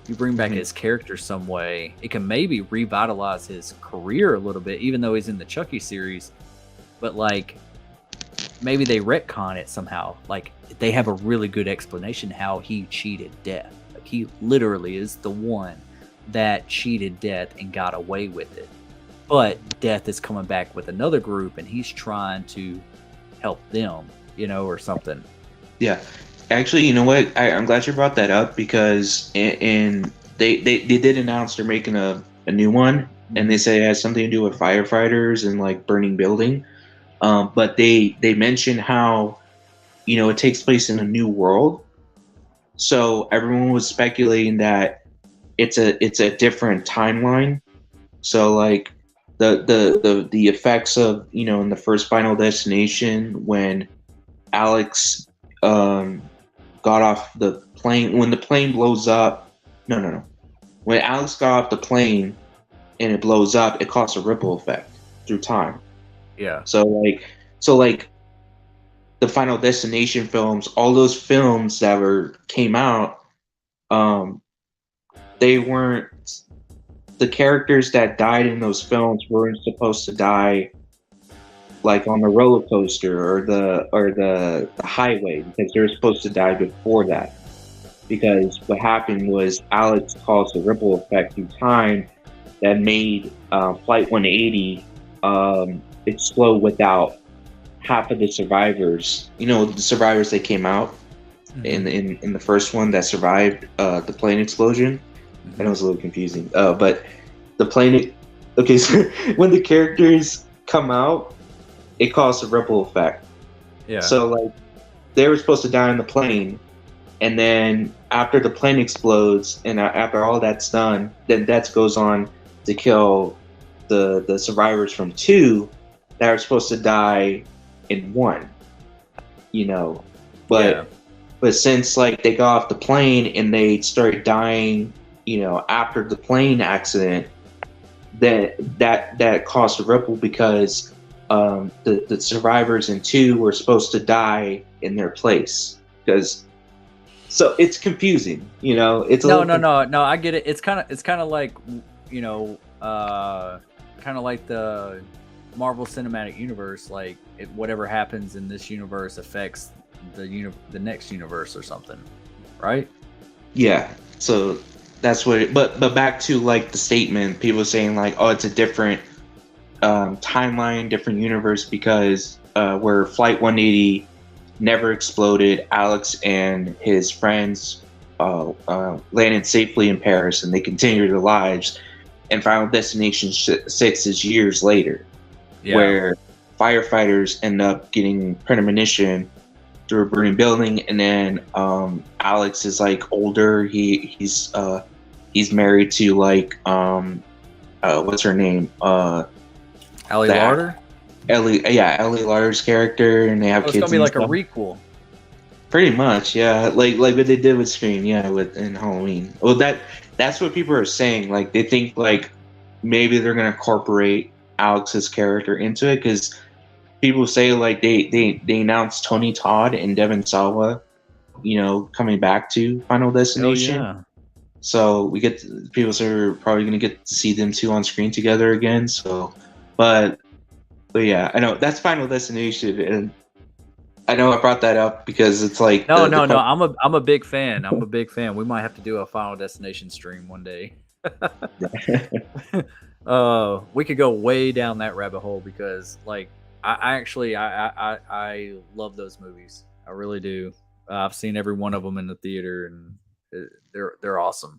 you bring back his character some way, it can maybe revitalize his career a little bit, even though he's in the Chucky series. But like, maybe they retcon it somehow. Like, they have a really good explanation how he cheated death. Like, he literally is the one that cheated death and got away with it. But death is coming back with another group, and he's trying to help them, you know, or something. Yeah, actually, you know what? I'm glad you brought that up, because they did announce they're making a new one, and they say it has something to do with firefighters and like burning building. But they mention how, you know, it takes place in a new world. So everyone was speculating that it's a different timeline. So like the effects of, you know, in the first Final Destination, when Alex got off the plane, when the plane blows up. No. When Alex got off the plane and it blows up, it causes a ripple effect through time. Yeah. So like the Final Destination films, all those films that came out, they weren't, the characters that died in those films weren't supposed to die like on the roller coaster or the highway, because they were supposed to die before that. Because what happened was Alex caused a ripple effect through time that made Flight 180 explode without half of the survivors. You know, the survivors that came out in the first one that survived the plane explosion. I know it's a little confusing, but the plane. Okay, so when the characters come out, it caused a ripple effect. Yeah. So like, they were supposed to die on the plane, and then after the plane explodes and after all that's done, then Death goes on to kill the survivors from 2 that are supposed to die in 1. You know, but since like they got off the plane and they started dying, you know, after the plane accident, that caused a ripple, because the survivors in 2 were supposed to die in their place, because So it's confusing, you know. It's a No, little no. I get it. It's kind of like, you know, kind of like the Marvel Cinematic Universe. Like, whatever happens in this universe affects the next universe or something, right? yeah. So that's what. But back to like the statement, people saying like, oh, it's a different timeline, different universe because where Flight 180 never exploded, Alex and his friends landed safely in Paris, and they continued their lives. And Final Destination 6 is years later, Yeah. where firefighters end up getting premonition through a burning building, and then Alex is like older. He's married to like what's her name? Ali that Larder. Ellie Larder's character, and they have Oh, it's kids. gonna be and like a stuff. requel. Pretty much, yeah. Like what they did with Scream, yeah, with in Halloween. Well, that's what people are saying. Like they think like maybe they're gonna incorporate Alex's character into it because people say like they announced Tony Todd and Devin Sawa, you know, coming back to Final Destination. yeah. So we get people are probably gonna get to see them two on screen together again. So, but yeah, I know that's Final Destination, and I know I brought that up because it's like No. I'm a big fan. I'm a big fan. We might have to do a Final Destination stream one day. We could go way down that rabbit hole because, like, I love those movies. I really do. I've seen every one of them in the theater, and they're awesome.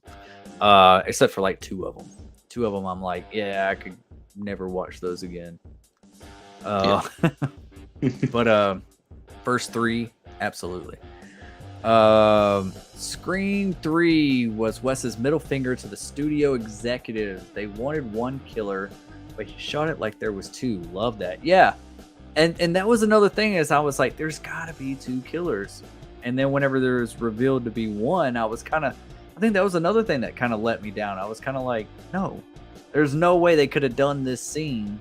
Except for like two of them. Two of them, I'm like, yeah, I could never watch those again. But first three, absolutely. Screen 3 was Wes's middle finger to the studio executives. They wanted one killer, but he shot it like there was two. Love that. Yeah. And that was another thing is I was like, there's gotta be two killers. And then whenever there was revealed to be one, I think that was another thing that kind of let me down. I was kind of like, no, there's no way they could have done this scene.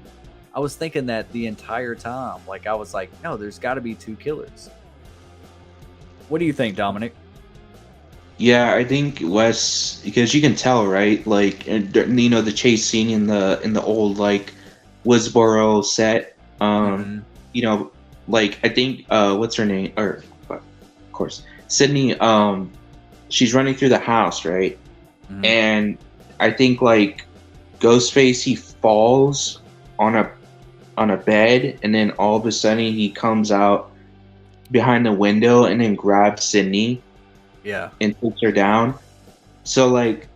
I was thinking that the entire time. Like, I was like, no, there's got to be two killers. What do you think, Dominic? Yeah, I think Wes, because you can tell, right? Like, you know, the chase scene in the old like Woodsboro set. You know, like I think what's her name? Or of course, Sydney. She's running through the house, right? And I think like Ghostface, he falls on a bed, and then all of a sudden he comes out behind the window and then grabs Sydney, and puts her down. So like,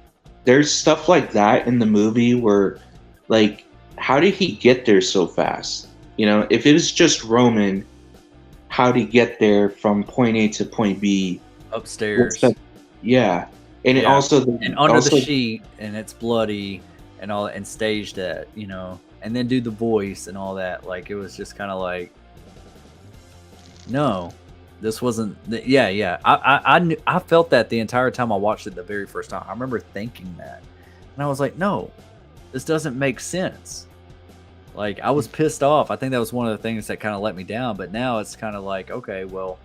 there's stuff like that in the movie where, like, how did he get there so fast? You know, if it was just Roman, how did he get there from point A to point B? Upstairs. Yeah, and it also and under the sheet, and it's bloody and all, and staged that, you know. And then do the voice and all that. Like, it was just kind of like, no, this wasn't. Yeah. I felt that the entire time I watched it the very first time. I remember thinking that, and I was like, no, this doesn't make sense. Like, I was pissed off. I think that was one of the things that kind of let me down. But now it's kind of like, okay, well,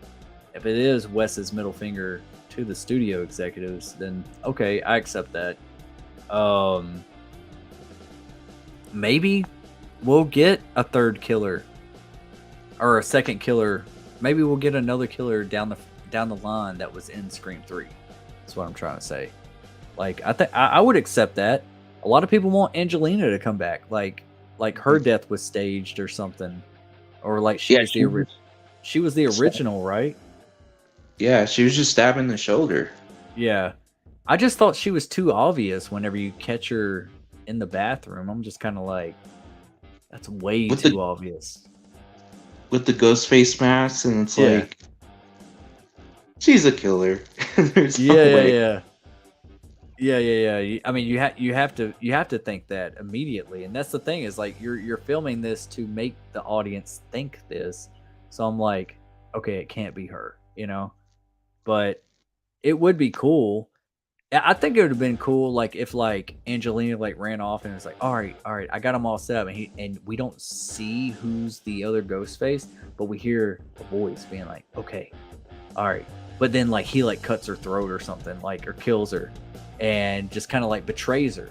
if it is Wes's middle finger to the studio executives, then okay, I accept that. Maybe we'll get a third killer or a second killer. Maybe we'll get another killer down the line that was in Scream 3. That's what I'm trying to say. Like, I think I would accept that. A lot of people want Angelina to come back, like her death was staged or something, or like she was the original, right? Yeah, she was just stabbed in the shoulder. Yeah, I just thought she was too obvious whenever you catch her in the bathroom. I'm just kind of like, that's way too obvious. With the ghost face mask, and it's like, she's a killer. There's no way. Yeah. I mean, you have to think that immediately, and that's the thing is like you're filming this to make the audience think this. So I'm like, okay, it can't be her, you know. But it would be cool. I think it would have been cool, like if like Angelina like ran off and was like, all right, I got them all set up, and we don't see who's the other ghost face, but we hear a voice being like, okay, all right, but then like he like cuts her throat or something, like, or kills her, and just kind of like betrays her.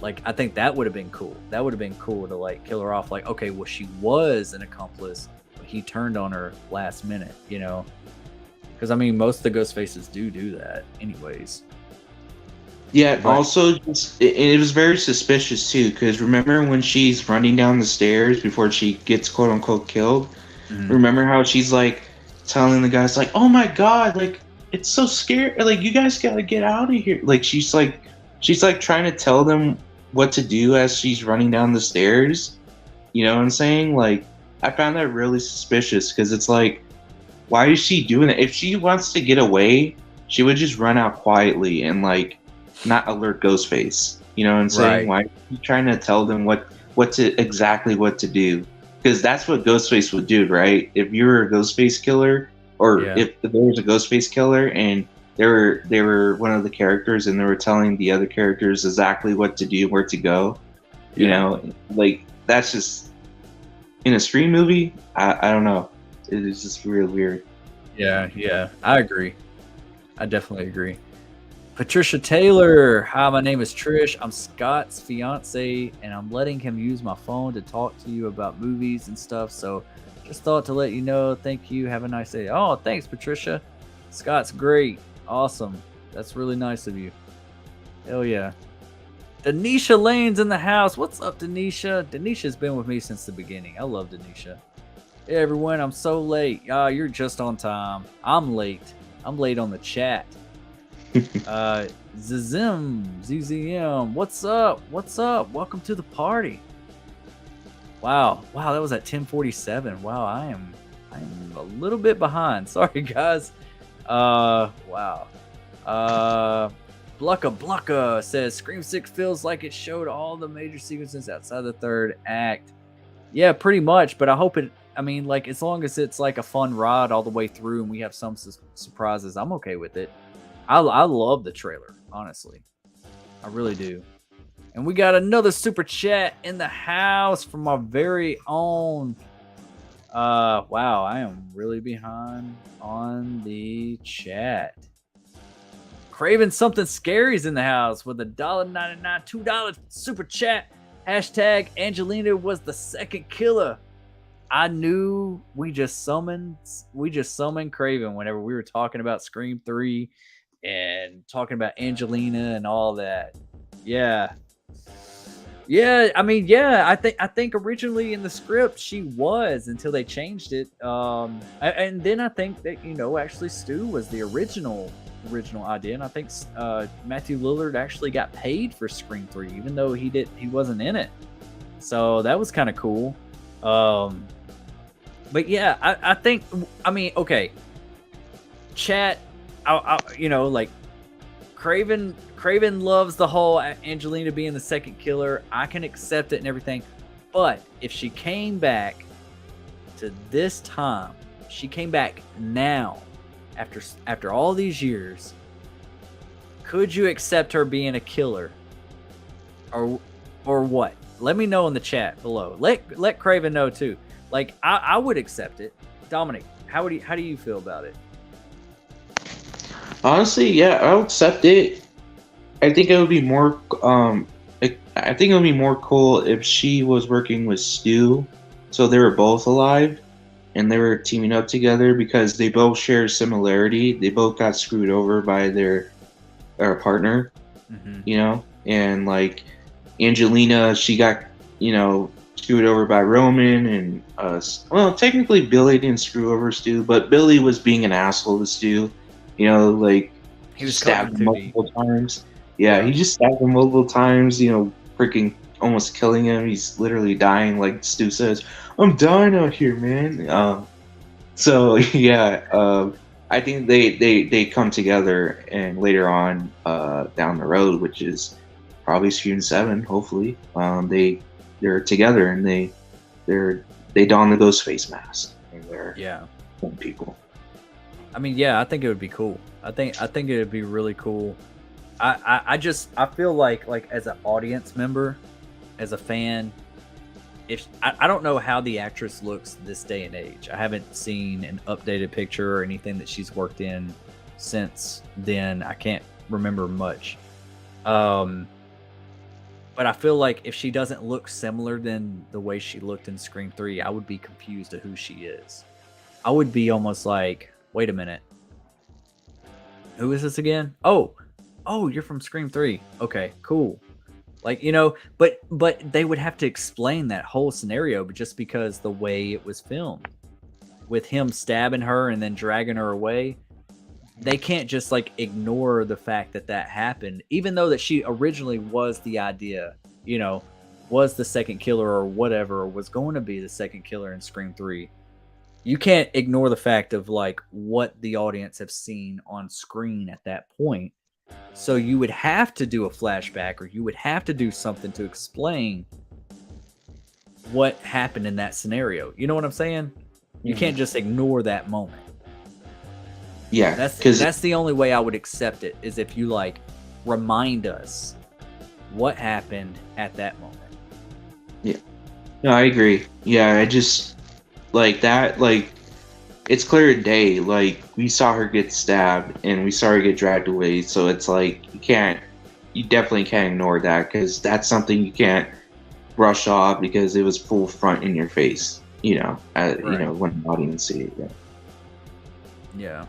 Like, I think that would have been cool. That would have been cool to like kill her off. Like, okay, well, she was an accomplice, but he turned on her last minute, you know? Because I mean, most of the ghost faces do that, anyways. Yeah, But also, it was very suspicious too, because remember when she's running down the stairs before she gets quote unquote killed? mhm. Remember how she's like telling the guys, like, oh my god, like, it's so scary, like, you guys gotta get out of here. Like, she's like trying to tell them what to do as she's running down the stairs. You know what I'm saying? Like, I found that really suspicious because it's like, why is she doing that? If she wants to get away, she would just run out quietly and like not alert Ghostface. You know what I'm saying? Right. Why are you trying to tell them what to do? Because that's what Ghostface would do, right? If you were a Ghostface killer, or Yeah. if there was a Ghostface killer and they were one of the characters and they were telling the other characters exactly what to do, where to go, you Yeah. know, like, that's just, in a Scream movie, I don't know. It is just real weird. Yeah, I agree. I definitely agree. Patricia Taylor. Hi, my name is Trish. I'm Scott's fiance, and I'm letting him use my phone to talk to you about movies and stuff. So just thought to let you know. Thank you. Have a nice day. Oh, thanks, Patricia. Scott's great. Awesome. That's really nice of you. Hell yeah. Denisha Lane's in the house. What's up, Denisha? Denisha's been with me since the beginning. I love Denisha. Hey, everyone. I'm so late. You're just on time. I'm late. I'm late on the chat. ZZM, what's up? What's up? Welcome to the party. Wow, that was at 10:47. Wow, I'm a little bit behind. Sorry, guys. Wow. Blucka says Scream 6 feels like it showed all the major sequences outside the third act. Yeah, pretty much. But I hope it. I mean, like, as long as it's like a fun ride all the way through and we have some surprises, I'm okay with it. I love the trailer, honestly. I really do. And we got another super chat in the house from our very own. Wow, I am really behind on the chat. Craving Something Scary's in the house with a $1.99, $2 super chat. Hashtag Angelina was the second killer. I knew we just summoned Craven whenever we were talking about Scream 3 and talking about Angelina and all that. Yeah. I mean, yeah. I think originally in the script she was, until they changed it. And then I think that, actually Stu was the original idea, and I think Matthew Lillard actually got paid for Scream 3, even though he wasn't in it. So that was kind of cool. But yeah, I think, I mean, okay, chat. Like, Craven loves the whole Angelina being the second killer. I can accept it and everything. But if she came back to this time, she came back now, after all these years, could you accept her being a killer? Or what? Let me know in the chat below. Let Craven know too. Like, I would accept it. Dominic, how do you feel about it? Honestly, yeah, I'll accept it. I think it would be more. I think it would be more cool if she was working with Stu, so they were both alive, and they were teaming up together because they both share similarity. They both got screwed over by their partner, and like Angelina, she got screwed over by Roman, and well, technically Billy didn't screw over Stu, but Billy was being an asshole to Stu. Like, He was stabbed him multiple times. Yeah. He just stabbed him multiple times, freaking almost killing him. He's literally dying, like Stu says, I'm dying out here, man. So yeah, I think they come together, and later on down the road, which is probably Scream 7, hopefully, they're together, and they don the Ghostface mask, and they're people. I mean, yeah, I think it would be cool. I think it would be really cool. I feel like as an audience member, as a fan, if I don't know how the actress looks this day and age. I haven't seen an updated picture or anything that she's worked in since then. I can't remember much. But I feel like if she doesn't look similar than the way she looked in Scream 3, I would be confused of who she is. I would be almost like, wait a minute. Who is this again? Oh, you're from Scream 3. Okay, cool. Like, you know, but they would have to explain that whole scenario, but just because the way it was filmed with him stabbing her and then dragging her away, they can't just like ignore the fact that that happened, even though that she originally was the idea, you know, was the second killer or whatever, or was going to be the second killer in Scream 3. You can't ignore the fact of like what the audience have seen on screen at that point. So you would have to do a flashback, or you would have to do something to explain what happened in that scenario. You know what I'm saying? You can't just ignore that moment. Yeah, that's the only way I would accept it, is if you like remind us what happened at that moment. Yeah. No, I agree. Yeah, I just like that, like it's clear as day. Like we saw her get stabbed and we saw her get dragged away, so it's like you definitely can't ignore that, because that's something you can't brush off because it was full front in your face, you know, you know, when the audience see it. Yeah,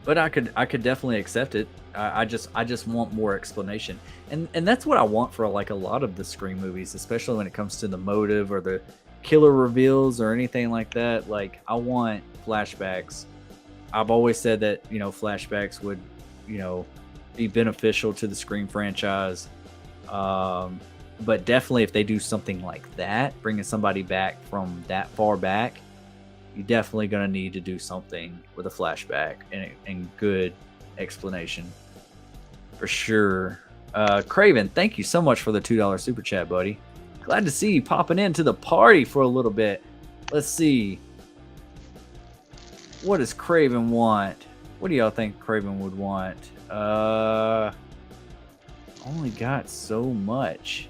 but I could definitely accept it. I just want more explanation, and that's what I want for like a lot of the Scream movies, especially when it comes to the motive or the killer reveals or anything like that. Like I want flashbacks. I've always said that, you know, flashbacks would, you know, be beneficial to the Scream franchise. But definitely if they do something like that, bringing somebody back from that far back, you're definitely going to need to do something with a flashback and good explanation for sure. Craven, thank you so much for the $2 super chat, buddy. Glad to see you popping into the party for a little bit. Let's see. What does Craven want? What do y'all think Craven would want? Only got so much.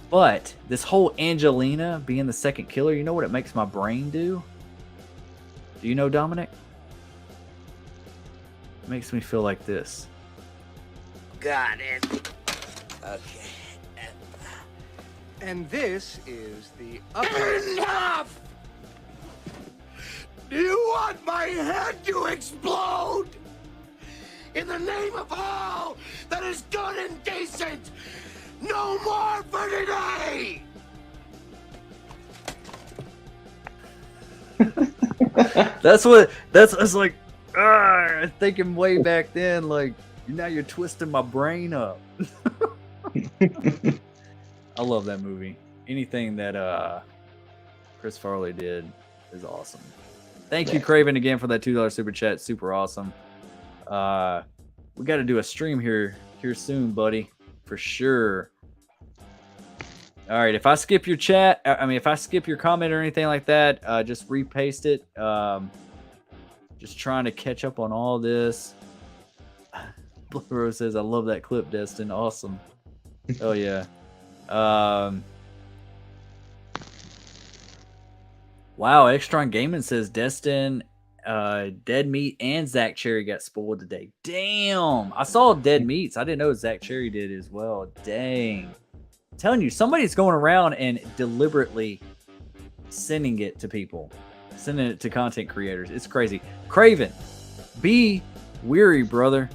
But this whole Angelina being the second killer, you know what it makes my brain do? Do you know, Dominic? It makes me feel like this. Got it. Okay. And this is the upper... Enough! Do you want my head to explode? In the name of all that is good and decent, no more for today! That's like, thinking way back then, like, now you're twisting my brain up. I love that movie. Anything that Chris Farley did is awesome. Thank you, Craven, again for that $2 super chat. Super awesome. We got to do a stream here soon, buddy, for sure. All right, if I skip your chat, if I skip your comment or anything like that, just repaste it. Just trying to catch up on all this. Blue Rose says, I love that clip, Destin. Awesome. Oh, yeah. Wow, Extron Gaming says Destin, Dead Meat, and Zach Cherry got spoiled today. Damn, I saw Dead Meats. I didn't know Zach Cherry did as well. Dang. I'm telling you, somebody's going around and deliberately sending it to people, sending it to content creators. It's crazy. Craven, be weary, brother.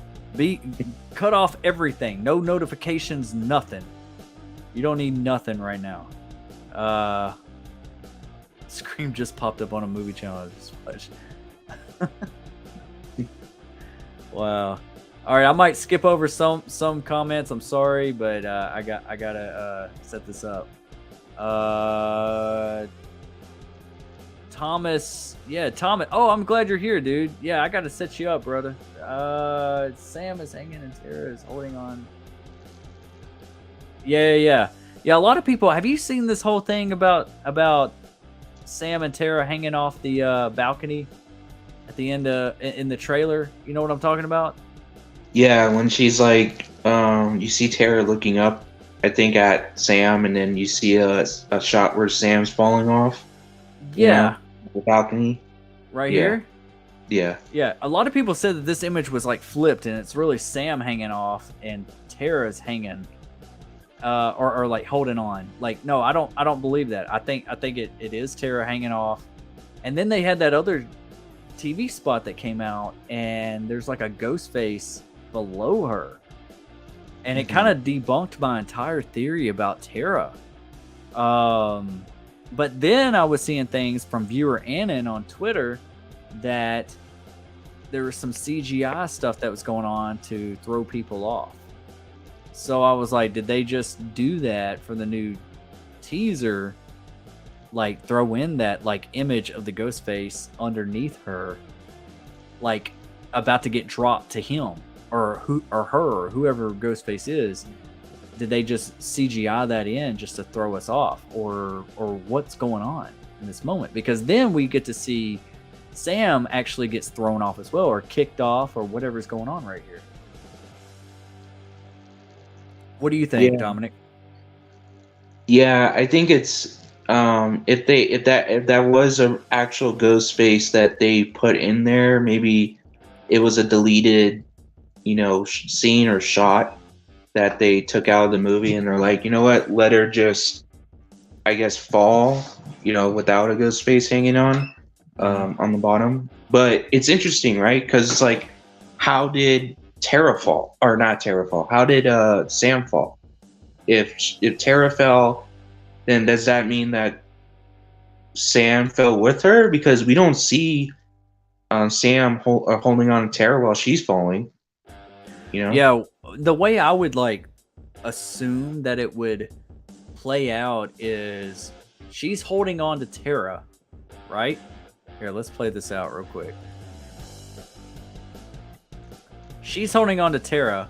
Cut off everything. No notifications, nothing. You don't need nothing right now. Scream just popped up on a movie channel. Wow. All right, I might skip over some comments. I'm sorry, but I gotta set this up. Thomas, yeah, Thomas. Oh, I'm glad you're here, dude. Yeah, I gotta set you up, brother. Sam is hanging and Tara is holding on. Yeah. A lot of people. Have you seen this whole thing about Sam and Tara hanging off the balcony at the end in the trailer? You know what I'm talking about? Yeah, when she's like, you see Tara looking up I think, at Sam, and then you see a shot where Sam's falling off. You know, the balcony. Right Yeah. here. Yeah. Yeah, a lot of people said that this image was like flipped, and it's really Sam hanging off and Tara's hanging, or like holding on. Like, no, I don't believe that. I think it is Tara hanging off, and then they had that other TV spot that came out, and there's like a ghost face below her, and it kind of debunked my entire theory about Tara. But then I was seeing things from viewer Annan on Twitter that there was some CGI stuff that was going on to throw people off. So I was like, did they just do that for the new teaser? Like, throw in that like image of the ghost face underneath her, like about to get dropped to him or her or whoever Ghostface is. Did they just CGI that in just to throw us off, or what's going on in this moment? Because then we get to see Sam actually gets thrown off as well, or kicked off, or whatever's going on right here. What do you think, Dominic? Yeah, I think it's if that was an actual ghost face that they put in there, maybe it was a deleted, scene or shot that they took out of the movie, and they're like, you know what, let her just, I guess, fall, without a ghost face hanging on the bottom. But it's interesting, right? Because it's like, how did Tara fall, or not Tara fall? How did Sam fall? If Tara fell, then does that mean that Sam fell with her? Because we don't see Sam holding on to Tara while she's falling. Yeah, the way I would like assume that it would play out is she's holding on to Tara, right? Here, let's play this out real quick. She's holding on to Tara,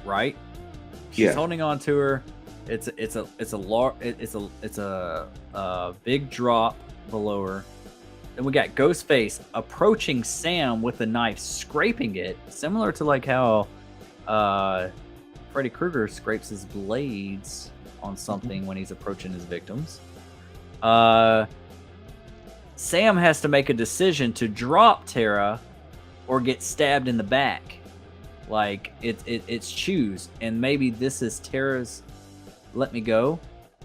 right? She's holding on to her. It's a big drop below her. Then we got Ghostface approaching Sam with a knife, scraping it, similar to like how Freddy Krueger scrapes his blades on something when he's approaching his victims. Sam has to make a decision to drop Tara or get stabbed in the back. Like, it's choose, and maybe this is Tara's let me go,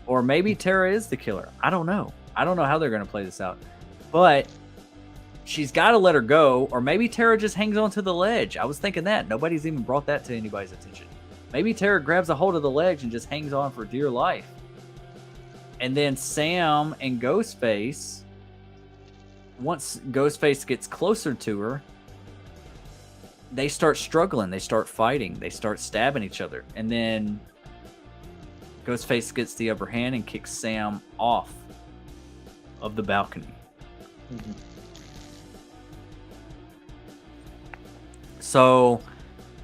or maybe Tara is the killer. I don't know how they're going to play this out, but she's got to let her go, or maybe Tara just hangs onto the ledge. I was thinking that. Nobody's even brought that to anybody's attention. Maybe Tara grabs a hold of the ledge and just hangs on for dear life. And then Sam and Ghostface, once Ghostface gets closer to her, they start struggling, they start fighting, they start stabbing each other, and then Ghostface gets the upper hand and kicks Sam off of the balcony. So,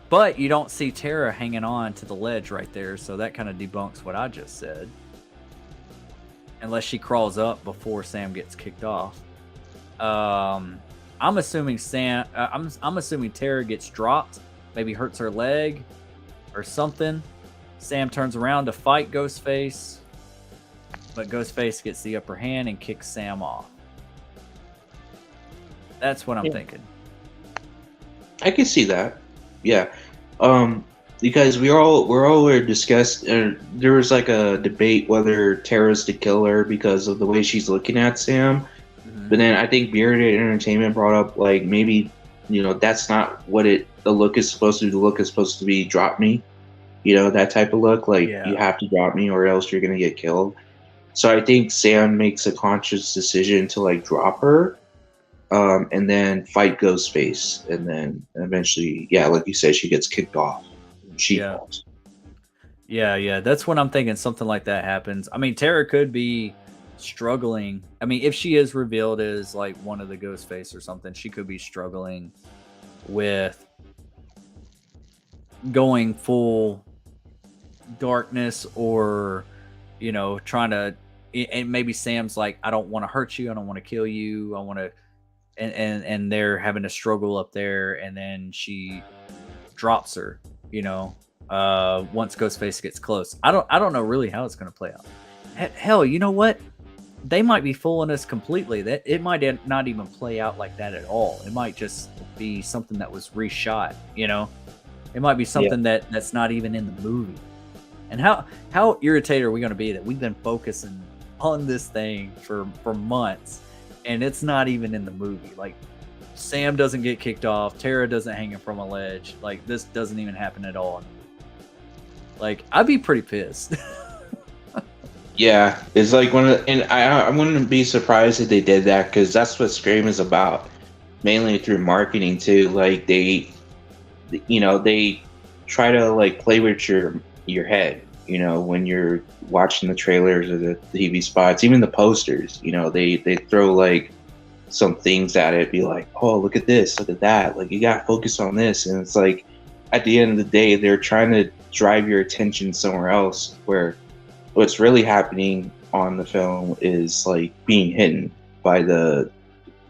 but you don't see Tara hanging on to the ledge right there, so that kind of debunks what I just said. Unless she crawls up before Sam gets kicked off. I'm assuming I'm assuming Tara gets dropped, maybe hurts her leg or something. Sam turns around to fight Ghostface, but Ghostface gets the upper hand and kicks Sam off. That's what I'm thinking. I can see that. Yeah. Because we all discussed, there was like a debate whether Tara's the killer because of the way she's looking at Sam. But then I think Bearded Entertainment brought up, like, maybe, that's not what the look is supposed to be. The look is supposed to be drop me, that type of look. Like, you have to drop me or else you're going to get killed. So I think Sam makes a conscious decision to, like, drop her and then fight Ghostface. And then eventually, like you said, she gets kicked off. She falls. Yeah. That's what I'm thinking. Something like that happens. I mean, Tara could be struggling. I mean, if she is revealed as like one of the Ghostface or something, she could be struggling with going full darkness, or trying to, and maybe Sam's like, I don't want to hurt you, I don't want to kill you, I want to, and they're having a struggle up there, and then she drops her, once Ghostface gets close. I don't know really how it's going to play out. Hell, you know what? They might be fooling us completely. That it might not even play out like that at all. It might just be something that was reshot. You know, it might be something that's not even in the movie. And how irritated are we going to be that we've been focusing on this thing for months, and it's not even in the movie? Like, Sam doesn't get kicked off, Tara doesn't hang from a ledge. Like, this doesn't even happen at all. Like, I'd be pretty pissed. Yeah, it's like and I wouldn't be surprised if they did that, because that's what Scream is about, mainly through marketing too. Like they try to like play with your head, when you're watching the trailers or the TV spots, even the posters. They throw like some things at it, be like, oh, look at this, look at that, like you gotta focus on this, and it's like at the end of the day they're trying to drive your attention somewhere else, where what's really happening on the film is like being hidden by the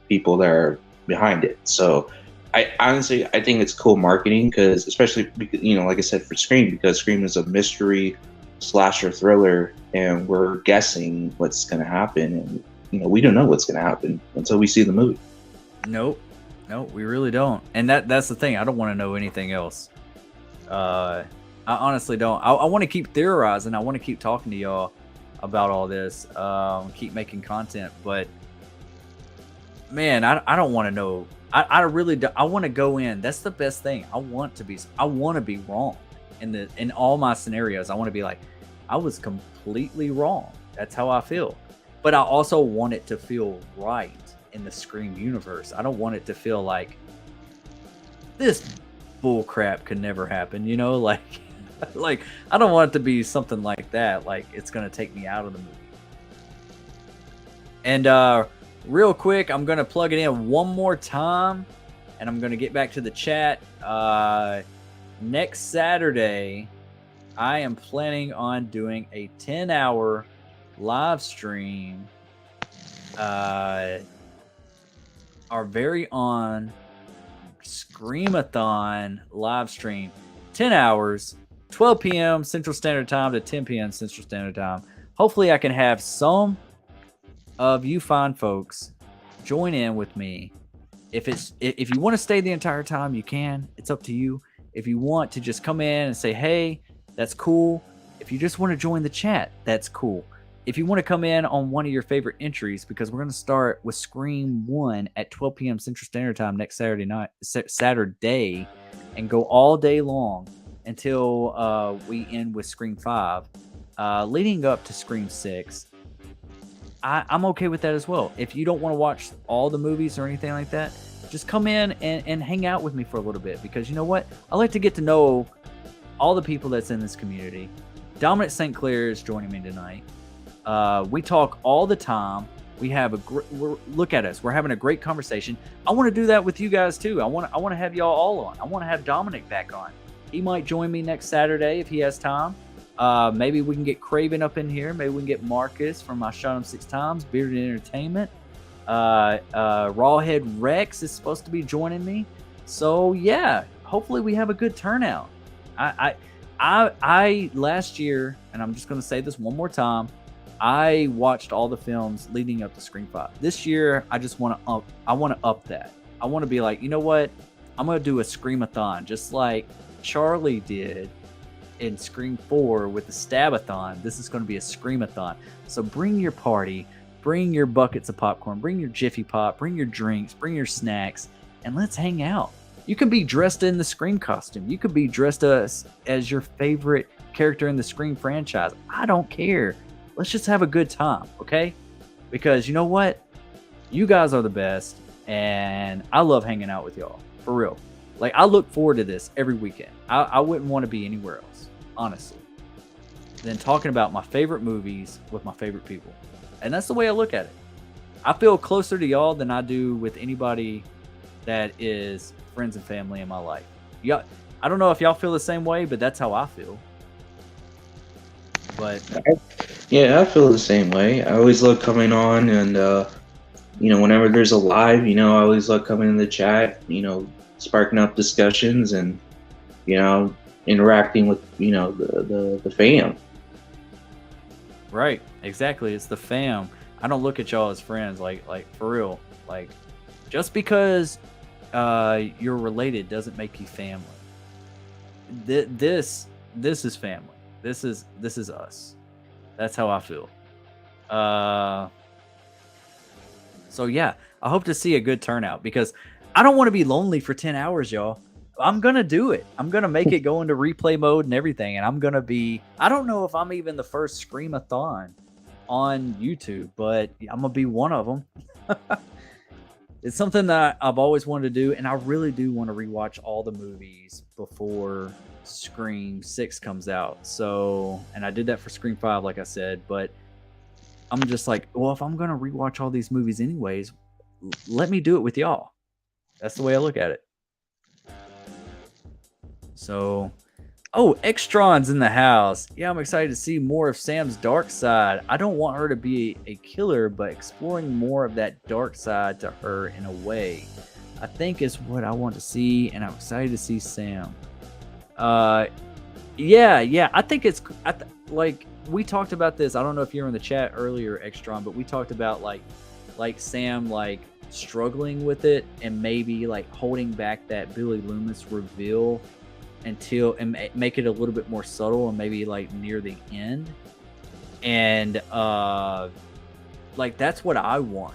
people that are behind it. So I think it's cool marketing, because especially because, like I said, for Scream, because Scream is a mystery slasher thriller, and we're guessing what's going to happen, and we don't know what's going to happen until we see the movie. Nope, we really don't. And that's the thing. I don't want to know anything else. I honestly don't. I want to keep theorizing. I want to keep talking to y'all about all this. Keep making content, but man, I don't want to know. I really do. I want to go in. That's the best thing. I want to be wrong in all my scenarios. I want to be like, I was completely wrong. That's how I feel. But I also want it to feel right in the Scream universe. I don't want it to feel like this bull crap could never happen, like I don't want it to be something like that, like it's gonna take me out of the movie. And real quick, I'm gonna plug it in one more time, and I'm gonna get back to the chat. Next Saturday, I am planning on doing a 10-hour live stream, our very own Screamathon live stream, 10 hours, 12 p.m. Central Standard Time to 10 p.m. Central Standard Time. Hopefully I can have some of you fine folks join in with me. If you want to stay the entire time, you can. It's up to you. If you want to just come in and say, hey, that's cool. If you just want to join the chat, that's cool. If you want to come in on one of your favorite entries, because we're going to start with Scream 1 at 12 p.m. Central Standard Time next Saturday, and go all day long until we end with Scream 5, leading up to Scream 6. I'm okay with that as well. If you don't want to watch all the movies or anything like that, just come in and hang out with me for a little bit, because you know what? I like to get to know all the people that's in this community. Dominic St. Clair is joining me tonight. We talk all the time. We have look at us. We're having a great conversation. I want to do that with you guys too. I want to have y'all all on. I want to have Dominic back on. He might join me next Saturday if he has time. Maybe we can get Craven up in here. Maybe we can get Marcus from I Shot Him 6 Times, Bearded Entertainment. Rawhead Rex is supposed to be joining me. So yeah, hopefully we have a good turnout. I last year, and I'm just going to say this one more time, I watched all the films leading up to Scream 5. This year, I just want to up that. I want to be like, you know what? I'm going to do a Screamathon, just like Charlie did in Scream 4 with the Stabathon. This is going to be a Screamathon. So bring your party, bring your buckets of popcorn, bring your Jiffy Pop, bring your drinks, bring your snacks, and let's hang out. You can be dressed in the Scream costume. You could be dressed as your favorite character in the Scream franchise. I don't care. Let's just have a good time, okay? Because you know what? You guys are the best, and I love hanging out with y'all, for real. Like, I look forward to this every weekend. I wouldn't want to be anywhere else, honestly, than talking about my favorite movies with my favorite people. And that's the way I look at it. I feel closer to y'all than I do with anybody that is friends and family in my life. I don't know if y'all feel the same way, but that's how I feel. But yeah, I feel the same way. I always love coming on, and whenever there's a live, I always love coming in the chat, sparking up discussions, and interacting with the fam. Right. Exactly. It's the fam. I don't look at y'all as friends. Like for real. Like, just because you're related doesn't make you family. This is family. This is us. That's how I feel. So yeah, I hope to see a good turnout because I don't want to be lonely for 10 hours, y'all. I'm gonna do it. I'm gonna make it go into replay mode and everything, and I'm gonna be. I don't know if I'm even the first Scream-a-thon on YouTube, but I'm gonna be one of them. It's something that I've always wanted to do, and I really do want to rewatch all the movies before Scream 6 comes out. So, and I did that for Scream 5, like I said, but I'm just like, well, if I'm going to rewatch all these movies anyways, let me do it with y'all. That's the way I look at it. So, oh, Extron's in the house. Yeah, I'm excited to see more of Sam's dark side. I don't want her to be a killer, but exploring more of that dark side to her in a way, I think is what I want to see, and I'm excited to see Sam. Yeah, I think it's like we talked about this. I don't know if you were in the chat earlier, Extron, but we talked about like Sam like struggling with it and maybe like holding back that Billy Loomis reveal until and make it a little bit more subtle and maybe like near the end. And like that's what I want.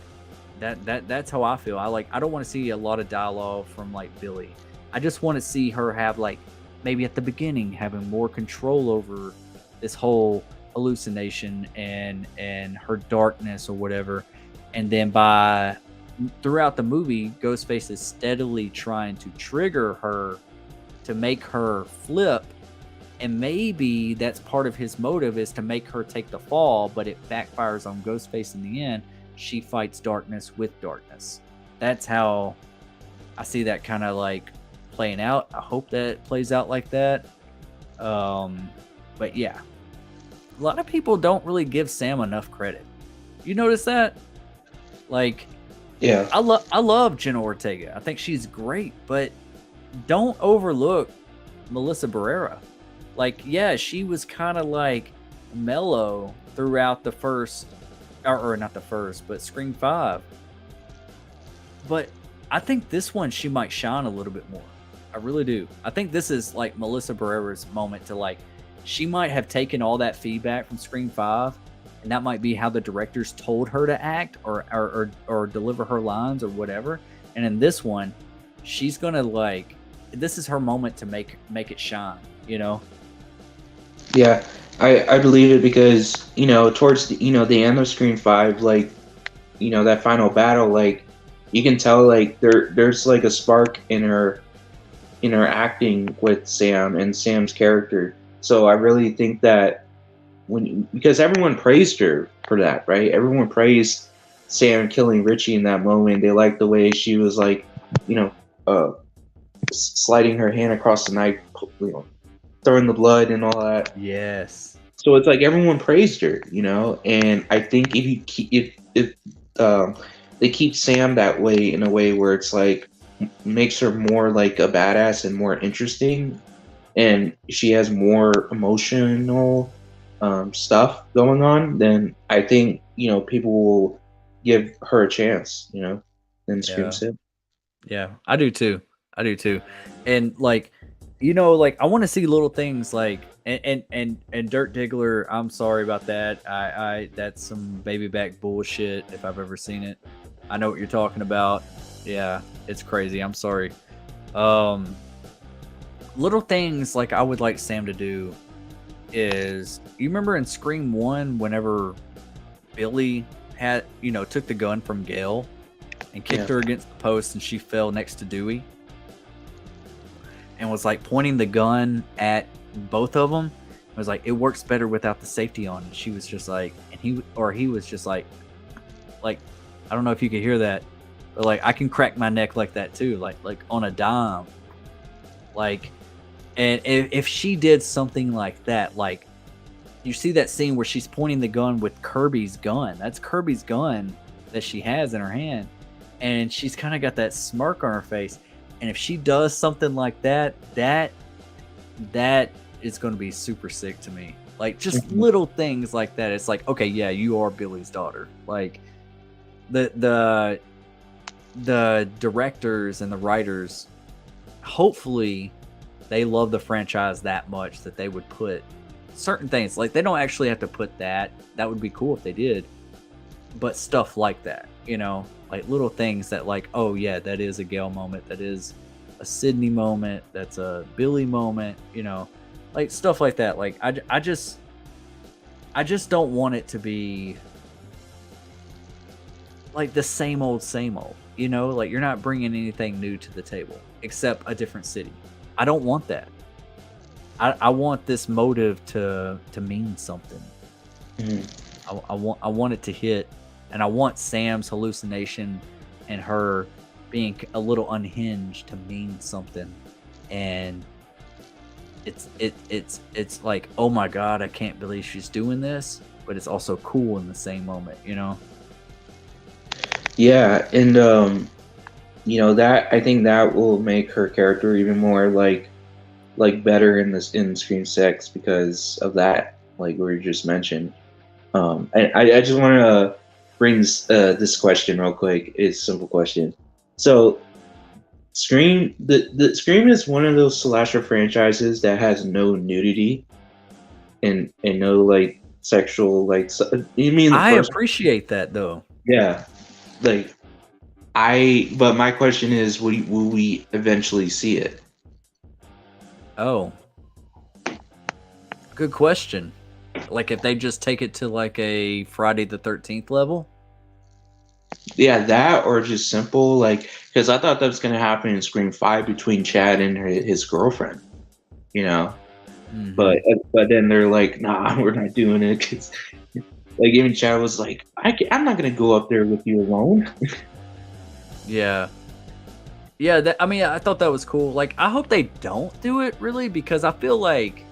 That's how I feel. I don't want to see a lot of dialogue from like Billy. I just want to see her have like maybe at the beginning having more control over this whole hallucination and her darkness or whatever. And then throughout the movie, Ghostface is steadily trying to trigger her to make her flip, and maybe that's part of his motive is to make her take the fall, but it backfires on Ghostface in the end. She fights darkness with darkness. That's how I see that kind of like playing out. I hope that it plays out like that. But yeah, a lot of people don't really give Sam enough credit. You notice that? Like, Yeah. I love Jenna Ortega. I think she's great, but don't overlook Melissa Barrera. Like, yeah, she was kind of like mellow throughout the first, or not the first, but Scream 5. But I think this one she might shine a little bit more. I really do. I think this is like Melissa Barrera's moment to like, she might have taken all that feedback from Scream 5, and that might be how the directors told her to act or deliver her lines or whatever. And in this one, she's gonna like, this is her moment to make it shine, you know? Yeah, I believe it because towards the end of Scream 5, like that final battle, like you can tell like there's like a spark in her acting with Sam and Sam's character. So I really think that because everyone praised her for that, right? Everyone praised Sam killing Richie in that moment. They liked the way she was like, sliding her hand across the knife, throwing the blood and all that. Yes. So it's like everyone praised her, and I think if they keep Sam that way, in a way where it's like makes her more like a badass and more interesting, and she has more emotional stuff going on, then I think people will give her a chance, than Scream 6. Yeah, I do too. And like, like I want to see little things like and Dirt Diggler. I'm sorry about that. I that's some baby back bullshit if I've ever seen it. I know what you're talking about. Yeah, it's crazy. I'm sorry. Little things like I would like Sam to do is, you remember in Scream 1 whenever Billy had took the gun from Gail and kicked her against the post and she fell next to Dewey and was like pointing the gun at both of them. It was like, it works better without the safety on. And she was just like, and he was just like, I don't know if you could hear that, but like, I can crack my neck like that too. Like on a dime. Like, and if she did something like that, like you see that scene where she's pointing the gun with Kirby's gun. That's Kirby's gun that she has in her hand. And she's kind of got that smirk on her face. And if she does something like that, that is going to be super sick to me. Like just little things like that. It's like, okay, yeah, you are Billy's daughter. Like the directors and the writers, hopefully they love the franchise that much that they would put certain things. Like they don't actually have to put that. That would be cool if they did. But stuff like that, you know, like little things that like, oh yeah, that is a Gale moment. That is a Sydney moment. That's a Billy moment, you know, like stuff like that. Like I just don't want it to be like the same old, you know, like you're not bringing anything new to the table except a different city. I don't want that. I want this motive to mean something. I want it to hit, and I want Sam's hallucination and her being a little unhinged to mean something. And it's like, oh my god, I can't believe she's doing this, but it's also cool in the same moment, you know? Yeah, and you know, that I think that will make her character even more like better in Scream 6 because of that, like we just mentioned. I just want to bring this question real quick. It's a simple question. So, Scream the Scream is one of those slasher franchises that has no nudity and no like sexual like. You mean the I first? appreciate that though. Yeah, like But my question is, will we eventually see it? Oh, good question. Like if they just take it to like a Friday the 13th level? Yeah, that or just simple like because I thought that was gonna happen in Scream 5 between Chad and his girlfriend, you know. Mm-hmm. But then they're like, nah, we're not doing it because like even Chad was like, I'm not gonna go up there with you alone. Yeah. Yeah, I mean, I thought that was cool. Like, I hope they don't do it really because I feel like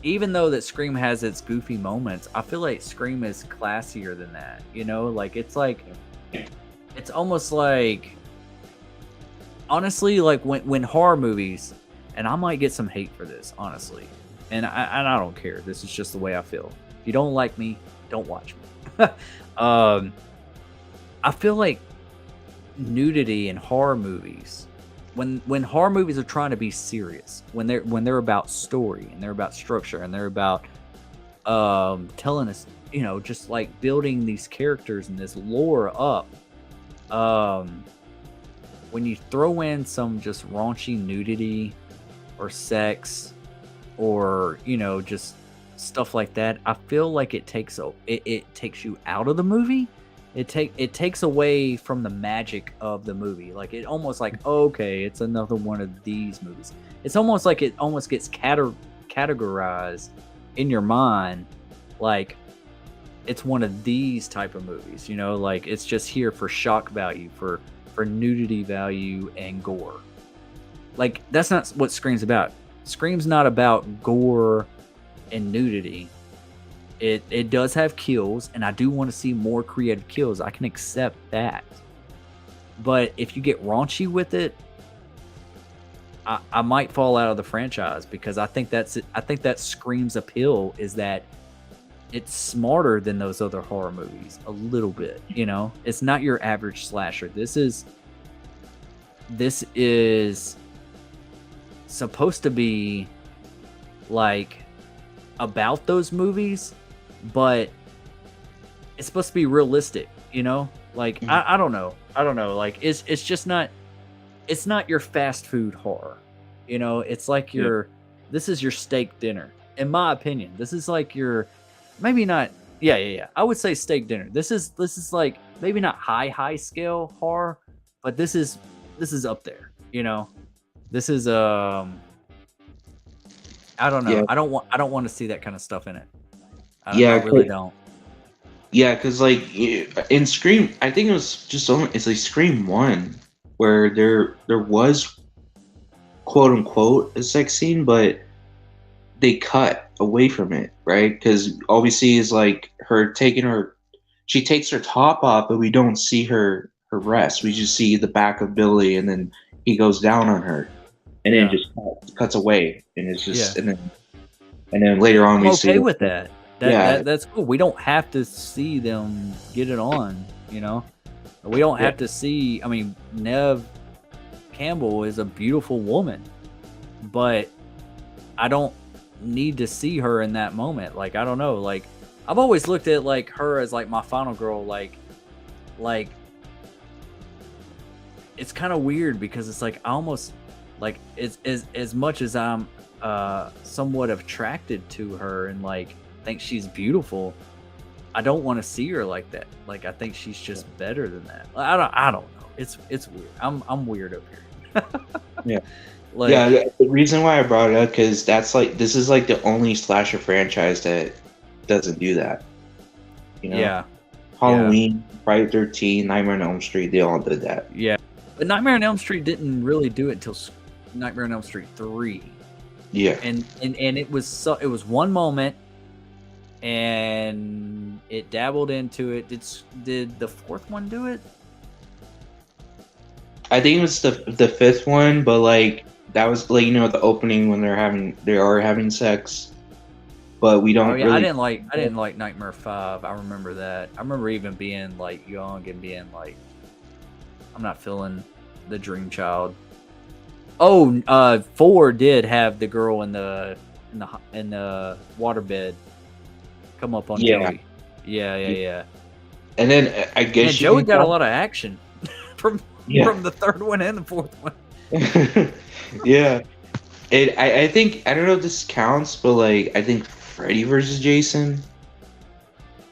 even though that Scream has its goofy moments, I feel like Scream is classier than that. You know, like it's almost like honestly, like when horror movies, and I might get some hate for this, honestly, and I don't care. This is just the way I feel. If you don't like me, don't watch me. I feel like nudity in horror movies, when horror movies are trying to be serious, when they're about story and they're about structure and they're about telling us, you know, just like building these characters and this lore up, when you throw in some just raunchy nudity or sex or, you know, just stuff like that, I feel like it takes you out of the movie. It takes away from the magic of the movie. Like it almost like, okay, it's another one of these movies. It's almost like it almost gets categorized in your mind like it's one of these type of movies, you know, like it's just here for shock value, for nudity value and gore. Like that's not what Scream's about. Scream's not about gore and nudity. It does have kills, and I do want to see more creative kills. I can accept that. But if you get raunchy with it, I might fall out of the franchise because I think that Scream's appeal is that it's smarter than those other horror movies a little bit, you know? It's not your average slasher. This is supposed to be like about those movies, but it's supposed to be realistic, you know? Like I don't know. Like it's just not, it's not your fast food horror. You know, it's like this is your steak dinner. In my opinion, this is like your maybe not yeah. I would say steak dinner. This is like maybe not high scale horror, but this is up there, you know. This is I don't know. Yeah. I don't want to see that kind of stuff in it. I really don't. Yeah, because like in Scream, I think it's like Scream 1 where there was quote unquote a sex scene, but they cut away from it, right? Because all we see is like she takes her top off, but we don't see her breast. We just see the back of Billy, and then he goes down on her, and then Yeah. just cuts away, and it's just Yeah. and then later on I'm we see okay with that. Yeah. That's cool. We don't have to see them get it on, you know? We don't have to see. I mean, Nev Campbell is a beautiful woman, but I don't need to see her in that moment. Like, I don't know. Like, I've always looked at like her as like my final girl. Like it's kind of weird because it's like I almost like as much as I'm somewhat attracted to her and like think she's beautiful, I don't want to see her like that. Like, I think she's just better than that. I don't know. It's weird. I'm weird up here. Yeah. Like, Yeah, the reason why I brought it up because this is like the only slasher franchise that doesn't do that. You know, yeah, Halloween, Friday 13, Nightmare on Elm Street, they all did that. yeah. But Nightmare on Elm Street didn't really do it until Nightmare on Elm Street 3. Yeah, And it was one moment, and it dabbled into it. Did the fourth one do it? I think it was the fifth one, but like that was like the opening when they are having sex, but we don't. Oh yeah, really... I didn't like Nightmare 5. I remember that. I remember even being like young and being like, I'm not feeling the dream child. Oh, 4 did have the girl in the waterbed come up on Joey. Yeah. And then I guess Joey got a lot of action from the third one and the fourth one. Yeah. I think, I don't know if this counts, but like I think Freddy versus Jason.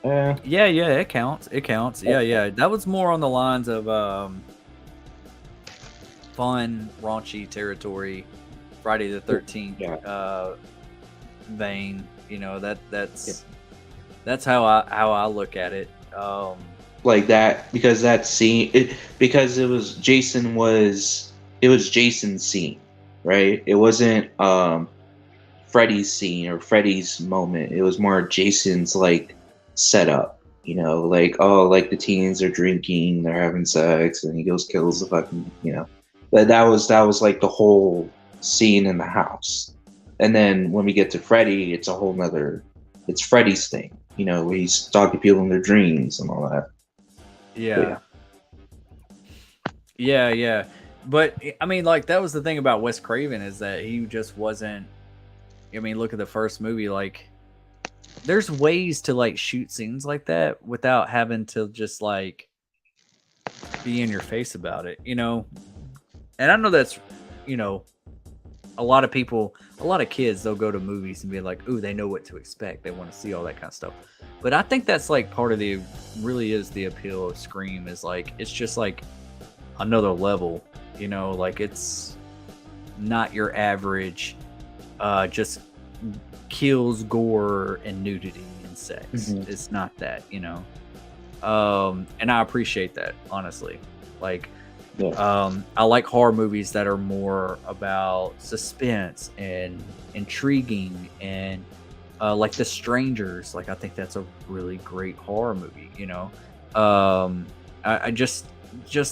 Yeah, it counts. Yeah. That was more on the lines of fun, raunchy territory, Friday the 13th vein. That's how I look at it. Like that, because that scene, because it was Jason's scene, right? It wasn't Freddy's scene or Freddy's moment. It was more Jason's like setup, like, oh, like the teens are drinking, they're having sex, and he goes kills the fucking, that was like the whole scene in the house. And then when we get to Freddy, it's a whole nother, it's Freddy's thing, where he's stalking people in their dreams and all that. Yeah. But I mean, like, that was the thing about Wes Craven, is that he just wasn't. I mean, look at the first movie. Like, there's ways to like shoot scenes like that without having to just like be in your face about it, And I know that's, a lot of people, a lot of kids, they'll go to movies and be like, ooh, they know what to expect. They want to see all that kind of stuff. But I think that's like part of really is the appeal of Scream, is like, it's just like another level, like it's not your average, just kills, gore, and nudity and sex. Mm-hmm. It's not that, and I appreciate that, honestly. Like, I like horror movies that are more about suspense and intriguing, and like The Strangers. Like, I think that's a really great horror movie. I just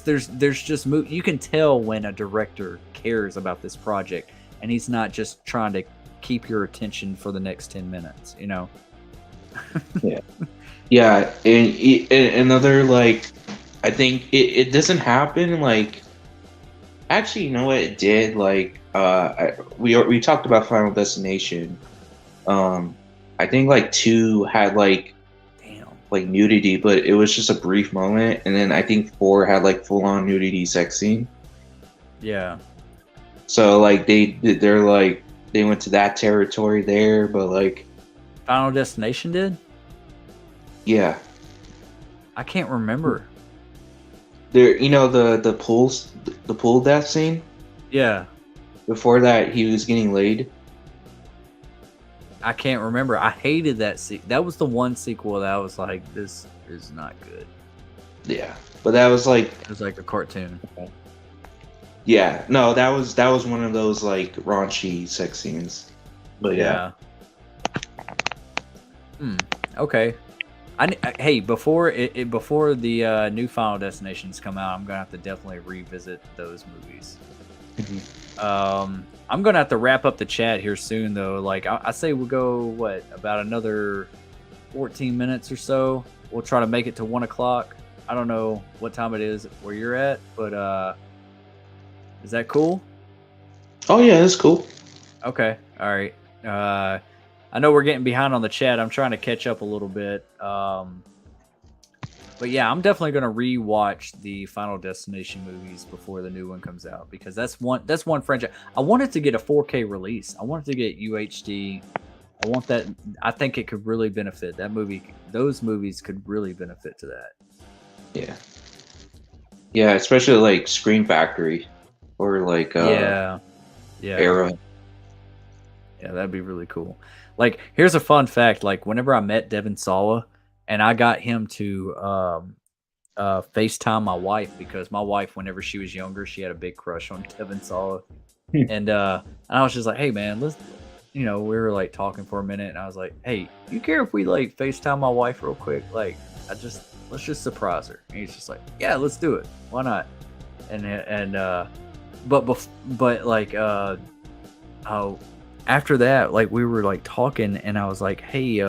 there's just you can tell when a director cares about this project, and he's not just trying to keep your attention for the next 10 minutes. Yeah, and another, like, I think it doesn't happen, like, actually, you know what it did, like, we talked about Final Destination. I think like 2 had like nudity, but it was just a brief moment, and then I think 4 had like full on nudity sex scene. Yeah. So like they went to that territory there, but like Final Destination did? Yeah. I can't remember. There, the pool death scene? Yeah. Before that, he was getting laid. I can't remember. I hated that that was the one sequel that I was like, this is not good. Yeah. But that was like, it was like a cartoon. Okay. Yeah. No, that was one of those like raunchy sex scenes. But yeah. Okay. Hey, before the new Final Destinations come out, I'm gonna have to definitely revisit those movies. I'm gonna have to wrap up the chat here soon, though. Like I say, we'll go about another 14 minutes or so. We'll try to make it to 1 o'clock. I don't know what time it is where you're at, but is that cool? Oh yeah, that's cool. Okay, all right. I know we're getting behind on the chat. I'm trying to catch up a little bit. But yeah, I'm definitely gonna rewatch the Final Destination movies before the new one comes out, because that's one franchise. I wanted to get a 4K release. I wanted to get UHD. I want that. I think it could really benefit that movie. Those movies could really benefit to that. Yeah. Yeah, especially like Scream Factory or like Yeah. Era. Yeah, that'd be really cool. Like, here's a fun fact. Like, whenever I met Devin Sawa, and I got him to FaceTime my wife, because my wife, whenever she was younger, she had a big crush on Devin Sawa. And I was just like, hey, man, let's, we were like talking for a minute, and I was like, hey, you care if we like FaceTime my wife real quick? Like, let's just surprise her. And he's just like, yeah, let's do it. Why not? But like, after that, like, we were like talking, and I was like, hey,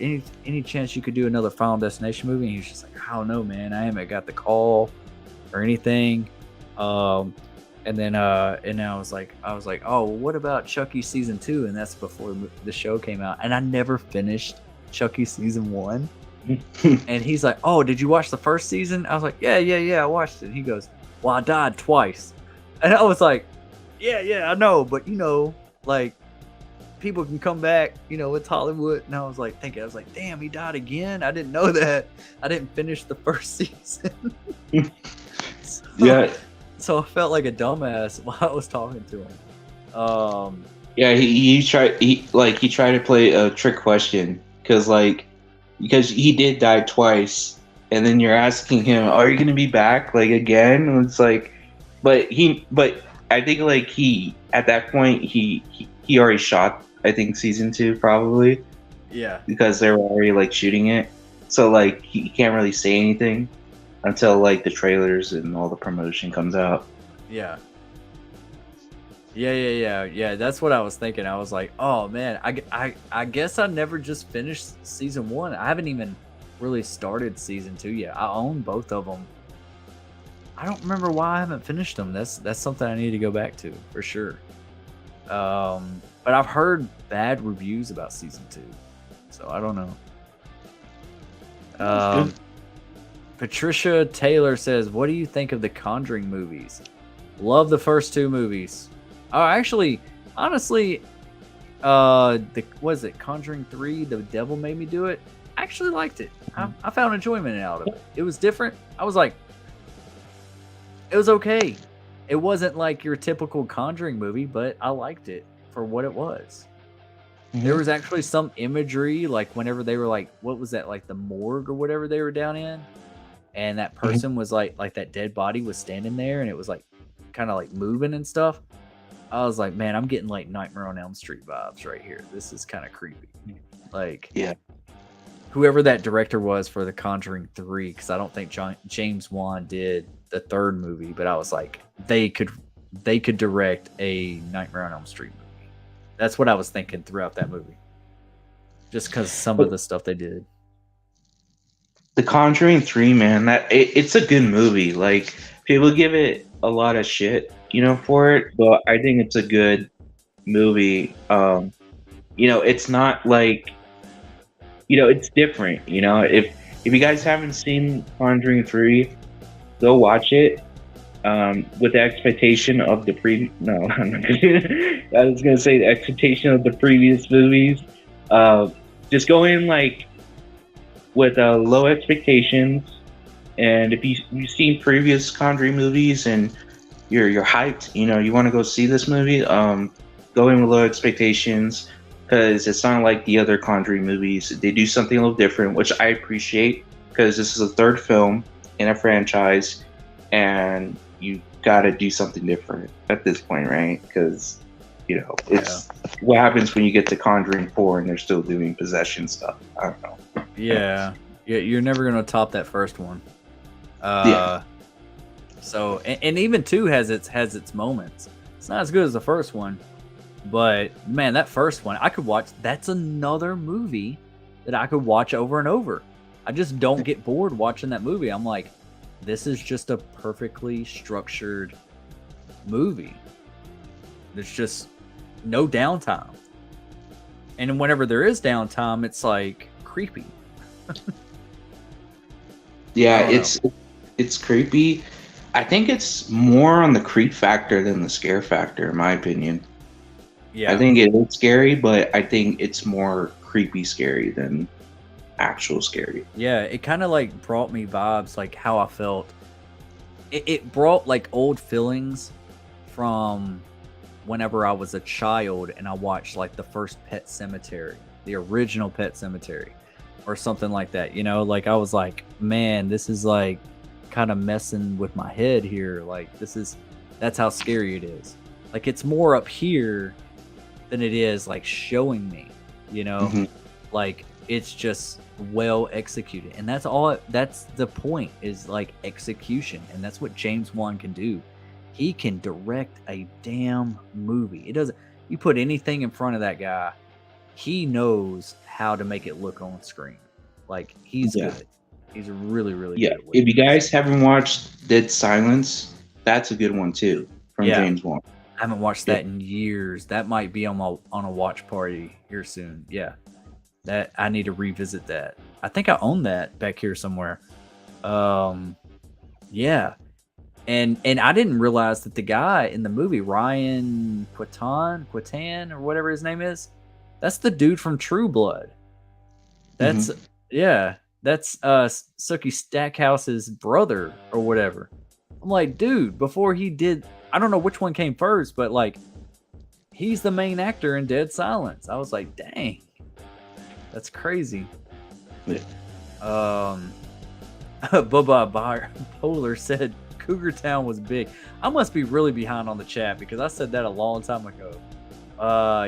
any chance you could do another Final Destination movie? And he was just like, I don't know, man, I haven't got the call or anything. And then I was like, oh, what about Chucky season 2? And that's before the show came out, and I never finished Chucky season 1. And he's like, oh, did you watch the first season? I was like, yeah, I watched it. And he goes, well, I died twice. And I was like, yeah, I know, but like, people can come back, it's Hollywood. And I was like thinking, damn, he died again. I didn't know that. I didn't finish the first season. Yeah. So I felt like a dumbass while I was talking to him. Yeah, he tried to play a trick question, because he did die twice, and then you're asking him, are you gonna be back like again? And it's like, but I think like at that point he already shot, I think, season 2 probably. Yeah. Because they were already like shooting it. So like he can't really say anything until like the trailers and all the promotion comes out. Yeah. Yeah. That's what I was thinking. I was like, oh man, I guess I never just finished season 1. I haven't even really started season 2 yet. I own both of them. I don't remember why I haven't finished them. That's something I need to go back to for sure. But I've heard bad reviews about season 2, so I don't know. Patricia Taylor says, what do you think of the Conjuring movies? Love the first 2 movies. Oh, actually, honestly, was it Conjuring 3, The Devil Made Me Do It? I actually liked it. I found enjoyment out of it. It was different. I was like, it was okay. It wasn't like your typical Conjuring movie, but I liked it for what it was. Mm-hmm. There was actually some imagery, like whenever they were like, what was that, like the morgue or whatever they were down in, and that person was like that dead body was standing there, and it was like kind of like moving and stuff. I was like, man, I'm getting like Nightmare on Elm Street vibes right here. This is kind of creepy. Like, yeah, whoever that director was for The Conjuring 3, because I don't think James Wan did the 3rd movie, but I was like, they could direct a Nightmare on Elm Street movie. That's what I was thinking throughout that movie, just because some of the stuff they did. The Conjuring 3, man, it's a good movie. Like, people give it a lot of shit, for it, but I think it's a good movie. It's not like, it's different. If you guys haven't seen Conjuring 3, go watch it. With the expectation of the no, I'm not gonna, I was gonna say the expectation of the previous movies. Just go in like with low expectations, and if you've seen previous Conjuring movies and you're hyped, you want to go see this movie, go in with low expectations, because it's not like the other Conjuring movies. They do something a little different, which I appreciate, because this is a 3rd film in a franchise, and you got to do something different at this point, right? Because it's what happens when you get to Conjuring 4 and they're still doing possession stuff. I don't know. Yeah, you're never gonna top that first one. Yeah. So, and even 2 has its moments. It's not as good as the first one, but man, that first one I could watch. That's another movie that I could watch over and over. I just don't get bored watching that movie. I'm like, this is just a perfectly structured movie. There's just no downtime. And whenever there is downtime, it's like creepy. Yeah, it's creepy. I think it's more on the creep factor than the scare factor, in my opinion. Yeah. I think it is scary, but I think it's more creepy scary than actual scary. Yeah, it kind of like brought me vibes like how I felt. It brought like old feelings from whenever I was a child and I watched like the first Pet Cemetery, the original Pet Cemetery, or something like that. You know, like I was like, man, this is like kind of messing with my head here. Like that's how scary it is. Like it's more up here than it is like showing me, you know, like it's just well executed. And that's all, that's the point, is like execution. And that's what James Wan can do. He can direct a damn movie. It doesn't, you put anything in front of that guy, he knows how to make it look on screen. Like he's good. He's really, really good. If you guys haven't watched Dead Silence, that's a good one too from James Wan. I haven't watched that in years. That might be on a watch party here soon. Yeah, that I need to revisit that. I think I own that back here somewhere. Yeah, and I didn't realize that the guy in the movie, Ryan Quatan or whatever his name is, that's the dude from True Blood. That's that's Sookie Stackhouse's brother or whatever. I'm like, dude, before he did, I don't know which one came first, but like, he's the main actor in Dead Silence. I was like, dang, that's crazy. Bubba Polar said Cougar Town was big. I must be really behind on the chat because I said that a long time ago.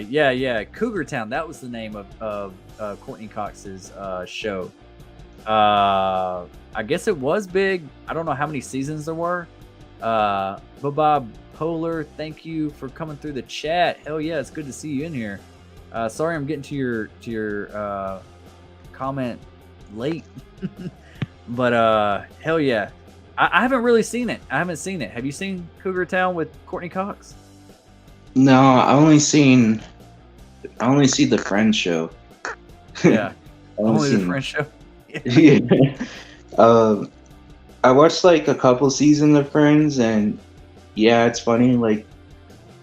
Yeah, Cougar Town. That was the name of Courtney Cox's show. I guess it was big. I don't know how many seasons there were. Bubba Polar, thank you for coming through the chat. Hell yeah, it's good to see you in here. Sorry I'm getting to your comment late. But hell yeah. I haven't really seen it. I haven't seen it. Have you seen Cougar Town with Courtney Cox? No, I only see the Friends show. Yeah. Only the Friends show. Yeah. I watched like a couple seasons of Friends, and yeah, it's funny. Like,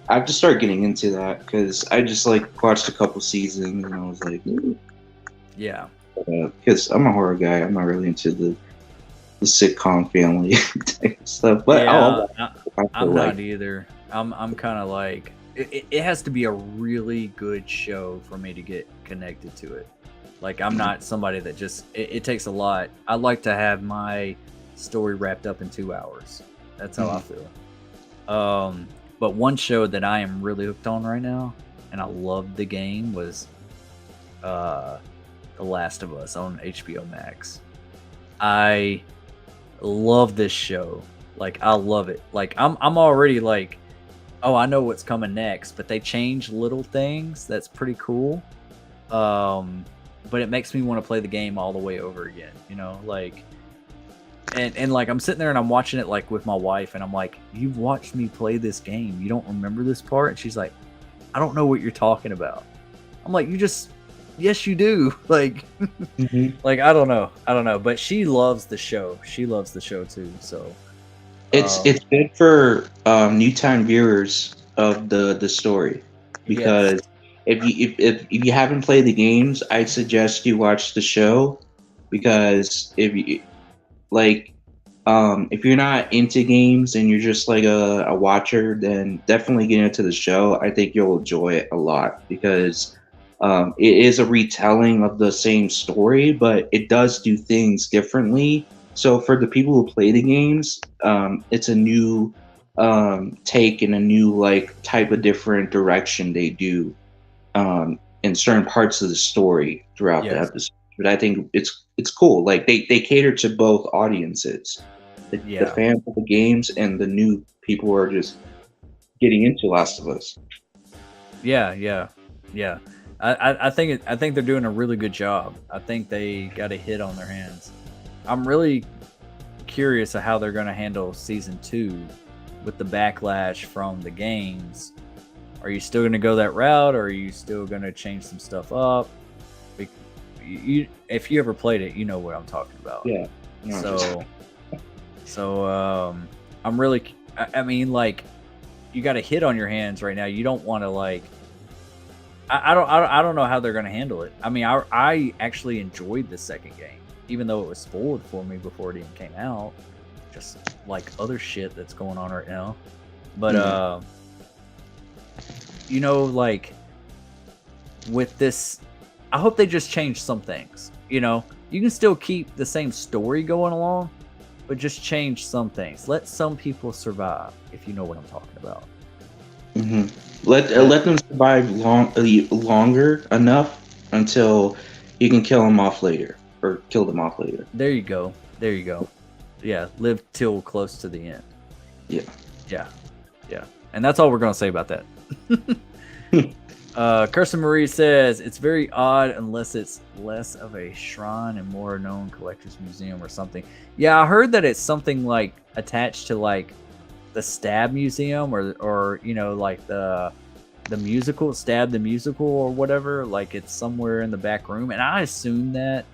I just started getting into that because I just like watched a couple seasons, and I was like, ooh. Yeah. Because I'm a horror guy. I'm not really into the sitcom family type of stuff. But yeah, I'm not either. I'm kind of like, it has to be a really good show for me to get connected to it. Like, I'm not somebody that just, it takes a lot. I like to have my story wrapped up in 2 hours. That's how I feel. But one show that I am really hooked on right now, and I love the game, was The Last of Us on HBO Max. I love this show. Like, I love it. Like, I'm already like, oh, I know what's coming next, but they change little things. That's pretty cool. But it makes me want to play the game all the way over again, you know, like, and like, I'm sitting there and I'm watching it like with my wife, and I'm like, you've watched me play this game, you don't remember this part? And she's like, I don't know what you're talking about. I'm like, yes, you do. Like, like, I don't know, but she loves the show. She loves the show too. So it's good for new time viewers of the story, because if you haven't played the games, I suggest you watch the show, because if you're not into games and you're just like a watcher, then definitely get into the show. I think you'll enjoy it a lot, because it is a retelling of the same story, but it does do things differently. So for the people who play the games, it's a new take and a new like type of different direction they do in certain parts of the story throughout the episode. But I think it's cool. Like they cater to both audiences, the fans of the games and the new people who are just getting into Last of Us. Yeah. I think they're doing a really good job. I think they got a hit on their hands. I'm really curious of how they're going to handle season 2 with the backlash from the games. Are you still going to go that route, or are you still going to change some stuff up? If you ever played it, you know what I'm talking about. Yeah. No, So I'm really, I mean, like, you got a hit on your hands right now. You don't want to, like, I don't know how they're going to handle it. I mean, I actually enjoyed the second game, even though it was spoiled for me before it even came out, just like other shit that's going on right now. But you know, like, with this, I hope they just change some things. You know, you can still keep the same story going along, but just change some things. Let some people survive, if you know what I'm talking about. Mm-hmm. Let them survive longer enough until you can kill them off later, or kill them off later. There you go. Yeah, live till close to the end. Yeah. And that's all we're gonna say about that. Kirsten Marie says it's very odd unless it's less of a shrine and more known collector's museum or something. Yeah, I heard that it's something like attached to like the Stab Museum or you know, like the musical Stab the musical or whatever. Like it's somewhere in the back room, and I assume that,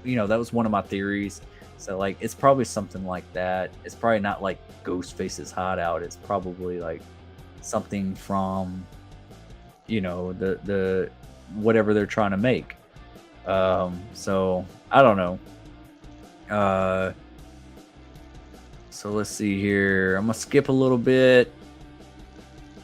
you know, that was one of my theories. So like it's probably something like that. It's probably not like Ghostface's hideout. It's probably like something from, you know, the whatever they're trying to make. So I don't know. So let's see here. I'm gonna skip a little bit.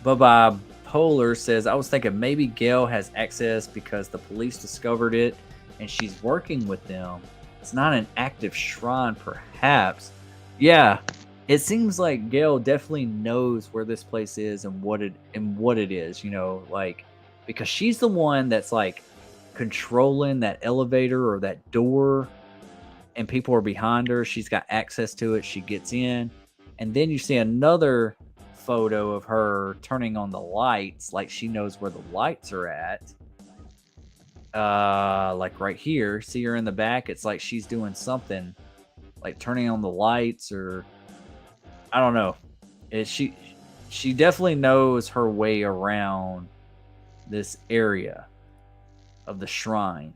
Bye Polar says, I was thinking maybe Gail has access because the police discovered it and she's working with them. It's not an active shrine, perhaps. Yeah, it seems like Gail definitely knows where this place is and what it is, you know, like, because she's the one that's like controlling that elevator or that door, and people are behind her. She's got access to it. She gets in, and then you see another photo of her turning on the lights, like she knows where the lights are at. Like right here, see her in the back. It's like she's doing something, like turning on the lights, or I don't know. She definitely knows her way around this area of the shrine.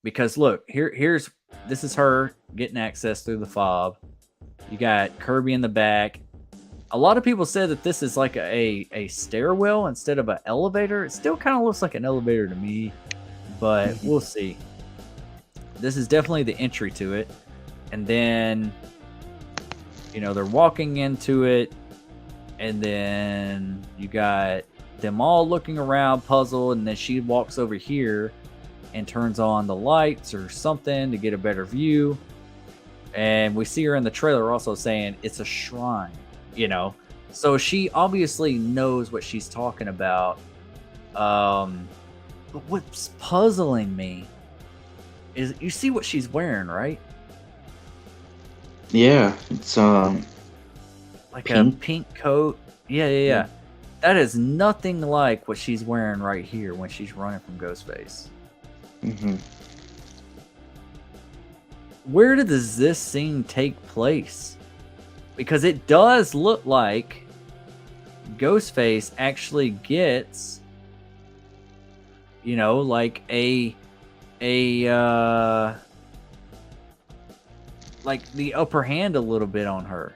Because look, this is her getting access through the fob. You got Kirby in the back. A lot of people said that this is like a stairwell instead of an elevator. It still kind of looks like an elevator to me, but we'll see. This is definitely the entry to it. And then, you know, they're walking into it, and then you got them all looking around, puzzled, and then she walks over here and turns on the lights or something to get a better view. And we see her in the trailer also saying it's a shrine, you know, so she obviously knows what she's talking about. But what's puzzling me is, you see what she's wearing, right? Yeah, it's like pink. A pink coat. Yeah. That is nothing like what she's wearing right here when she's running from Ghostface. Mm-hmm. Where does this scene take place? Because it does look like Ghostface actually gets, you know, like like the upper hand a little bit on her.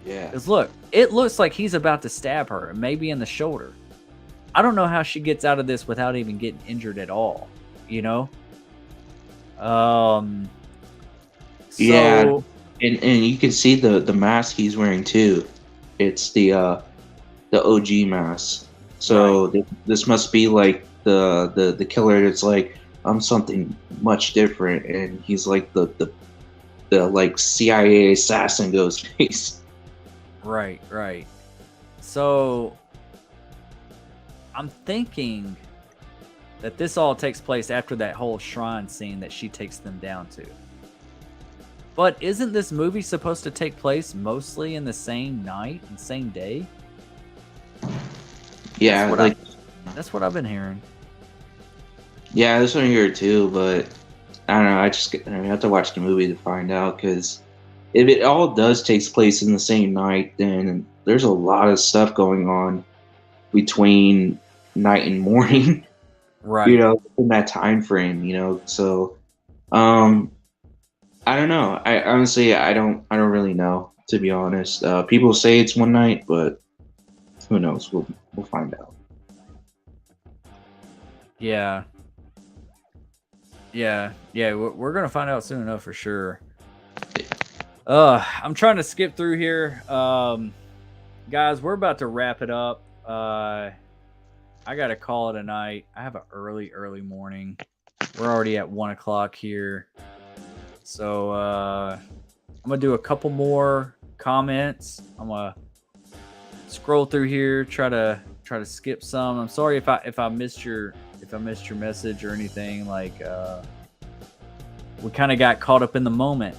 Yeah. Because look, it looks like he's about to stab her, maybe in the shoulder. I don't know how she gets out of this without even getting injured at all, you know? Yeah, and you can see the mask he's wearing too. It's the OG mask. So right. This must be like the killer that's like, I'm something much different, and he's like the like CIA assassin Ghostface. Right. So I'm thinking that this all takes place after that whole shrine scene that she takes them down to. But isn't this movie supposed to take place mostly in the same night and same day? Yeah, like That's what I've been hearing. yeah, this one here too, but I don't know. I have to watch the movie to find out because if it all does takes place in the same night, then there's a lot of stuff going on between night and morning. Right. You know, in that time frame. You know, so I don't know. I honestly, I don't really know, to be honest. People say it's one night, but who knows? We'll find out. Yeah. Yeah. We're gonna find out soon enough for sure. I'm trying to skip through here. Guys, we're about to wrap it up. I gotta call it a night. I have an early morning. We're already at 1 o'clock here. So I'm gonna do a couple more comments. I'm gonna scroll through here, try to skip some. I'm sorry if I missed your message or anything. Like we kind of got caught up in the moment.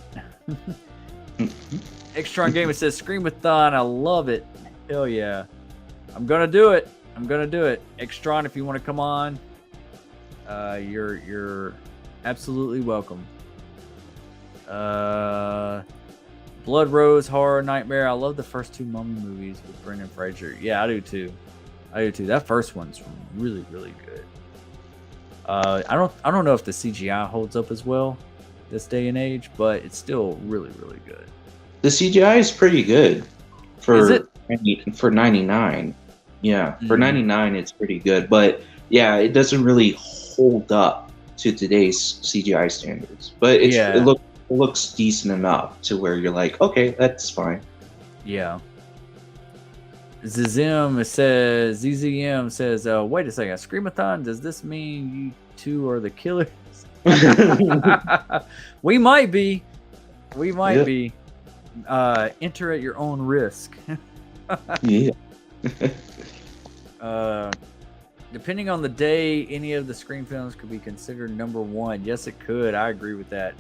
Extron Gamer says Screamathon, I love it. Hell yeah. I'm gonna do it. Extron, if you want to come on, you're absolutely welcome. Blood Rose, Horror Nightmare. I love the first two Mummy movies with Brendan Fraser. Yeah, I do too. That first one's really good. I don't know if the CGI holds up as well this day and age, but it's still really good. The CGI is pretty good Is it? for 99. Yeah, for 99 it's pretty good, but yeah, it doesn't really hold up to today's CGI standards. But it looks decent enough to where you're like, okay, that's fine. Yeah. ZZM says, wait a second, Screamathon, does this mean you two are the killers? We might be. Enter at your own risk. Yeah. Depending on the day, any of the Scream films could be considered number one. Yes, it could. I agree with that.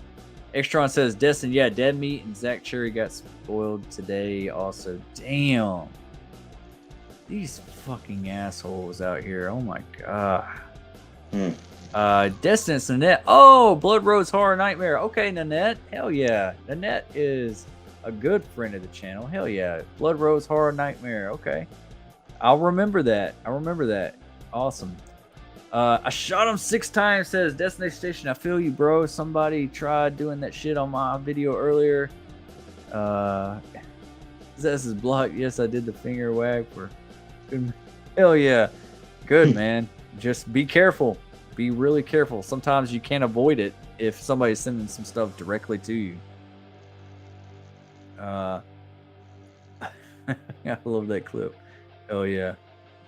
Extron says, Destin, yeah, Dead Meat and Zach Cherry got spoiled today also. Damn. These fucking assholes out here. Oh my god. Distance, Nanette. Oh, Blood Rose Horror Nightmare. Okay, Nanette. Hell yeah. Nanette is a good friend of the channel. Hell yeah. Blood Rose Horror Nightmare. Okay. I'll remember that. Awesome. I shot him 6 times, says Destination Station. I feel you, bro. Somebody tried doing that shit on my video earlier. This is blocked. Yes, I did the finger wag for. Hell yeah. Good, man. Just be careful. Be really careful. Sometimes you can't avoid it if somebody's sending some stuff directly to you. I love that clip. Hell yeah.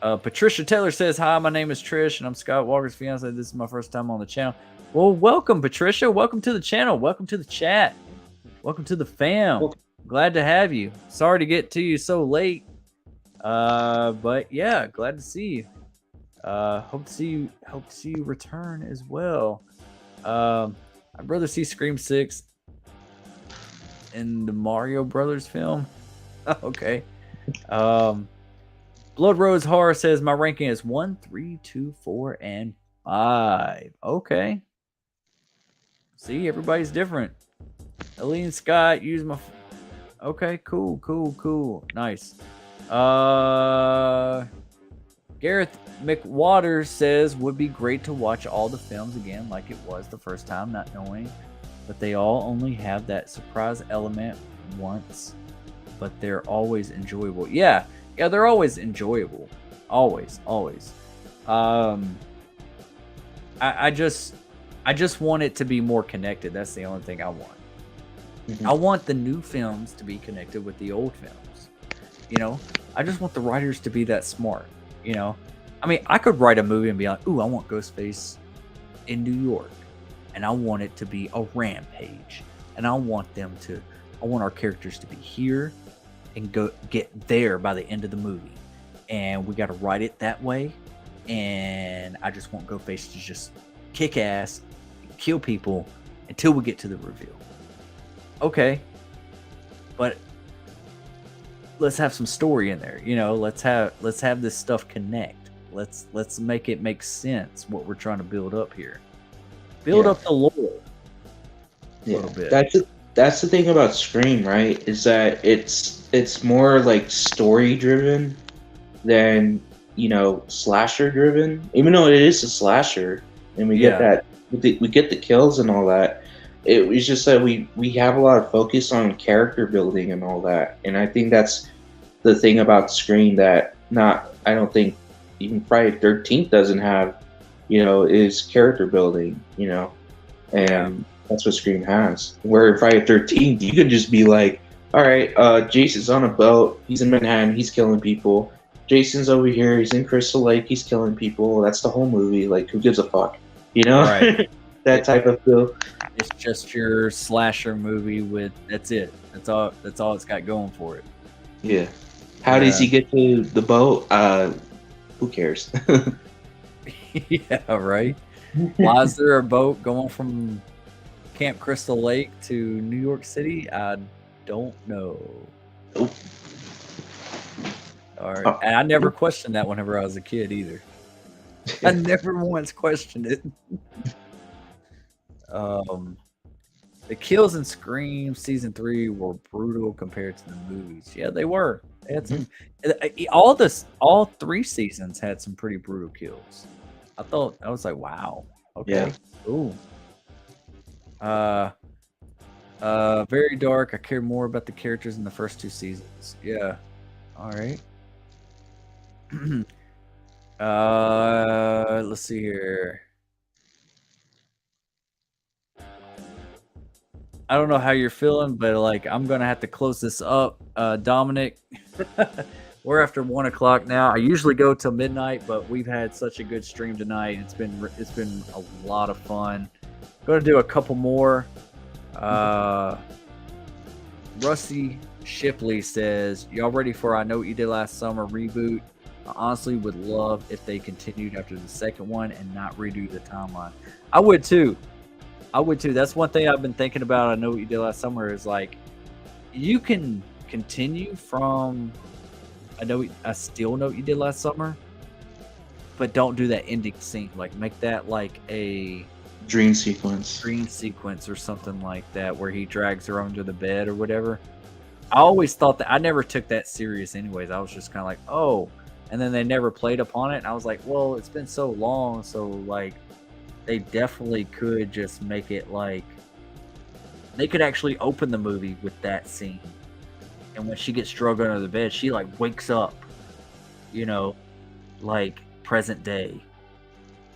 Patricia Taylor says, hi, my name is Trish, and I'm Scott Walker's fiance. This is my first time on the channel. Well, welcome, Patricia. Welcome to the channel. Welcome to the chat. Welcome to the fam. Glad to have you. Sorry to get to you so late. But yeah, glad to see you. Hope to see you return as well. I'd rather see Scream 6 in the Mario Brothers film. Okay. Blood Rose Horror says my ranking is 1, 3, 2, 4, and 5. Okay. See, everybody's different. Aline Scott, use my. Okay, cool. Nice. Gareth McWaters says would be great to watch all the films again like it was the first time, not knowing, but they all only have that surprise element once, but they're always enjoyable. Yeah, they're always enjoyable. Always. I just want it to be more connected. That's the only thing I want. I want the new films to be connected with the old films. You know, I just want the writers to be that smart. You know, I mean, I could write a movie and be like, ooh, I want Ghostface in New York, and I want it to be a rampage, and I want our characters to be here and get there by the end of the movie, and we got to write it that way. And I just want Ghostface to just kick ass and kill people until we get to the reveal. Okay, but let's have some story in there. Let's have this stuff connect. Let's make it make sense what we're trying to build up here. Build Yeah. up the lore a Yeah, little bit. that's the thing about Scream, right? Is that it's more like story driven than slasher driven. Even though it is a slasher, and we get Yeah. that we get the kills and all that. It was just that we have a lot of focus on character building and all that, and I think that's the thing about Scream that not I don't think even Friday 13th doesn't have, is character building, and that's what Scream has. Where in Friday 13th, you could just be like, all right, Jason's on a boat, he's in Manhattan, he's killing people. Jason's over here, he's in Crystal Lake, he's killing people. That's the whole movie. Like, who gives a fuck? Right. That type of feel. It's just your slasher movie with that's it. That's all it's got going for it. Yeah. How does he get to the boat? Who cares? Yeah, right. Why is there a boat going from Camp Crystal Lake to New York City? I don't know. Nope. All right. And I never questioned that whenever I was a kid either. I never once questioned it. The kills in Scream season 3 were brutal compared to the movies. Yeah, they were. They had some. All 3 seasons had some pretty brutal kills. I was like, wow. Okay. Yeah. Ooh. Very dark. I care more about the characters in the first 2 seasons. Yeah. All right. Let's see here. I don't know how you're feeling, but like I'm gonna have to close this up. Dominic, we're after 1 o'clock now. I usually go till midnight, but we've had such a good stream tonight. It's been a lot of fun. Gonna do a couple more. Rusty Shipley says, "Y'all ready for I Know What You Did Last Summer reboot? I honestly would love if they continued after the second one and not redo the timeline." I would too. That's one thing I've been thinking about. I Know What You Did Last Summer is like, you can continue from I Still Know What You Did Last Summer, but don't do that ending scene. Like, make that like a dream sequence or something like that, where he drags her under the bed or whatever. I always thought that. I never took that serious anyways. I was just kind of like, oh, and then they never played upon it. And I was like, well, it's been so long, so like, they definitely could just make it like they could actually open the movie with that scene, and when she gets drugged under the bed, she like wakes up, like present day,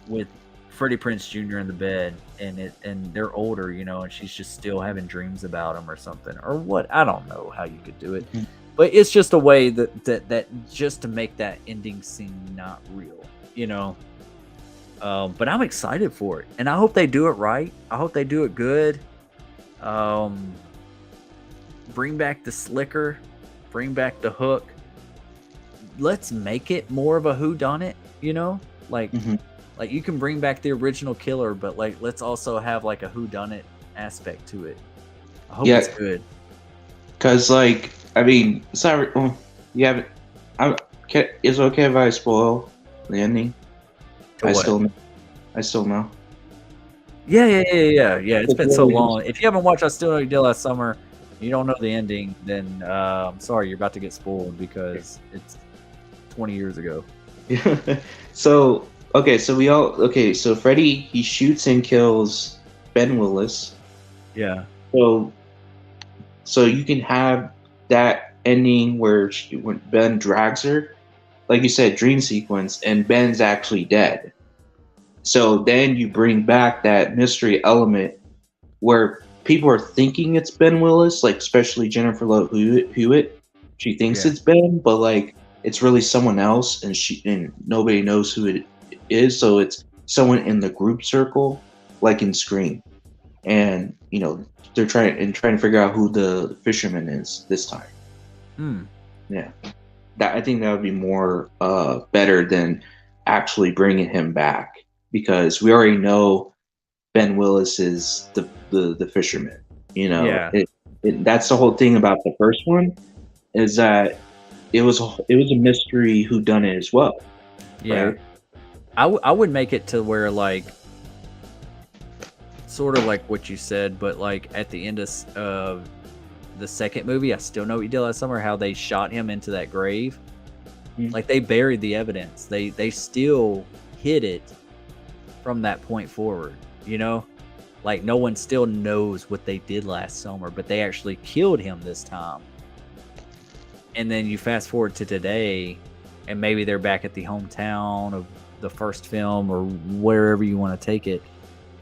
with Freddie Prinze Jr. in the bed, and they're older, and she's just still having dreams about him or something, or what. I don't know how you could do it, but it's just a way that just to make that ending scene not real, But I'm excited for it, and I hope they do it right. I hope they do it good. Bring back the Slicker, bring back the Hook. Let's make it more of a whodunit, like like you can bring back the original killer, but like let's also have like a whodunit aspect to it. I hope it's good. Cause like I mean, it's not. You haven't. Is it okay if I spoil the ending? I still know. Yeah. It's been so long. If you haven't watched I Still Know What You Did Last Summer, you don't know the ending, then I'm sorry, you're about to get spoiled because it's 20 years ago. So Freddy, he shoots and kills Ben Willis. Yeah. So you can have that ending where when Ben drags her, like you said, dream sequence, and Ben's actually dead. So then you bring back that mystery element where people are thinking it's Ben Willis, like especially Jennifer Love Hewitt. She thinks it's Ben, but like it's really someone else, and nobody knows who it is. So it's someone in the group circle, like in Scream, and they're trying to figure out who the fisherman is this time. Yeah. I think that would be more better than actually bringing him back, because we already know Ben Willis is the fisherman. That's the whole thing about the first one, is that it was a mystery who done it as well, Yeah. right? I would make it to where, like, sort of like what you said, but like at the end of the second movie, I Still Know What You Did Last Summer, how they shot him into that grave. Mhm. Like, they buried the evidence. They still hid it from that point forward, you know? Like, no one still knows what they did last summer, but they actually killed him this time. And then you fast forward to today, and maybe they're back at the hometown of the first film or wherever you want to take it.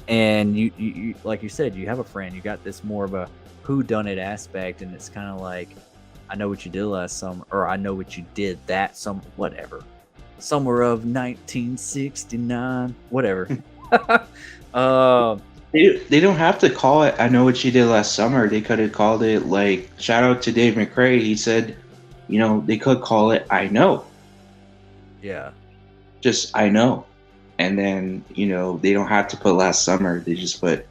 And you like you said, you have a friend. You got this more of a whodunit aspect, and it's kind of like, I know what you did last summer, or I know what you did that summer, whatever. Summer of 1969, whatever. They don't have to call it "I Know What You Did Last Summer." They could have called it, like, shout out to Dave McRae. He said, they could call it "I Know," Yeah. just "I Know," and then they don't have to put "last summer." They just put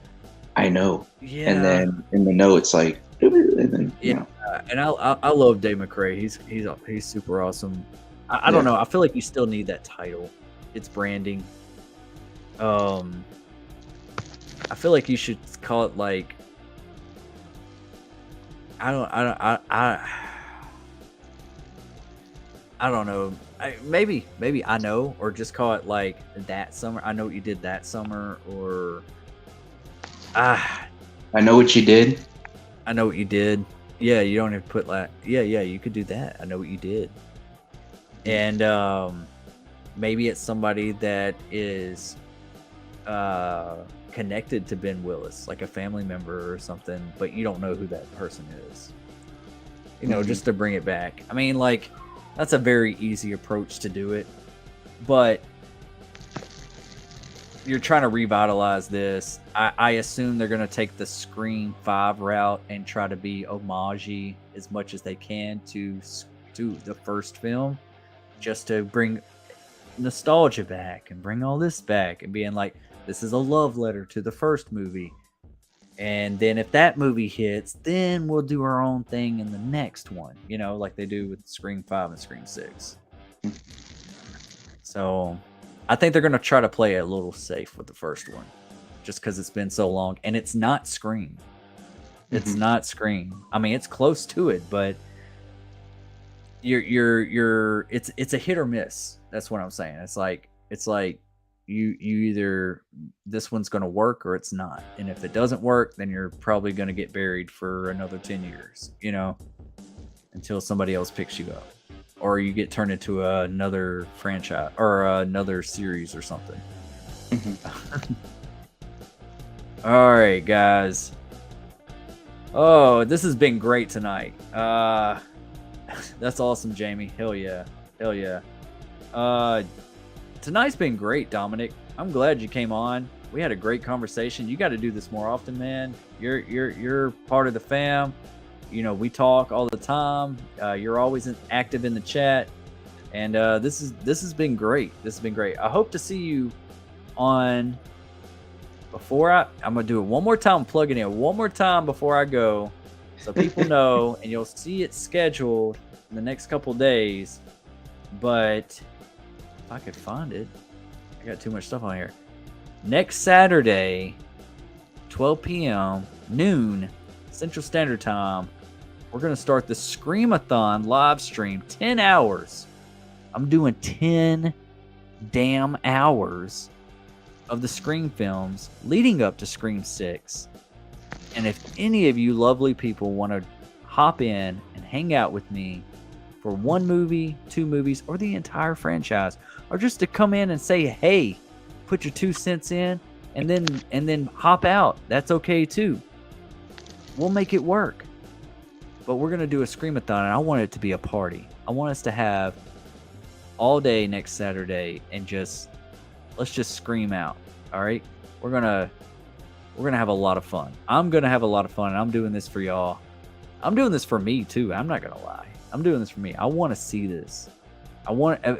"I know," Yeah. and then in the note it's like, and then Yeah. And I love Dave McRae. He's super awesome. I don't know. I feel like you still need that title. It's branding. I feel like you should call it, like, I don't know. Maybe I know, or just call it like that summer. I know what you did that summer, or I know what you did. I know what you did. Yeah, you don't have to put like yeah, you could do that. I know what you did. And maybe it's somebody that is connected to Ben Willis, like a family member or something, but you don't know who that person is. Just to bring it back. I mean, like, that's a very easy approach to do it, but you're trying to revitalize this. I assume they're going to take the Scream 5 route and try to be homage-y as much as they can to the first film, just to bring nostalgia back and bring all this back and being like, this is a love letter to the first movie. And then if that movie hits, then we'll do our own thing in the next one, like they do with Scream 5 and Scream 6. So I think they're going to try to play it a little safe with the first one, just because it's been so long. And it's not Scream. It's not Scream. I mean, it's close to it, but it's a hit or miss. That's what I'm saying. It's like you either, this one's going to work or it's not. And if it doesn't work, then you're probably going to get buried for another 10 years, until somebody else picks you up, or you get turned into another franchise or another series or something. All right, guys. Oh, this has been great tonight. That's awesome, Jamie. Hell yeah. Tonight's been great, Dominic. I'm glad you came on. We had a great conversation. You got to do this more often, man. You're part of the fam. We talk all the time. You're always active in the chat, and this has been great. I hope to see you on. I'm gonna do it one more time. Plug it in one more time before I go, so people know, and you'll see it scheduled in the next couple days. But if I could find it, I got too much stuff on here. Next Saturday, 12 p.m. noon Central Standard Time, we're gonna start the Screamathon live stream. 10 hours. I'm doing 10 damn hours of the Scream films leading up to Scream 6. And if any of you lovely people want to hop in and hang out with me for one movie, two movies, or the entire franchise, or just to come in and say, hey, put your 2 cents in, and then hop out, that's okay too. We'll make it work. But we're going to do a Screamathon, and I want it to be a party. I want us to have all day next Saturday and let's just scream out. All right? We're going to have a lot of fun. I'm going to have a lot of fun, and I'm doing this for y'all. I'm doing this for me too. I'm not going to lie. I'm doing this for me. I want to see this.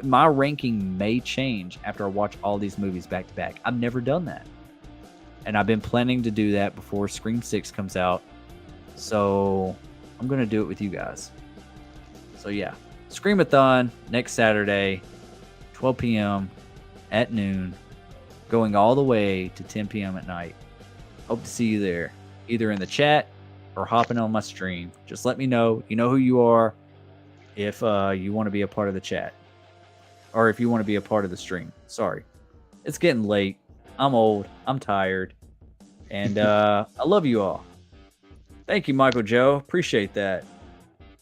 My ranking may change after I watch all these movies back to back. I've never done that. And I've been planning to do that before Scream 6 comes out. So I'm going to do it with you guys. So yeah, Screamathon next Saturday, 12 p.m. at noon, going all the way to 10 p.m. at night. Hope to see you there, either in the chat or hopping on my stream. Just let me know. You know who you are if you want to be a part of the chat. Or if you want to be a part of the stream. Sorry. It's getting late. I'm old. I'm tired. And I love you all. Thank you, Michael Joe. Appreciate that.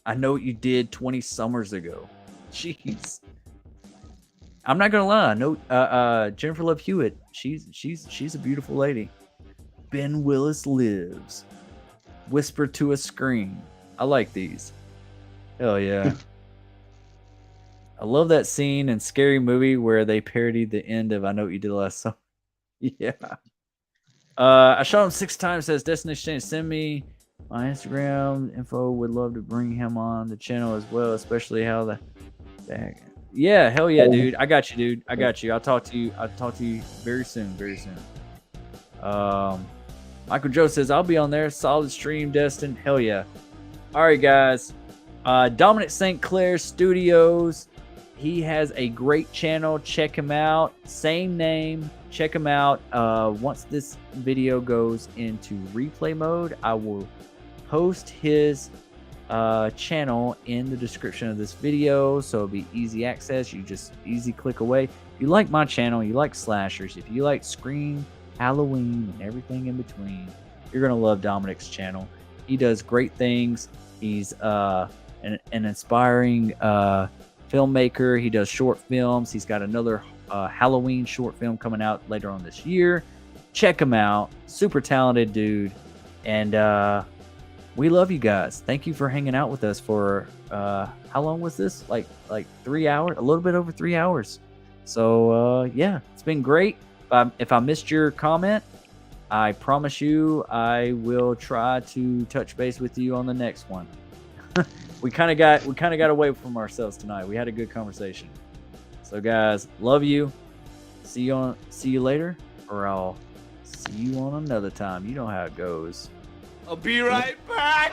I know what you did 20 summers ago. Jeez. I'm not gonna lie. No, Jennifer Love Hewitt. She's a beautiful lady. Ben Willis lives. Whisper to a screen. I like these. Hell yeah. I love that scene in Scary Movie where they parodied the end of I Know What You Did Last Summer. Yeah. I shot him 6 times. Says Destiny Exchange. Send me my Instagram info. Would love to bring him on the channel as well, especially how the yeah, hell yeah, dude. I got you, dude. I got you. I'll talk to you very soon. Very soon. Michael Joe says I'll be on there. Solid stream, Destin. Hell yeah. All right, guys. Dominic St. Clair Studios. He has a great channel. Check him out. Same name. Check him out. Once this video goes into replay mode, I will post his channel in the description of this video, so it'll be easy access. You just easy click away. If you like my channel, you like slashers, if you like Scream, Halloween, and everything in between, you're gonna love Dominic's channel. He does great things. He's an inspiring filmmaker. He does short films. He's got another Halloween short film coming out later on this year. Check him out. Super talented dude. And we love you guys. Thank you for hanging out with us for how long was this? Like 3 hours, a little bit over 3 hours. So yeah, it's been great. If I missed your comment, I promise you I will try to touch base with you on the next one. we kind of got away from ourselves tonight. We had a good conversation. So guys, love you. See you later, or I'll see you on another time. You know how it goes. I'll be right back.